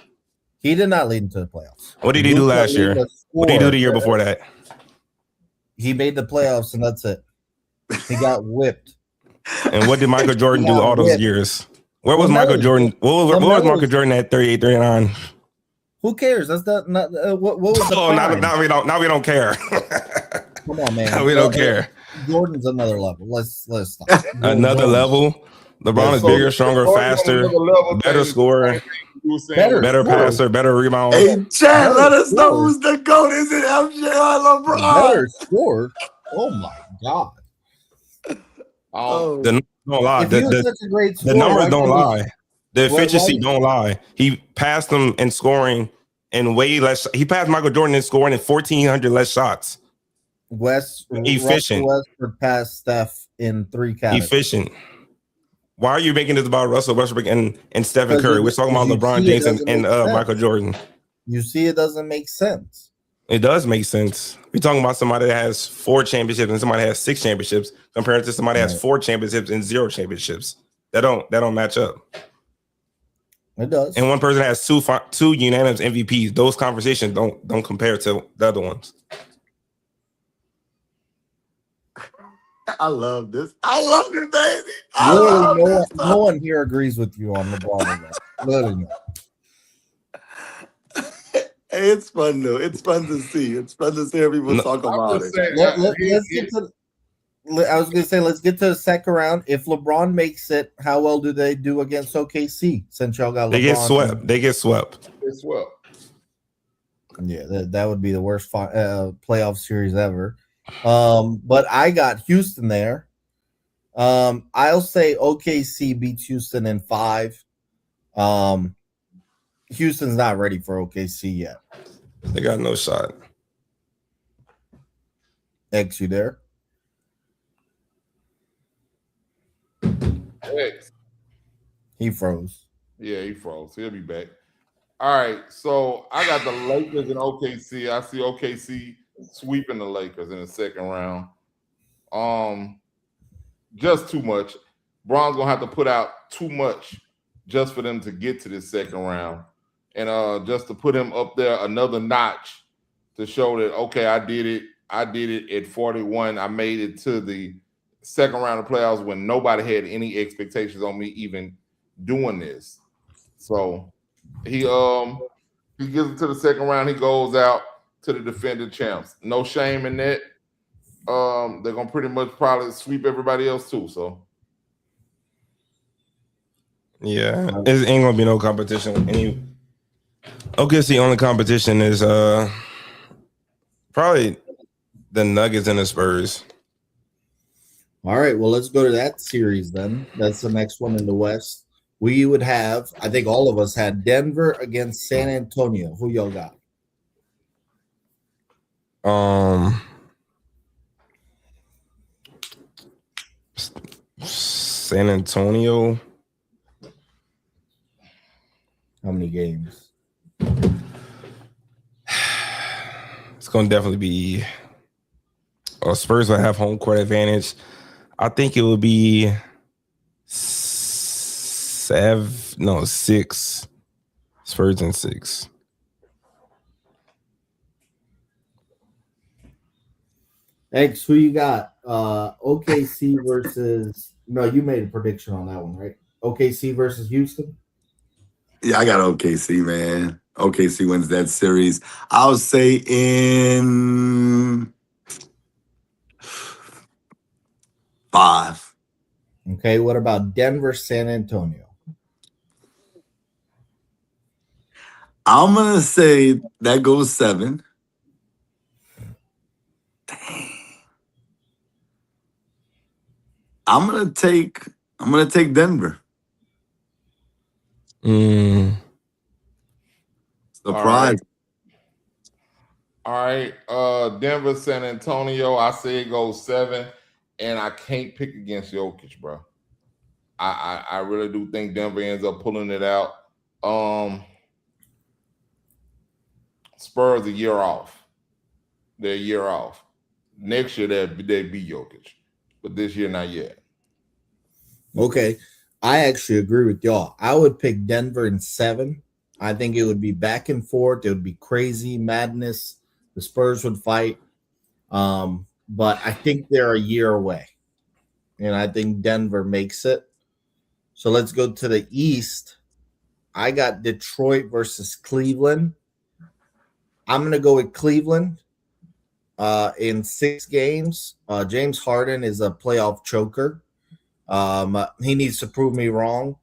He did not lead into the playoffs. What did he do last year? What did he do the year before that? He made the playoffs, and that's it. He got whipped. And what did Michael Jordan do all those years? Where was Michael Jordan? What was Michael Jordan at 38, 39? Who cares? That's not what was the now we don't care. Come on, man. We don't care. Jordan's another level. Let's stop. Another level. LeBron is bigger, stronger, faster, better scorer, better passer, better rebound. Hey, Chad, let us know who's the GOAT. Is it MJ or LeBron? Better scorer. Oh my God. Oh, The numbers don't lie. If he was such a great scorer, The numbers don't why lie. The efficiency don't lie. He passed him in scoring in way less. He passed Michael Jordan in scoring in 1,400 less shots. Efficient. Westbrook passed Steph in 3 categories. Efficient. Why are you making this about Russell Westbrook and Stephen Curry? We're talking about LeBron James and Michael Jordan. You see, it doesn't make sense. It does make sense. We're talking about somebody that has 4 championships and somebody has 6 championships compared to somebody that has 4 championships and 0 championships. That don't match up. It does. And one person has two unanimous MVPs. Those conversations don't compare to the other ones. I love this. I love it, baby. Literally, no one here agrees with you on LeBron. Literally. Hey, it's fun though. It's fun to see. It's fun to see people talk about it. Let's get to. I was going to say, let's get to the second round. If LeBron makes it, how well do they do against OKC? Since y'all got LeBron, they get swept. They get swept. It's swept. Yeah, that would be the worst playoff series ever. But I got Houston there. I'll say OKC beats Houston in 5. Houston's not ready for OKC yet. They got no shot. X, you there? X. He froze. Yeah, he froze. He'll be back. All right, so I got the Lakers and OKC. I see OKC sweeping the Lakers in the second round. Just too much. Bron's gonna have to put out too much just for them to get to this second round, and just to put him up there another notch to show that okay, I did it. I did it at 41. I made it to the second round of playoffs when nobody had any expectations on me even doing this. So he gets into the second round. He goes out to the defending champs. No shame in that. They're gonna pretty much probably sweep everybody else too. So yeah, it ain't gonna be no competition with any. Okay, the only competition is probably the Nuggets and the Spurs. All right, well, let's go to that series then. That's the next one in the West. We would have, I think all of us had Denver against San Antonio. Who y'all got? San Antonio. How many games? It's going to definitely be Spurs will have home court advantage. I think it will be 6. Spurs in 6. X, who you got? OKC versus. No, you made a prediction on that one, right? OKC versus Houston. Yeah, I got OKC, man. OKC wins that series. I'll say in 5. Okay, what about Denver, San Antonio? I'm gonna say that goes 7. Dang. I'm gonna take Denver. Surprise. All right. Denver, San Antonio. I say it goes 7, and I can't pick against Jokic, bro. I really do think Denver ends up pulling it out. Spurs a year off. They're a year off. Next year they'd be Jokic, but this year not yet. Okay, I actually agree with y'all. I would pick Denver in 7. I think it would be back and forth. It would be crazy madness. The Spurs would fight, but I think they're a year away, and I think Denver makes it. So let's go to the East. I got Detroit versus Cleveland. I'm going to go with Cleveland in 6 games. James Harden is a playoff choker. He needs to prove me wrong.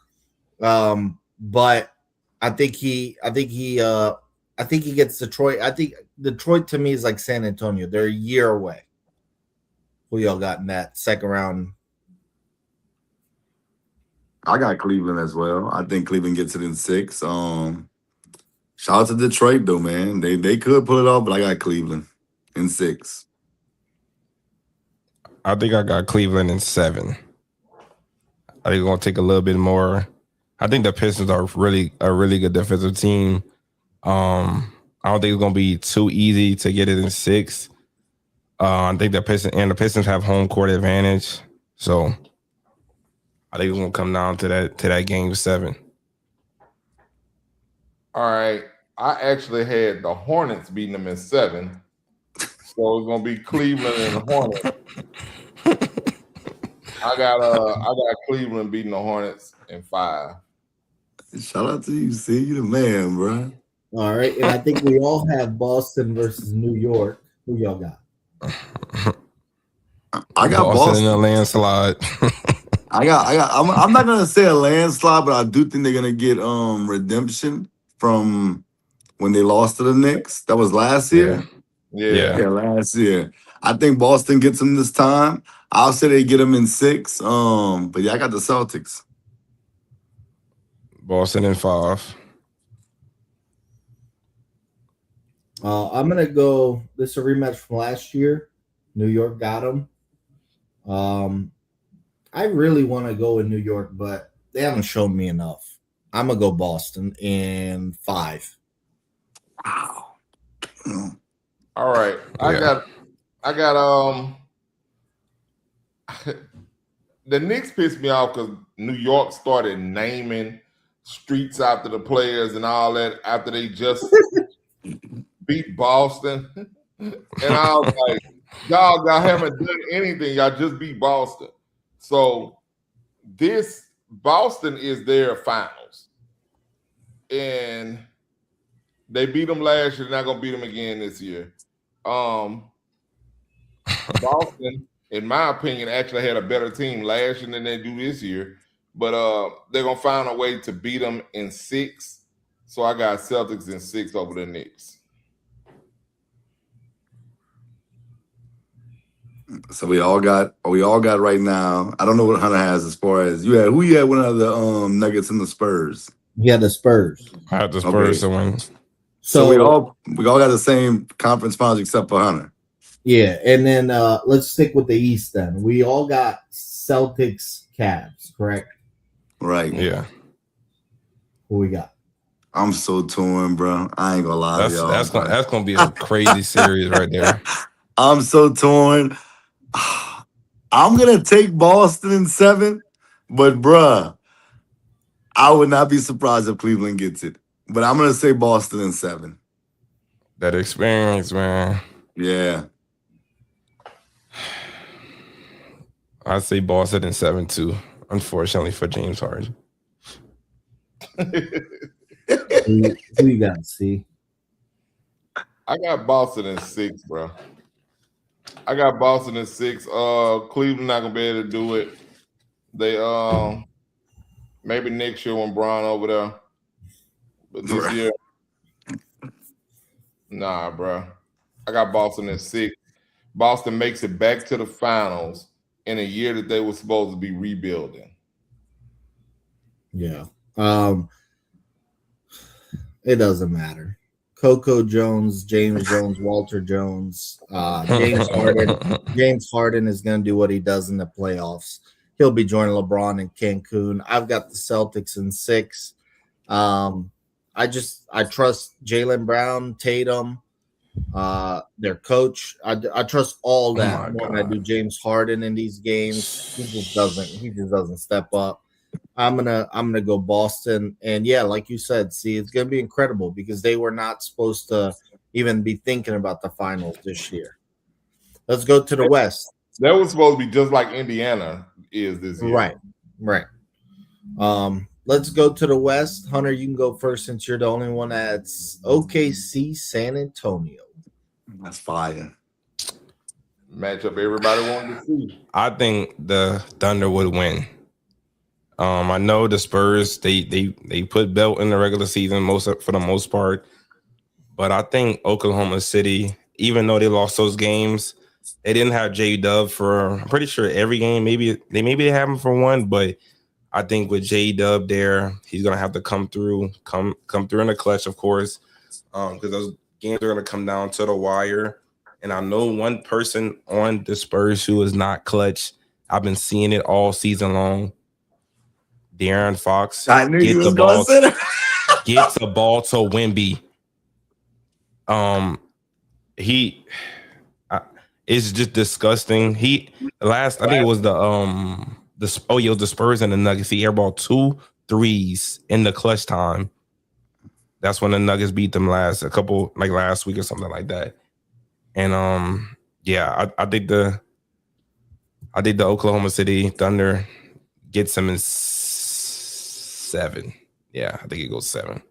But I think he gets Detroit. I think Detroit to me is like San Antonio. They're a year away. Who y'all got in that second round? I got Cleveland as well. I think Cleveland gets it in 6. Shout out to Detroit though, man. They could pull it off, but I got Cleveland in 6. I think I got Cleveland in 7. I think it's gonna take a little bit more. I think the Pistons are a really good defensive team. I I don't think it's gonna be too easy to get it in 6. I think the Pistons have home court advantage, so I think it's gonna come down to that game 7. All right. I actually had the Hornets beating them in 7. So it's gonna be Cleveland and the Hornets. I got Cleveland beating the Hornets in 5. Shout out to you, see you the man, bro. All right, and I think we all have Boston versus New York. Who y'all got? I got Boston in a landslide. I'm not gonna say a landslide, but I do think they're gonna get redemption from when they lost to the Knicks. That was last year. Yeah. Yeah, last year. I think Boston gets them this time. I'll say they get them in 6. But yeah, I got the Celtics. Boston in 5. I'm gonna go. This is a rematch from last year. New York got them. I really want to go in New York, but they haven't shown me enough. I'm gonna go Boston in 5. Wow. All right. I got the Knicks pissed me off because New York started naming streets after the players and all that after they just beat Boston. And I was like, y'all haven't done anything. Y'all just beat Boston. So this Boston is their finals. And they beat them last year. They're not going to beat them again this year. Boston, in my opinion, actually had a better team last year than they do this year. But they're going to find a way to beat them in 6. So I got Celtics in 6 over the Knicks. So we all got right now. I don't know what Hunter has as far as who you had one of the Nuggets and the Spurs. Yeah, the Spurs. I have the Spurs to win. So we all got the same conference finals except for Hunter. Yeah, and then let's stick with the East then. We all got Celtics, Cavs, correct? Right. Yeah. Who we got? I'm so torn, bro. I ain't gonna lie to y'all. That's gonna be a crazy series right there. I'm so torn. I'm gonna take Boston in 7, but bruh, I would not be surprised if Cleveland gets it. But I'm gonna say Boston in 7. That experience, man. Yeah. I say Boston in 7 too. Unfortunately for James Harden. Who you got, C? I got Boston in 6, bro. I got Boston in 6. Cleveland not gonna be able to do it. They maybe next year when Bron over there. But this year, nah, bro. I got Boston in 6. Boston makes it back to the finals in a year that they were supposed to be rebuilding. Yeah. It doesn't matter. Coco Jones, James Jones, Walter Jones, James Harden. James Harden is going to do what he does in the playoffs. He'll be joining LeBron in Cancun. I've got the Celtics in 6. I trust Jaylen Brown, Tatum, their coach. I trust all that more than I do James Harden in these games. He just doesn't step up. I'm gonna go Boston, and yeah, like you said, see, it's gonna be incredible because they were not supposed to even be thinking about the finals this year. Let's go to the West. That was supposed to be just like Indiana is this year. Right. Let's go to the West. Hunter, you can go first since you're the only one that's OKC San Antonio. That's fire. Matchup everybody wanted to see. I think the Thunder would win. I know the Spurs they put belt in the regular season for the most part, but I think Oklahoma City, even though they lost those games, they didn't have J-Dub for I'm pretty sure every game. Maybe they have him for one, but I think with J-Dub there, he's gonna have to come through in the clutch, of course, because those games are gonna come down to the wire. And I know one person on the Spurs who is not clutch. I've been seeing it all season long. De'Aaron Fox I knew you was going to say that. gets the ball to Wemby. He it's just disgusting. I think it was the Spurs and the Nuggets. He airballed 2 threes in the clutch time. That's when the Nuggets beat them last week or something like that. And I think the Oklahoma City Thunder gets him in 7. Yeah, I think it goes 7.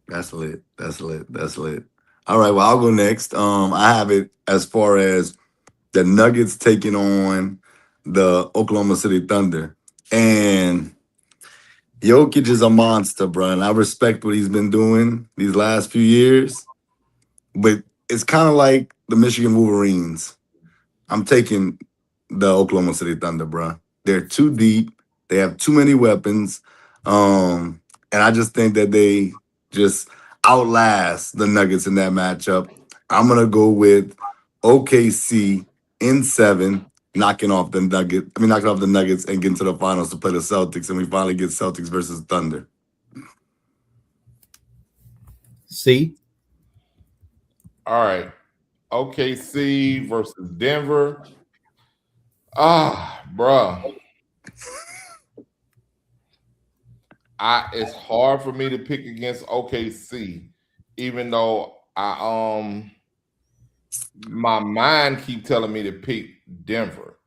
That's lit. That's lit. That's lit. All right, well, I'll go next. I have it as far as the Nuggets taking on the Oklahoma City Thunder. And Jokic is a monster, bro. And I respect what he's been doing these last few years. But it's kind of like the Michigan Wolverines. I'm taking the Oklahoma City Thunder, bro. They're too deep. They have too many weapons. And I just think that they just outlast the Nuggets in that matchup. I'm going to go with OKC in 7, knocking off the Nuggets and getting to the finals to play the Celtics. And we finally get Celtics versus Thunder. See? All right. OKC versus Denver. Bruh. It's hard for me to pick against OKC, even though my mind keep telling me to pick Denver.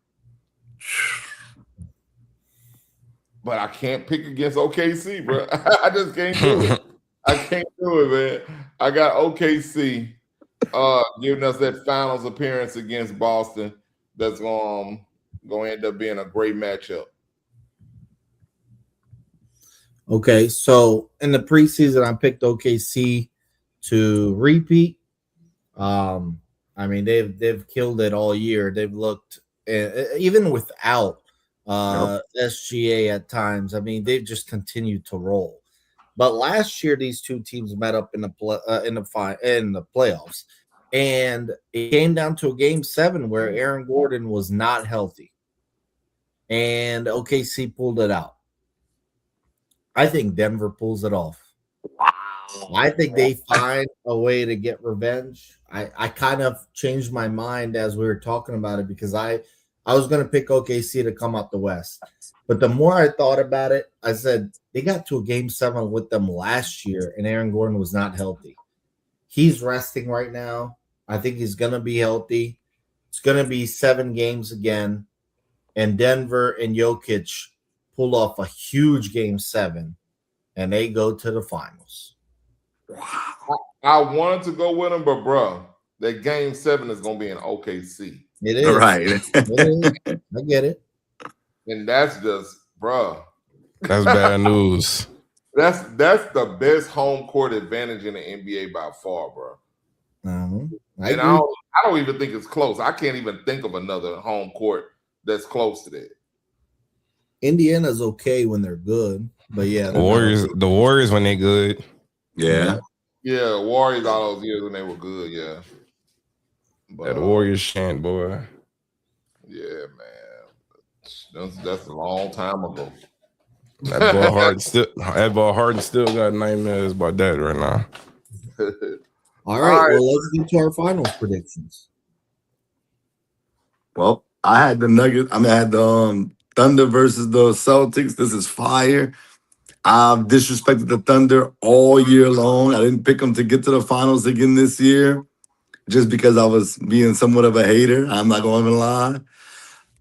But I can't pick against OKC, bro. I just can't do it. I can't do it, man. I got OKC giving us that finals appearance against Boston. That's going to end up being a great matchup. Okay, so in the preseason, I picked OKC to repeat. I mean, they've killed it all year. They've looked even without SGA at times. I mean, they've just continued to roll. But last year, these two teams met up in the playoffs, and it came down to a game 7 where Aaron Gordon was not healthy, and OKC pulled it out. I think Denver pulls it off. Wow. I think they find a way to get revenge. I kind of changed my mind as we were talking about it because I was going to pick OKC to come out the West. But the more I thought about it, I said they got to a game 7 with them last year and Aaron Gordon was not healthy. He's resting right now. I think he's going to be healthy. It's going to be 7 games again. And Denver and Jokic pull off a huge game 7, and they go to the finals. I wanted to go with them, but bro, that game 7 is going to be in OKC. It is. Right. It is. I get it. And that's just, bro. That's bad news. That's the best home court advantage in the NBA by far, bro. I don't even think it's close. I can't even think of another home court that's close to that. Indiana's okay when they're good, but yeah, the Warriors when they're good. Yeah. Yeah, Warriors all those years when they were good, yeah. But, the Warriors chant, boy. Yeah, man. That's a long time ago. That ball Harden still got nightmares about that right now. All right, well, let's get to our finals predictions. Well, I had the Nuggets. I had the Thunder versus the Celtics. This is fire. I've disrespected the Thunder all year long. I didn't pick them to get to the finals again this year just because I was being somewhat of a hater. I'm not going to lie.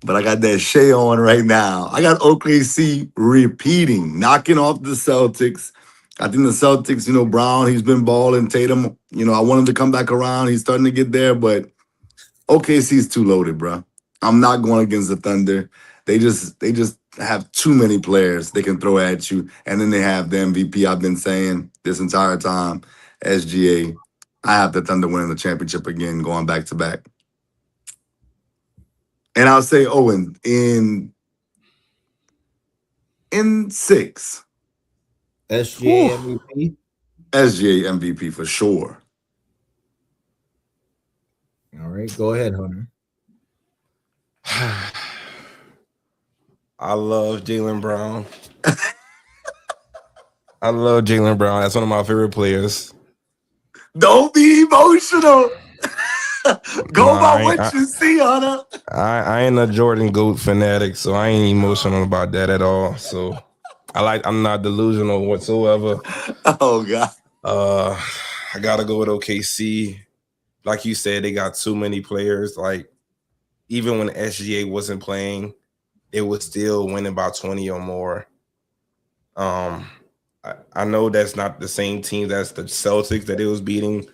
But I got that Shea on right now. I got OKC repeating, knocking off the Celtics. I think the Celtics, Brown, he's been balling. Tatum, I want him to come back around. He's starting to get there, but OKC's too loaded, bro. I'm not going against the Thunder. They just have too many players they can throw at you. And then they have the MVP I've been saying this entire time, SGA. I have the Thunder winning the championship again, going back to back. And I'll say Owen in 6. SGA MVP? SGA MVP for sure. All right, go ahead, Hunter. I love Jaylen Brown. I love Jaylen Brown. That's one of my favorite players. Don't be emotional. Go Nah, by what you see, Hunter. I ain't a Jordan GOAT fanatic, so I ain't emotional about that at all. So I'm not delusional whatsoever. Oh God. I gotta go with OKC. Like you said, they got too many players. Like even when SGA wasn't playing, it was still winning by 20 or more. I know that's not the same team that's the Celtics that it was beating,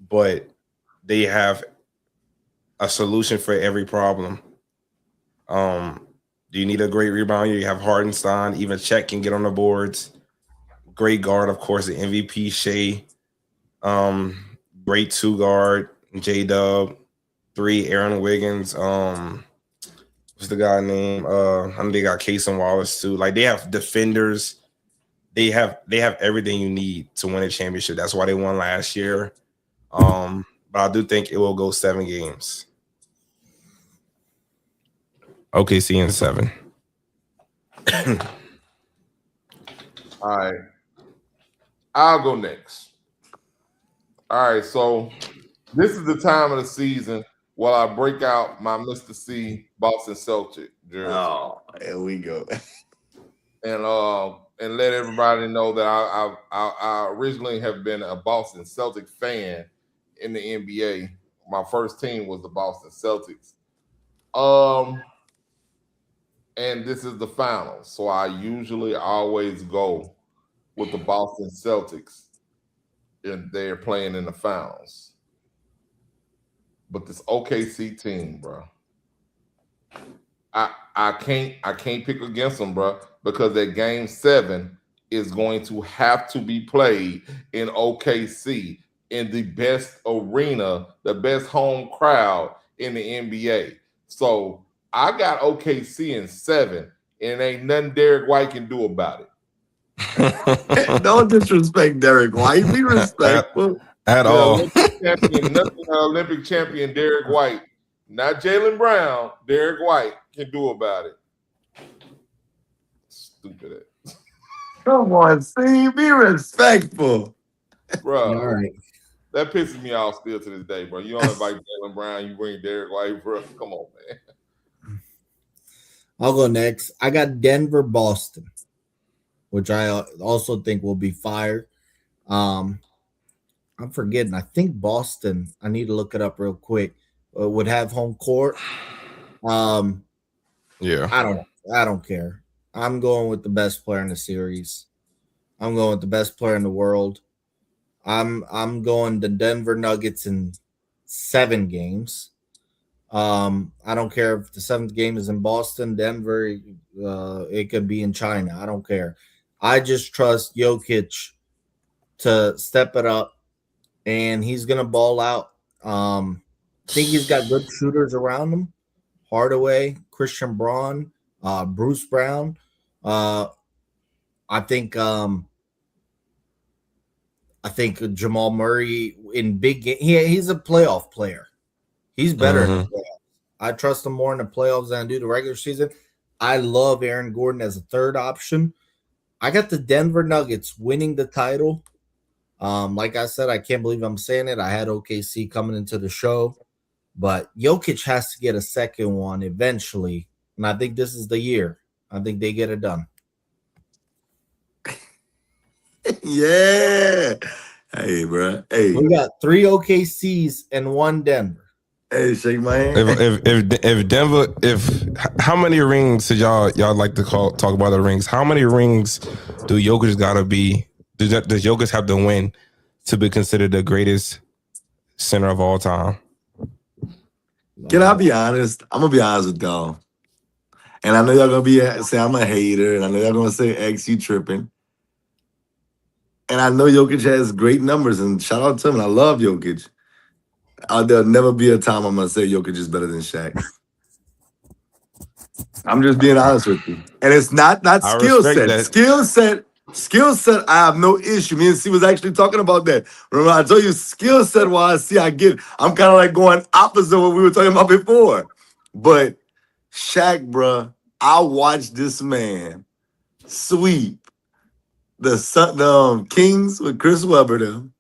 but they have a solution for every problem. Do you need a great rebounder? You have Hardenstein, even Chet can get on the boards. Great guard, of course, the MVP Shea. Great 2 guard, J-Dub. 3, Aaron Wiggins. What's the guy name? I know they got Case and Wallace too. Like they have defenders. They have everything you need to win a championship. That's why they won last year. But I do think it will go 7 games. OKC in 7. All right. I'll go next. All right, so this is the time of the season while I break out my Mr. C Boston Celtic jersey. Oh, here we go. And let everybody know that I originally have been a Boston Celtic fan in the NBA. My first team was the Boston Celtics. And this is the finals. So I usually always go with the Boston Celtics if they're playing in the finals. But this OKC team, bro, I can't pick against them, bro, because that game 7 is going to have to be played in OKC in the best arena, the best home crowd in the NBA. So I got OKC in 7, and ain't nothing Derek White can do about it. Don't disrespect Derek White. Be respectful. At all. Olympic champion Derek White, not Jaylen Brown, Derek White can do about it. Stupid ass. Come on, see, be respectful. Bro, All right. that pisses me off still to this day, bro. You don't invite Jaylen Brown, you bring Derek White, bro. Come on, man. I'll go next. I got Denver, Boston, which I also think will be fire. I'm forgetting. I think Boston, I need to look it up real quick, would have home court. Yeah. I don't care. I'm going with the best player in the series. I'm going with the best player in the world. I'm going the Denver Nuggets in 7 games. I don't care if the 7th game is in Boston, Denver, it could be in China. I don't care. I just trust Jokic to step it up, and he's gonna ball out. I think he's got good shooters around him. Hardaway, Christian Braun, Bruce Brown. I think Jamal Murray in big game. He's a playoff player. He's better in the playoffs. I trust him more in the playoffs than I do the regular season. I love Aaron Gordon as a 3rd option. I got the Denver Nuggets winning the title. Like I said, I can't believe I'm saying it. I had OKC coming into the show, but Jokic has to get a 2nd one eventually, and I think this is the year. I think they get it done. Yeah. Hey, bro. Hey. We got 3 OKCs and 1 Denver. Hey, shake my hand. If Denver, how many rings did y'all like to talk about the rings? How many rings do Jokic gotta be? Does Jokic have to win to be considered the greatest center of all time? Can I be honest? I'm gonna be honest with y'all. And I know y'all gonna say I'm a hater, and I know y'all gonna say X, you tripping. And I know Jokic has great numbers, and shout out to him. I love Jokic. There'll never be a time I'm gonna say Jokic is better than Shaq. I'm just being honest with you. And it's not skill set. Skill set, I have no issue. Me and C was actually talking about that. Remember, I told you skill set wise, see, I get it. I'm kind of like going opposite of what we were talking about before. But Shaq, bruh, I watched this man sweep the Kings with Chris Webber them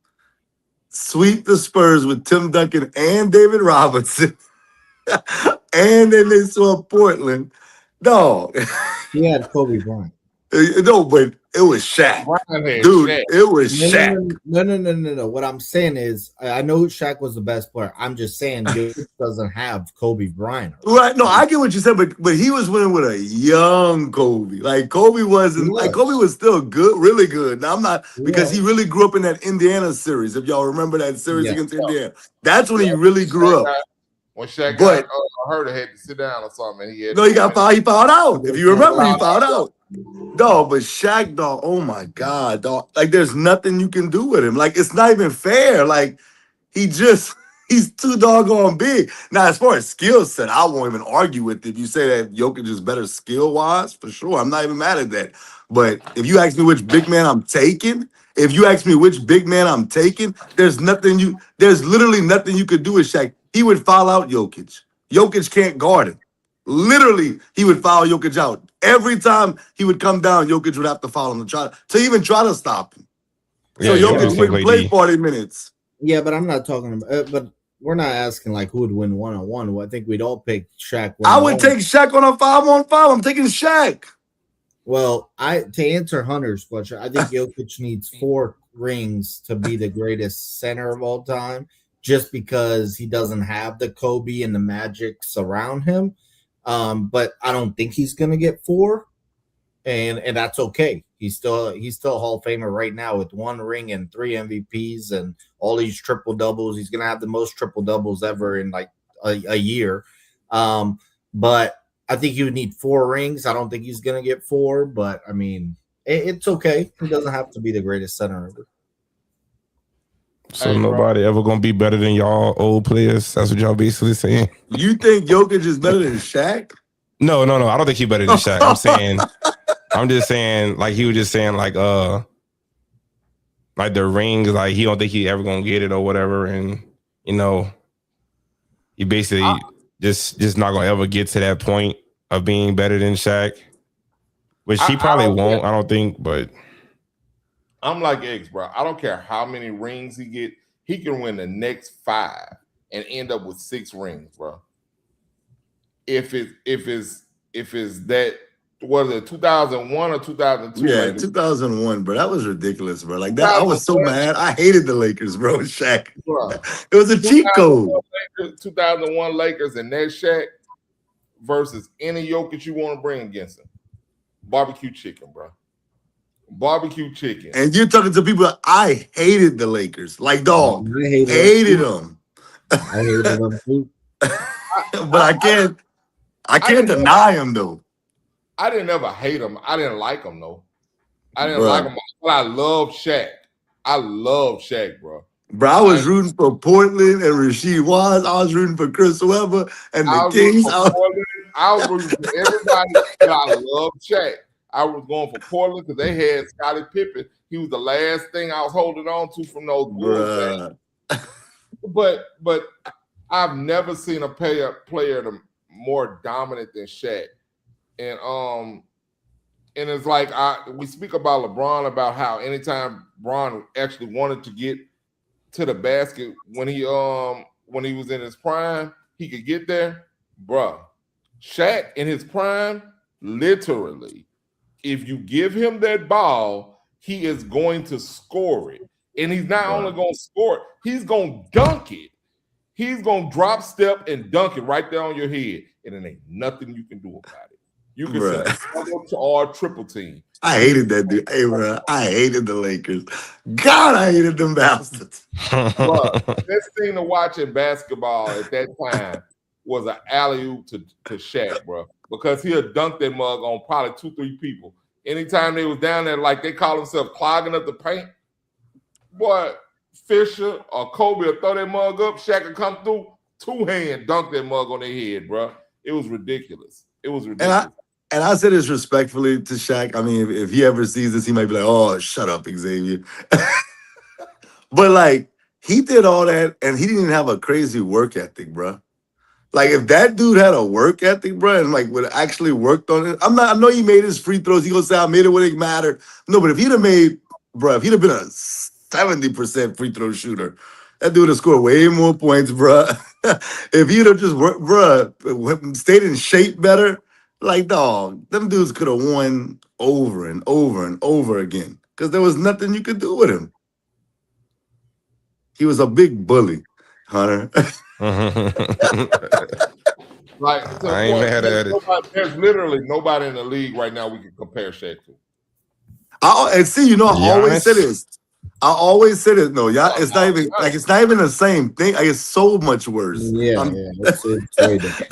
sweep the Spurs with Tim Duncan and David Robinson, and then they saw Portland. Dog. He had Kobe Bryant. No, but it was Shaq. Brian had Dude, Shaq. it was No, Shaq. no. What I'm saying is, I know Shaq was the best player. I'm just saying, Jokic doesn't have Kobe Bryant. Right? No, I get what you said, but he was winning with a young Kobe. Like Kobe wasn't. He was. Like Kobe was still good, really good. Now I'm not because Yeah. he really grew up in that Indiana series. If y'all remember that series Yeah. against Indiana, that's when he really grew up. When Shaq But- got hurt, I had to sit down or something. He had No, he got fouled. He fouled out. If you remember, he fouled out. Dog, but Shaq, dog, oh my God, dog. Like, there's nothing you can do with him. Like, it's not even fair. Like, he's too doggone big. Now, as far as skill set, I won't even argue with it. If you say that Jokic is better skill-wise, for sure. I'm not even mad at that. But if you ask me which big man I'm taking, there's literally nothing you could do with Shaq. He would foul out Jokic. Jokic can't guard him. Literally, he would foul Jokic out. Every time he would come down, Jokic would have to foul him to even try to stop him. So Yeah, Jokic wouldn't play 40 minutes. Yeah, but I'm not talking about. But we're not asking like who would win 1-on-1. I think we'd all pick Shaq. I would take Shaq on a 5-on-5. I'm taking Shaq. Well, to answer Hunter's question, I think Jokic needs 4 rings to be the greatest center of all time, just because he doesn't have the Kobe and the Magic surround him. But I don't think he's gonna get 4, and that's okay. He's still a Hall of Famer right now with 1 ring and 3 MVPs and all these triple doubles. He's gonna have the most triple doubles ever in like a year. But I think he would need 4 rings. I don't think he's gonna get 4, but I mean, it's okay. He doesn't have to be the greatest center ever. So Hey, bro. nobody ever gonna be better than y'all old players. That's what y'all basically saying. You think Jokic is better than Shaq? No. I don't think he's better than Shaq. I'm just saying, like he was just saying, like the rings, like he don't think he ever gonna get it or whatever, and he basically just not gonna ever get to that point of being better than Shaq, which he probably won't. I don't think, but I'm like X, bro. I don't care how many rings he get. He can win the next 5 and end up with 6 rings, bro. If it's that, was it 2001 or 2002? Yeah, maybe? 2001, bro. That was ridiculous, bro. Like that, I was so mad. I hated the Lakers, bro. Shaq. Bro. It was a cheat code. 2001 Lakers and that Shaq versus any Jokic you want to bring against him. Barbecue chicken, bro. Barbecue chicken. And you're talking to people. I hated the Lakers. Like, dog, I hated them. I hated them too. But I can't deny him though. I didn't ever hate him. I didn't like him though. I didn't like him, but I love Shaq. I love Shaq, bro. Bro, I was rooting for Portland and Rasheed Wallace. I was rooting for Chris Webber and the Kings. I was rooting for everybody, but I love Shaq. I was going for Portland because they had Scottie Pippen. He was the last thing I was holding on to from those Bulls. But I've never seen a player more dominant than Shaq. And it's like we speak about LeBron, about how anytime LeBron actually wanted to get to the basket when he was in his prime, he could get there. Bruh, Shaq in his prime, literally, if you give him that ball, he is going to score it. And he's not only going to score it, he's going to dunk it. He's going to drop step and dunk it right there on your head. And it ain't nothing you can do about it. You can send a double or triple team. I hated that dude. Hey, bro, I hated the Lakers. God, I hated them bastards. Bruh, best thing to watch in basketball at that time was an alley-oop to Shaq, bro. Because he'll dunk that mug on probably 2-3 people. Anytime they was down there, like they call themselves clogging up the paint, boy, Fisher or Kobe will throw that mug up, Shaq will come through, 2-hand dunk that mug on their head, bro. It was ridiculous. It was ridiculous. And I say this respectfully to Shaq. I mean, if he ever sees this, he might be like, "Oh, shut up, Xavier." But like, he did all that, and he didn't even have a crazy work ethic, bro. Like if that dude had a work ethic, bro, and like would actually worked on it. I know he made his free throws. He gonna say I made it when it mattered. No, but if he'd have made, bro, if he'd have been a 70% free throw shooter, that dude would have scored way more points, bro. If he'd have just worked, bro, stayed in shape better, like dog, them dudes could have won over and over and over again. Because there was nothing you could do with him. He was a big bully, Hunter. Like, to the I ain't point, mad at it. there's literally nobody in the league right now we can compare Shaq to. And see, you know, I always Giannis? say this. I always say this. No, y'all, it's not even like it's not even the same thing. Like it's so much worse. Yeah, it's very different.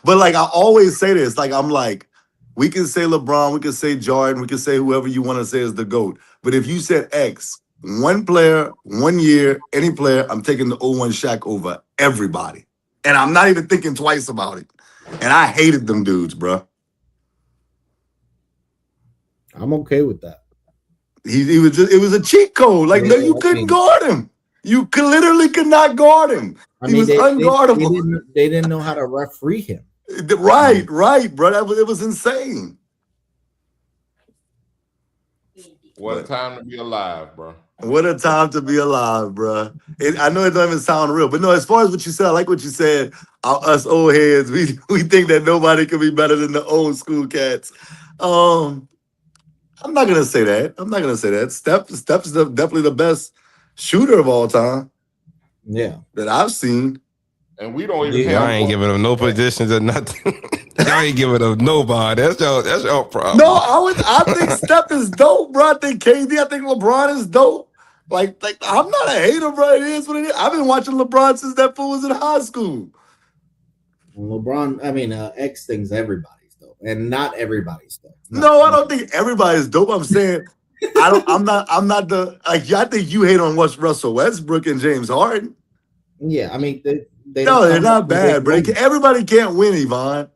But like I always say this. Like I'm like, we can say LeBron, we can say Jordan, we can say whoever you want to say is the GOAT. But if you said X, one player, 1 year, any player, I'm taking the 01 Shaq over everybody. And I'm not even thinking twice about it. And I hated them dudes, bro. I'm okay with that. He was just, it was a cheat code. Like, no, you couldn't guard him. You literally could not guard him. He was unguardable. They didn't know how to referee him. Right, bro. It was insane. What a time to be alive, bro. What a time to be alive, bro. I know it don't even sound real, but no, as far as what you said, I like what you said. Us old heads, we think that nobody can be better than the old school cats. I'm not gonna say that. Steph's definitely the best shooter of all time. Yeah, that I've seen. And we don't even. Y'all ain't giving up no positions or nothing. Y'all ain't giving up nobody. That's your problem. No, I think Steph is dope, bro. I think KD, I think LeBron is dope. Like I'm not a hater, bro. It is what it is. I've been watching LeBron since that fool was in high school. LeBron, X thinks everybody's dope, and not everybody's dope. No, I don't think everybody's dope. I'm saying I'm not the like. I think you hate on Russell Westbrook and James Harden. Yeah, I mean they're not bad, bro. Everybody can't win, Yvonne.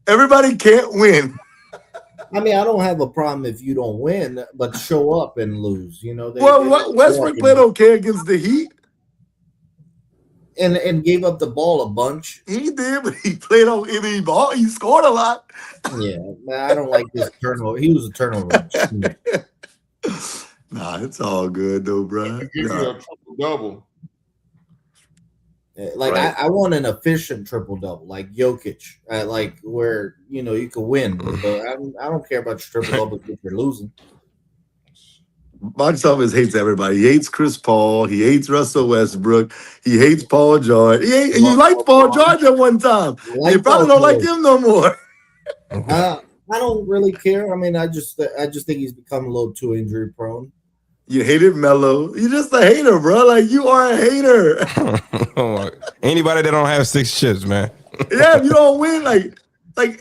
Everybody can't win. I mean, I don't have a problem if you don't win, but show up and lose. You know. Westbrook played okay against the Heat, and gave up the ball a bunch. He did, but he played on. He scored a lot. Yeah, I don't like this turnover. He was a turnover. Nah, it's all good though, bro. Give you a triple double. Like Right. I want an efficient triple double, like Jokic, like where you could win. But I don't care about your triple double if you're losing. Marcus hates everybody. He hates Chris Paul. He hates Russell Westbrook. He hates Paul George. You liked Paul George at one time. You probably don't like him no more. I don't really care. I mean, I just think he's become a little too injury prone. You hated Melo. You're just a hater, bro. Like you are a hater. Anybody that don't have 6 chips, man. Yeah, if you don't win, like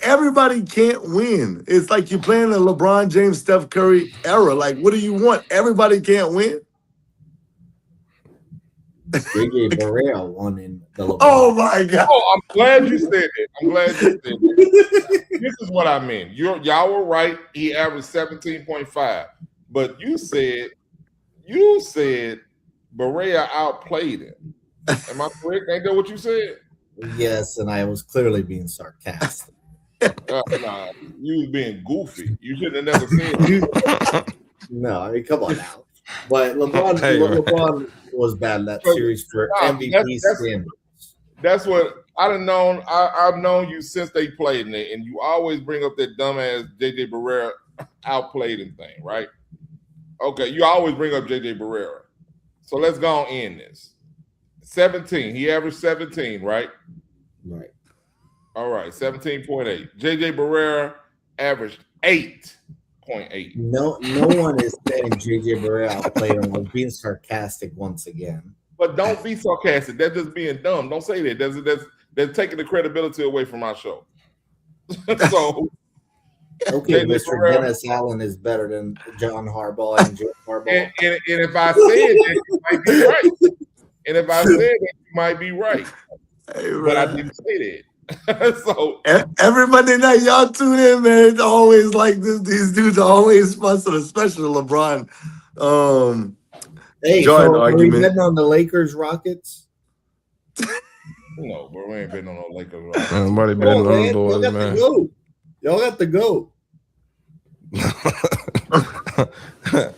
everybody can't win. It's like you're playing the LeBron James, Steph Curry era. Like, what do you want? Everybody can't win. JJ Barea won in the LeBron. Oh my God! Oh, I'm glad you said it. This is what I mean. Y'all were right. He averaged 17.5, but you said Barea outplayed him. Am I correct? Ain't that what you said? Yes, and I was clearly being sarcastic. Nah, you was being goofy. You should have never said that. No, I mean, come on now. But LeBron was bad in that series for MVP standards. That's what I've known you since they played in it, and you always bring up that dumbass JJ Barea outplayed him thing, right? Okay, you always bring up JJ Barea. So let's go on in this. 17. He averaged 17, right? Right. All right, 17.8. JJ Barea averaged 8.8. No one is saying JJ Barea outplayed him. I'm being sarcastic once again. But don't be sarcastic. That's just being dumb. Don't say that. That's taking the credibility away from our show. So okay, Mr. Dennis Allen is better than John Harbaugh and Jim Harbaugh. And if I said that, you might be right. And if I said that, you might be right. Hey, but I didn't say that. So every Monday night, y'all tune in, man. It's always like this. These dudes are always fussing, especially LeBron. Hey, Jordan so are we argument. betting on the Lakers Rockets? No, bro, we ain't betting on no Lakers. Right? Nobody Oh, betting on man, the boys, y'all got man. the goat. Y'all got the goat.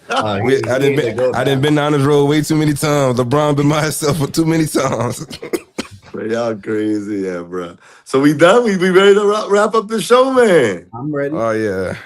I didn't been down this road way too many times. LeBron been by himself for too many times. Man, y'all crazy, yeah, bro. So we done? We ready to wrap up the show, man? I'm ready. Oh yeah.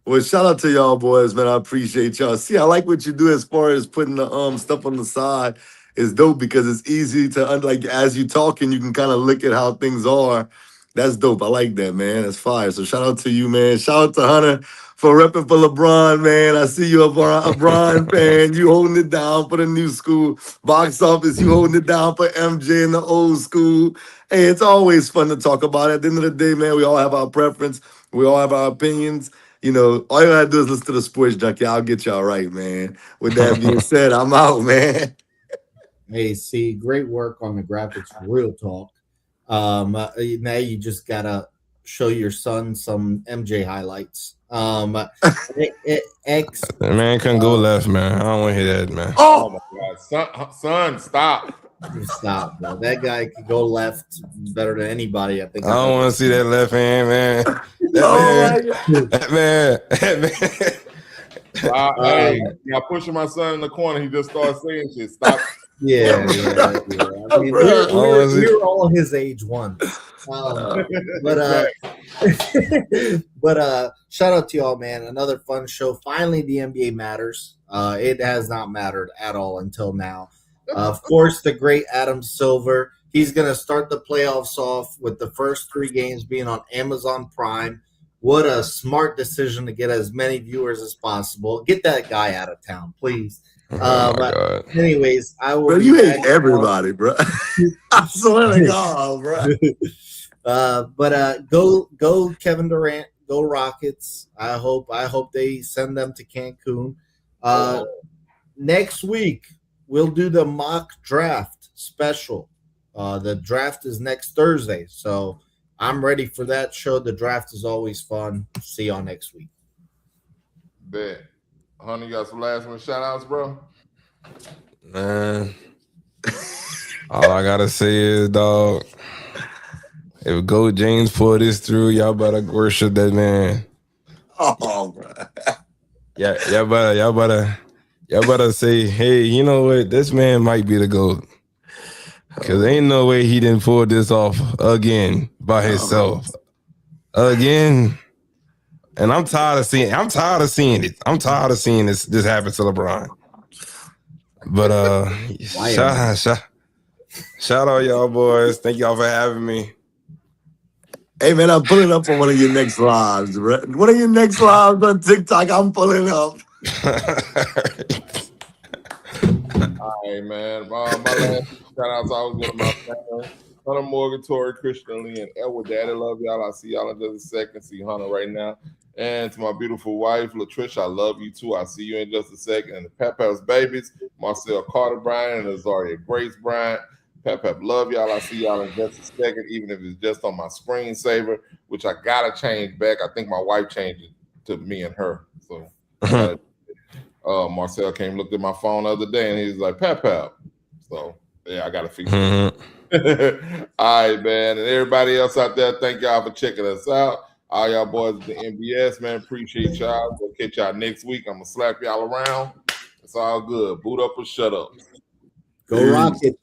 Well, shout out to y'all boys, man. I appreciate y'all. See, I like what you do as far as putting the stuff on the side. It's dope because it's easy to like as you talking, you can kind of look at how things are. That's dope. I like that, man. That's fire. So shout out to you, man. Shout out to Hunter for repping for LeBron, man. I see you a LeBron fan. You holding it down for the new school. Box office, you holding it down for MJ in the old school. Hey, it's always fun to talk about it. At the end of the day, man, we all have our preference. We all have our opinions. You know, all you gotta do is listen to the Sports Junkie. I'll get y'all right, man. With that being said, I'm out, man. Hey, see, great work on the graphics. Real talk. Now you just gotta show your son some MJ highlights. X. That man couldn't go left, man. I don't want to hear that, man. Oh my God, son, stop. Stop, bro. That guy could go left better than anybody. I think. I don't want to see that left hand, man. That man. Hey, y'all pushing my son in the corner. He just started saying shit. Stop. Yeah. I mean, we're all his age once. But shout out to y'all, man. Another fun show. Finally, the NBA matters. It has not mattered at all until now. Of course, the great Adam Silver. He's going to start the playoffs off with the first 3 games being on Amazon Prime. What a smart decision to get as many viewers as possible. Get that guy out of town, please. God. Anyways, I will. Bro, you hate everybody, bro. I swear to God, bro. But go Kevin Durant, go Rockets. I hope they send them to Cancun. Next week we'll do the mock draft special. The draft is next Thursday, so I'm ready for that show. The draft is always fun. See y'all next week. Bet. Honey, you got some last minute shout outs, bro? Man. All I gotta say is, dog, if Go James pull this through, y'all better worship that man. Oh, bro. Yeah, y'all better say, hey, you know what? This man might be the GOAT. Cause ain't no way he didn't pull this off again by himself. Again. And I'm tired of seeing it. I'm tired of seeing this happen to LeBron. But shout out y'all boys. Thank y'all for having me. Hey man, I'm pulling up on one of your next lives, bro. One of your next lives on TikTok, I'm pulling up. All right, man. My last shout outs I was giving my family. Hunter Morgan, Tori, Christian Lee, and Edward. Daddy, love y'all. I'll see y'all in just a second. See Hunter right now. And to my beautiful wife, Latricia, I love you too. I'll see you in just a second. And the Pep babies, Marcel Carter Bryant and Azaria Grace Bryant. Pep, love y'all. I'll see y'all in just a second, even if it's just on my screensaver, which I got to change back. I think my wife changed it to me and her. So Marcel came, looked at my phone the other day, and he was like, Pep. So, yeah, I got to fix it. All right, man. And everybody else out there, thank y'all for checking us out. All y'all boys at the NBS, man, appreciate y'all. We'll catch y'all next week. I'm going to slap y'all around. It's all good. Boot up or shut up. Go Rockets.